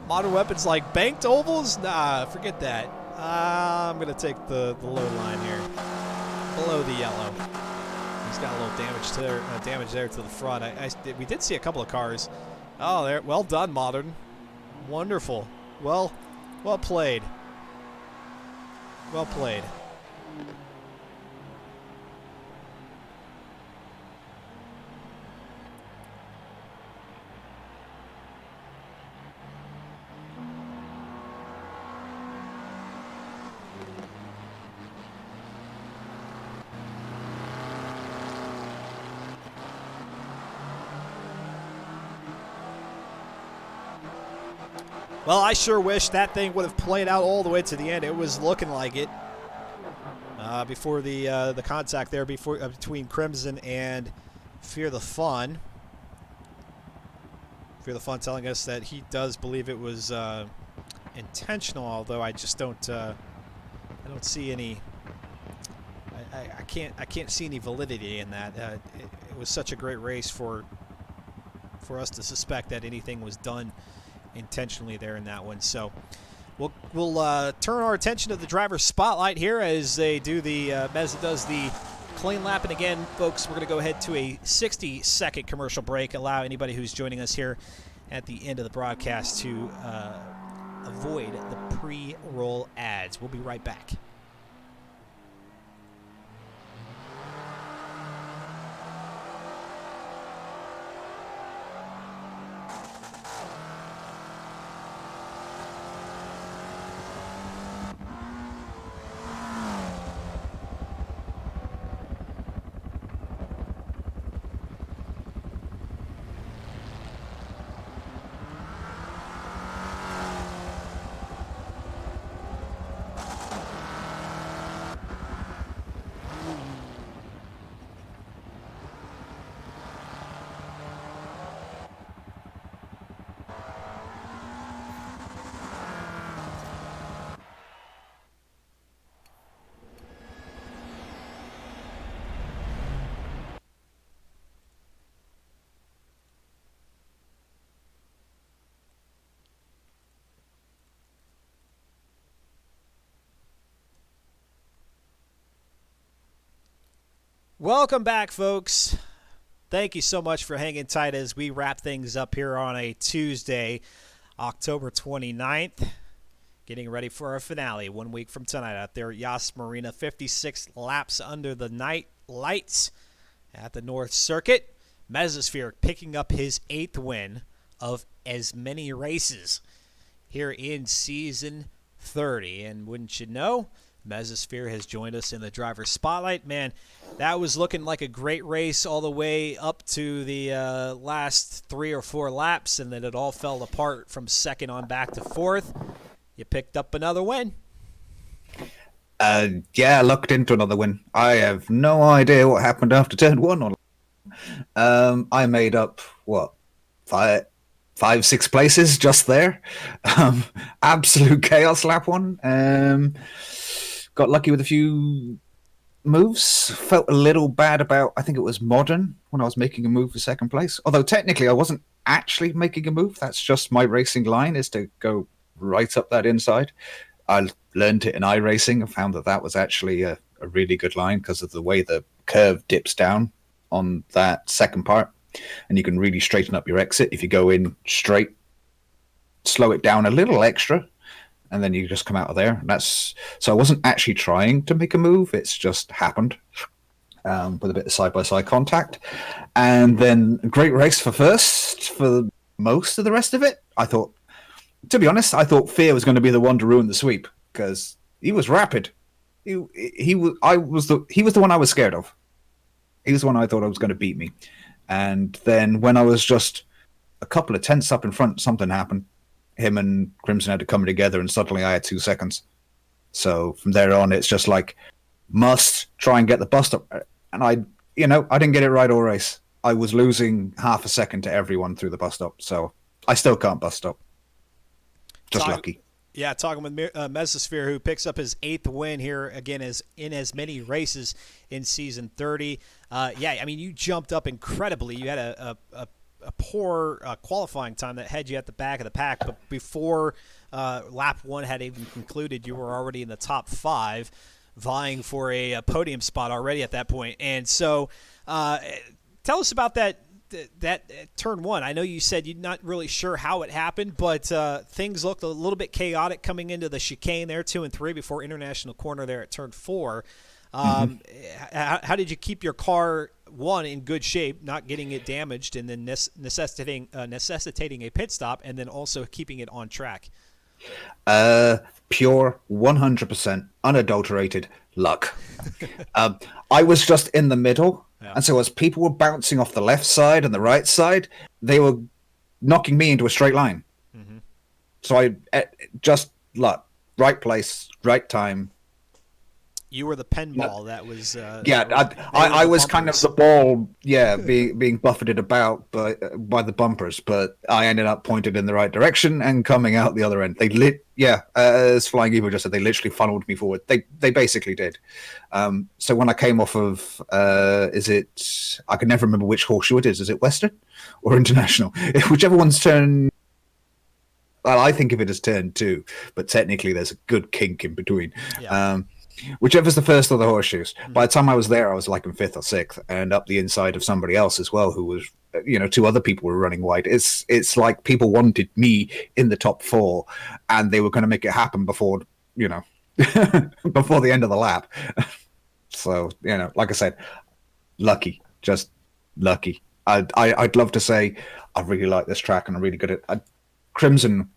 Modern Weapon's like, banked ovals? Nah, forget that. I'm going to take the low line here. Below the yellow. He's got a little damage there to the front. We did see a couple of cars. Oh, there. Well done, Modern. Wonderful. Well played. Well played. Well, I sure wish that thing would have played out all the way to the end. It was looking like it before the contact there between Crimson and Fear the Fun. Fear the Fun telling us that he does believe it was intentional, although I just don't. I don't see any. I can't see any validity in that. It was such a great race for us to suspect that anything was done intentionally there in that one. So we'll turn our attention to the driver's spotlight here as they do Meza does the clean lap. And again, folks, we're going to go ahead to a 60-second commercial break. Allow anybody who's joining us here at the end of the broadcast to avoid the pre-roll ads. We'll be right back. Welcome back, folks. Thank you so much for hanging tight as we wrap things up here on a Tuesday, October 29th. Getting ready for our finale 1 week from tonight out there at Yas Marina. 56 laps under the night lights at the North Circuit. Mesosphere picking up his 8th win of as many races here in Season 30. And wouldn't you know, Mesosphere has joined us in the driver's spotlight. Man, that was looking like a great race all the way up to the last 3 or 4 laps, and then it all fell apart from second on back to fourth. You picked up another win. Yeah, I looked into another win. I have no idea what happened after turn 1. I made up, 5-6 places just there. Absolute chaos lap 1. Got lucky with a few moves. Felt a little bad about, I think it was Modern, when I was making a move for second place. Although technically I wasn't actually making a move. That's just my racing line, is to go right up that inside. I learned it in iRacing. I found that was actually a really good line because of the way the curve dips down on that second part. And you can really straighten up your exit if you go in straight, slow it down a little extra, and then you just come out of there. So I wasn't actually trying to make a move. It's just happened with a bit of side-by-side contact. And then a great race for first for most of the rest of it. To be honest, I thought Fear was going to be the one to ruin the sweep because he was rapid. he was the one I was scared of. He was the one I thought I was going to beat me. And then when I was just a couple of tenths up in front, something happened. Him and Crimson had to come together, and suddenly I had 2 seconds. So from there on, it's just like, must try and get the bust up. And I didn't get it right all race. I was losing half a second to everyone through the bus stop, so I still can't bus stop. Just lucky. Yeah, talking with Mesosphere, who picks up his 8th win here again in as many races in season 30. Yeah, I mean, you jumped up incredibly. You had a poor qualifying time that had you at the back of the pack, but before lap 1 had even concluded, you were already in the top 5, vying for a podium spot already at that point. And so tell us about that turn 1. I know you said you're not really sure how it happened, but things looked a little bit chaotic coming into the chicane there, 2 and 3 before International Corner there at turn 4. How did you keep your car, one, in good shape, not getting it damaged, and then necessitating a pit stop, and then also keeping it on track? Pure 100% unadulterated luck. I was just in the middle. Yeah. And so as people were bouncing off the left side and the right side, they were knocking me into a straight line. Mm-hmm. So I just luck, right place, right time. You were the pinball that was. I was kind of the ball, being buffeted about by the bumpers, but I ended up pointed in the right direction and coming out the other end. As Flying Eagle just said, they literally funneled me forward. They basically did. So when I came off of, I can never remember which horseshoe it is. Is it Western or International? Whichever one's turn. Well, I think of it as turn 2, but technically there's a good kink in between. Yeah. Whichever's the first of the horseshoes. By the time I was there, I was like in 5th or 6th, and up the inside of somebody else as well, who was, 2 other people were running wide. It's like people wanted me in the top 4, and they were going to make it happen before, before the end of the lap. So, like I said, lucky, just lucky. I'd love to say I really like this track and I'm really good at Crimson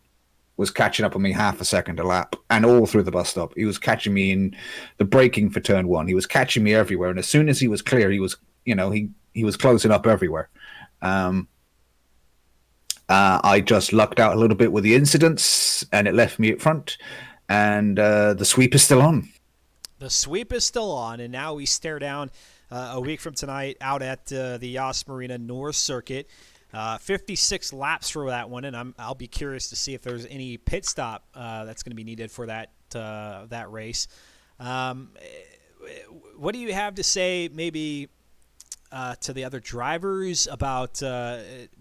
was catching up on me half a second a lap, and all through the bus stop. He was catching me in the braking for turn 1. He was catching me everywhere, and as soon as he was clear, he was, he was closing up everywhere. I just lucked out a little bit with the incidents, and it left me at front, and the sweep is still on. The sweep is still on, and now we stare down a week from tonight out at the Yas Marina North Circuit. 56 laps for that one, and I'll be curious to see if there's any pit stop that's going to be needed for that race. What do you have to say, maybe to the other drivers about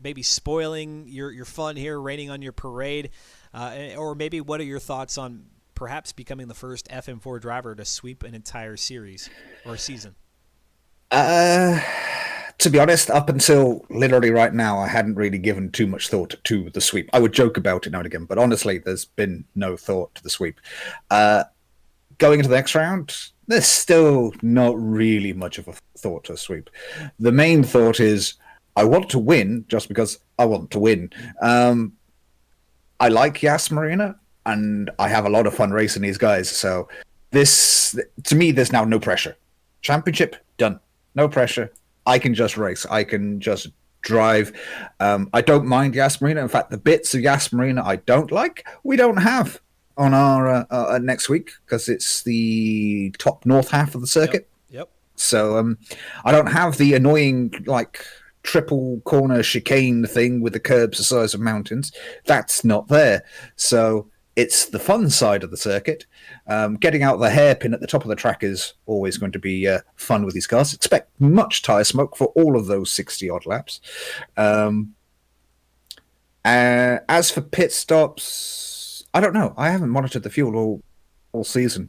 maybe spoiling your fun here, raining on your parade, or maybe what are your thoughts on perhaps becoming the first FM4 driver to sweep an entire series or season? To be honest, up until literally right now, I hadn't really given too much thought to the sweep. I would joke about it now and again, but honestly, there's been no thought to the sweep. Going into the next round, there's still not really much of a thought to a sweep. The main thought is I want to win just because I want to win. I like Yas Marina, and I have a lot of fun racing these guys. So to me, there's now no pressure. Championship, done. No pressure. I can just race. I can just drive. I don't mind Yas Marina. In fact, the bits of Yas Marina I don't like, we don't have on our next week because it's the top north half of the circuit. Yep. So I don't have the annoying triple corner chicane thing with the curbs the size of mountains. That's not there. So it's the fun side of the circuit. Getting out the hairpin at the top of the track is always going to be fun with these cars. Expect much tyre smoke for all of those 60-odd laps. As for pit stops, I don't know. I haven't monitored the fuel all season.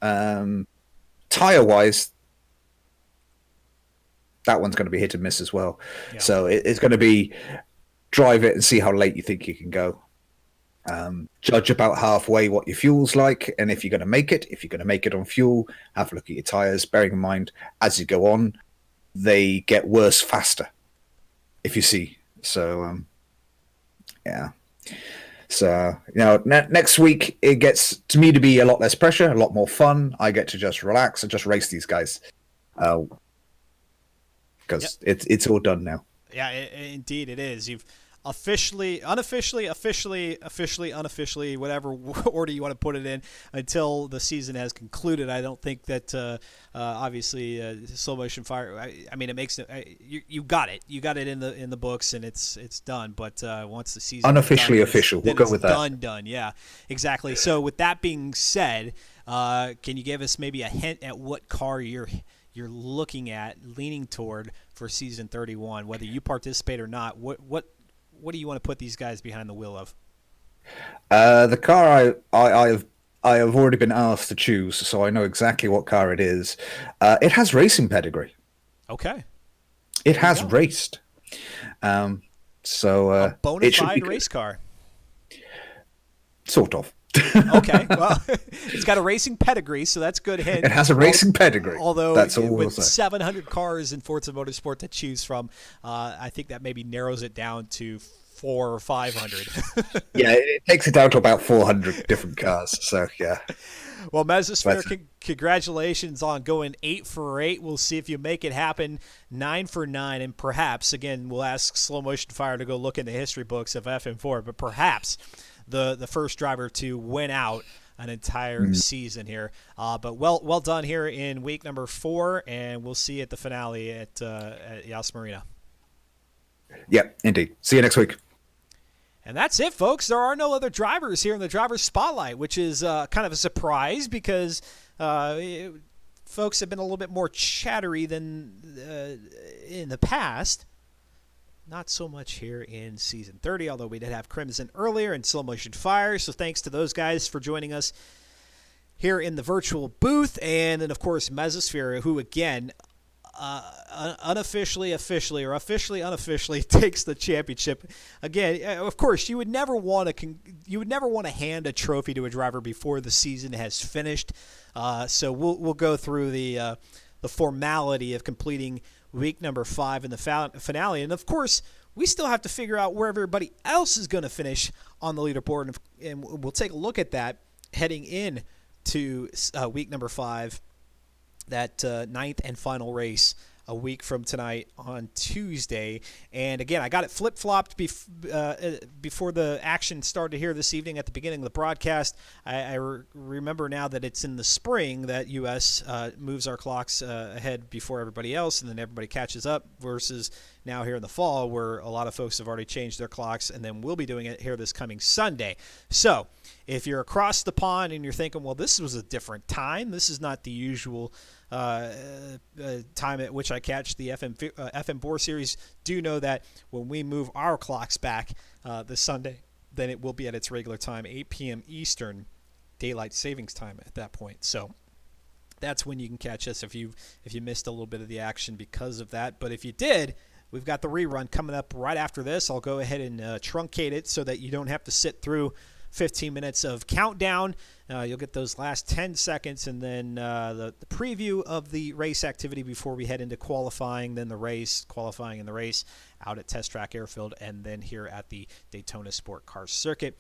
Tyre-wise, that one's going to be hit and miss as well. Yeah. So it's going to be drive it and see how late you think you can go. Judge about halfway what your fuel's like, and if you're going to make it on fuel, have a look at your tires, bearing in mind as you go on they get worse faster, if you see. So Next week it gets to me to be a lot less pressure, a lot more fun. I get to just relax and just race these guys because it's all done now. Yeah, indeed it is. You've officially, unofficially, whatever order you want to put it in, until the season has concluded. I don't think that obviously slow motion fire. I mean, it makes you got it. You got it in the books, and it's done. But once the season unofficially is done, official, we'll go with that. Done. Yeah, exactly. So with that being said, can you give us maybe a hint at what car you're looking at, leaning toward for season 31, whether you participate or not? What do you want to put these guys behind the wheel of? The car I have already been asked to choose, so I know exactly what car it is. It has racing pedigree. Okay. It has raced. So a bona fide race car. Sort of. Okay, well, it's got a racing pedigree, so that's good hint. It has a racing pedigree. Although that's all with 700 cars in Forza Motorsport to choose from, I think that maybe narrows it down to 400 or 500. Yeah, it takes it down to about 400 different cars. So yeah. Well, Mesosphere, congratulations on going 8 for 8. We'll see if you make it happen 9 for 9, and perhaps again we'll ask Slow Motion Fire to go look in the history books of FM4, but perhaps the first driver to win out an entire season here. But well done here in week number 4, and we'll see you at the finale at Yas Marina. Yep, indeed. See you next week. And that's it, folks. There are no other drivers here in the driver's spotlight, which is kind of a surprise because folks have been a little bit more chattery than in the past. Not so much here in Season 30, although we did have Crimson earlier and Slow Motion Fire. So thanks to those guys for joining us here in the virtual booth. And then, of course, Mesosphere, who, again, unofficially takes the championship. Again, of course, you would never want to hand a trophy to a driver before the season has finished. So we'll go through the formality of completing week number 5 in the finale. And, of course, we still have to figure out where everybody else is going to finish on the leaderboard. And we'll take a look at that heading in to week number 5, that ninth and final race a week from tonight on Tuesday. And, again, I got it flip-flopped before the action started here this evening at the beginning of the broadcast. I remember now that it's in the spring that U.S. Moves our clocks ahead before everybody else, and then everybody catches up, versus now here in the fall where a lot of folks have already changed their clocks, and then we'll be doing it here this coming Sunday. So if you're across the pond and you're thinking, well, this was a different time, this is not the usual time at which I catch the FM4 series, do know that when we move our clocks back this Sunday, then it will be at its regular time, 8 p.m. Eastern Daylight Savings Time at that point. So that's when you can catch us if you missed a little bit of the action because of that. But if you did, we've got the rerun coming up right after this. I'll go ahead and truncate it so that you don't have to sit through 15 minutes of countdown. You'll get those last 10 seconds, and then the preview of the race activity before we head into qualifying, then the race, qualifying and the race out at Test Track Airfield, and then here at the Daytona Sport Car Circuit.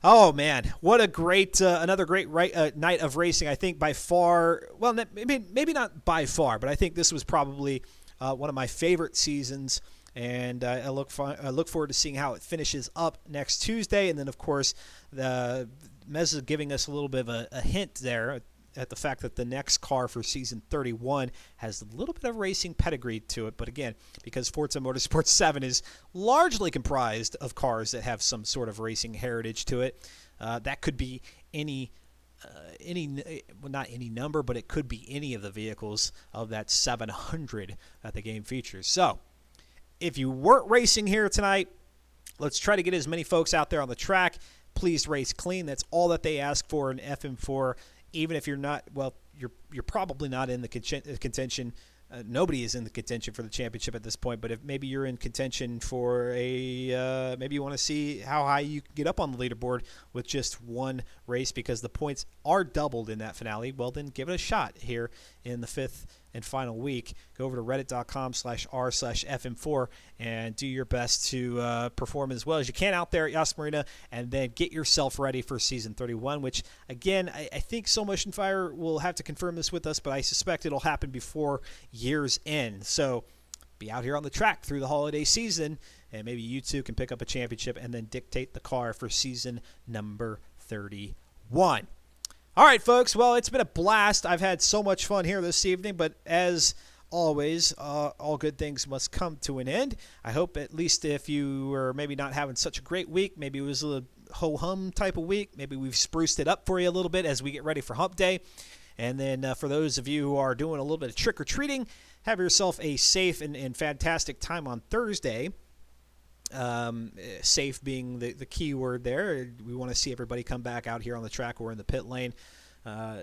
Oh, man, what a great, another great night of racing. I think by far, well, maybe not by far, but I think this was probably one of my favorite seasons. And I look forward to seeing how it finishes up next Tuesday. And then, of course, the Mez is giving us a little bit of a hint there at the fact that the next car for Season 31 has a little bit of racing pedigree to it. But again, because Forza Motorsport 7 is largely comprised of cars that have some sort of racing heritage to it, that could be not any number, but it could be any of the vehicles of that 700 that the game features. So if you weren't racing here tonight, let's try to get as many folks out there on the track. Please race clean. That's all that they ask for in FM4. Even if you're not, well, you're probably not in the contention. Nobody is in the contention for the championship at this point. But if maybe you're in contention for maybe you want to see how high you can get up on the leaderboard with just one race because the points are doubled in that finale, well, then give it a shot here in the 5th and final week, go over to reddit.com/r/FM4 and do your best to perform as well as you can out there at Yas Marina, and then get yourself ready for season 31, which, again, I think Soul Motion Fire will have to confirm this with us, but I suspect it'll happen before year's end. So be out here on the track through the holiday season, and maybe you two can pick up a championship and then dictate the car for season number 31. All right, folks. Well, it's been a blast. I've had so much fun here this evening, but as always, all good things must come to an end. I hope at least if you were maybe not having such a great week, maybe it was a ho-hum type of week, maybe we've spruced it up for you a little bit as we get ready for Hump Day. And then for those of you who are doing a little bit of trick-or-treating, have yourself a safe and fantastic time on Thursday. Safe being the key word there. We want to see everybody come back out here on the track or in the pit lane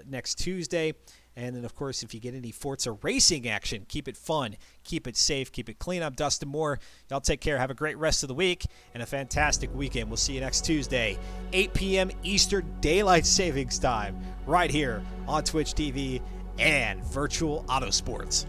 next Tuesday. And then, of course, if you get any Forza racing action, keep it fun, keep it safe, keep it clean. I'm Dustin Moore. Y'all take care. Have a great rest of the week and a fantastic weekend. We'll see you next Tuesday, 8 p.m. Eastern Daylight Savings Time, right here on Twitch TV and Virtual Autosports.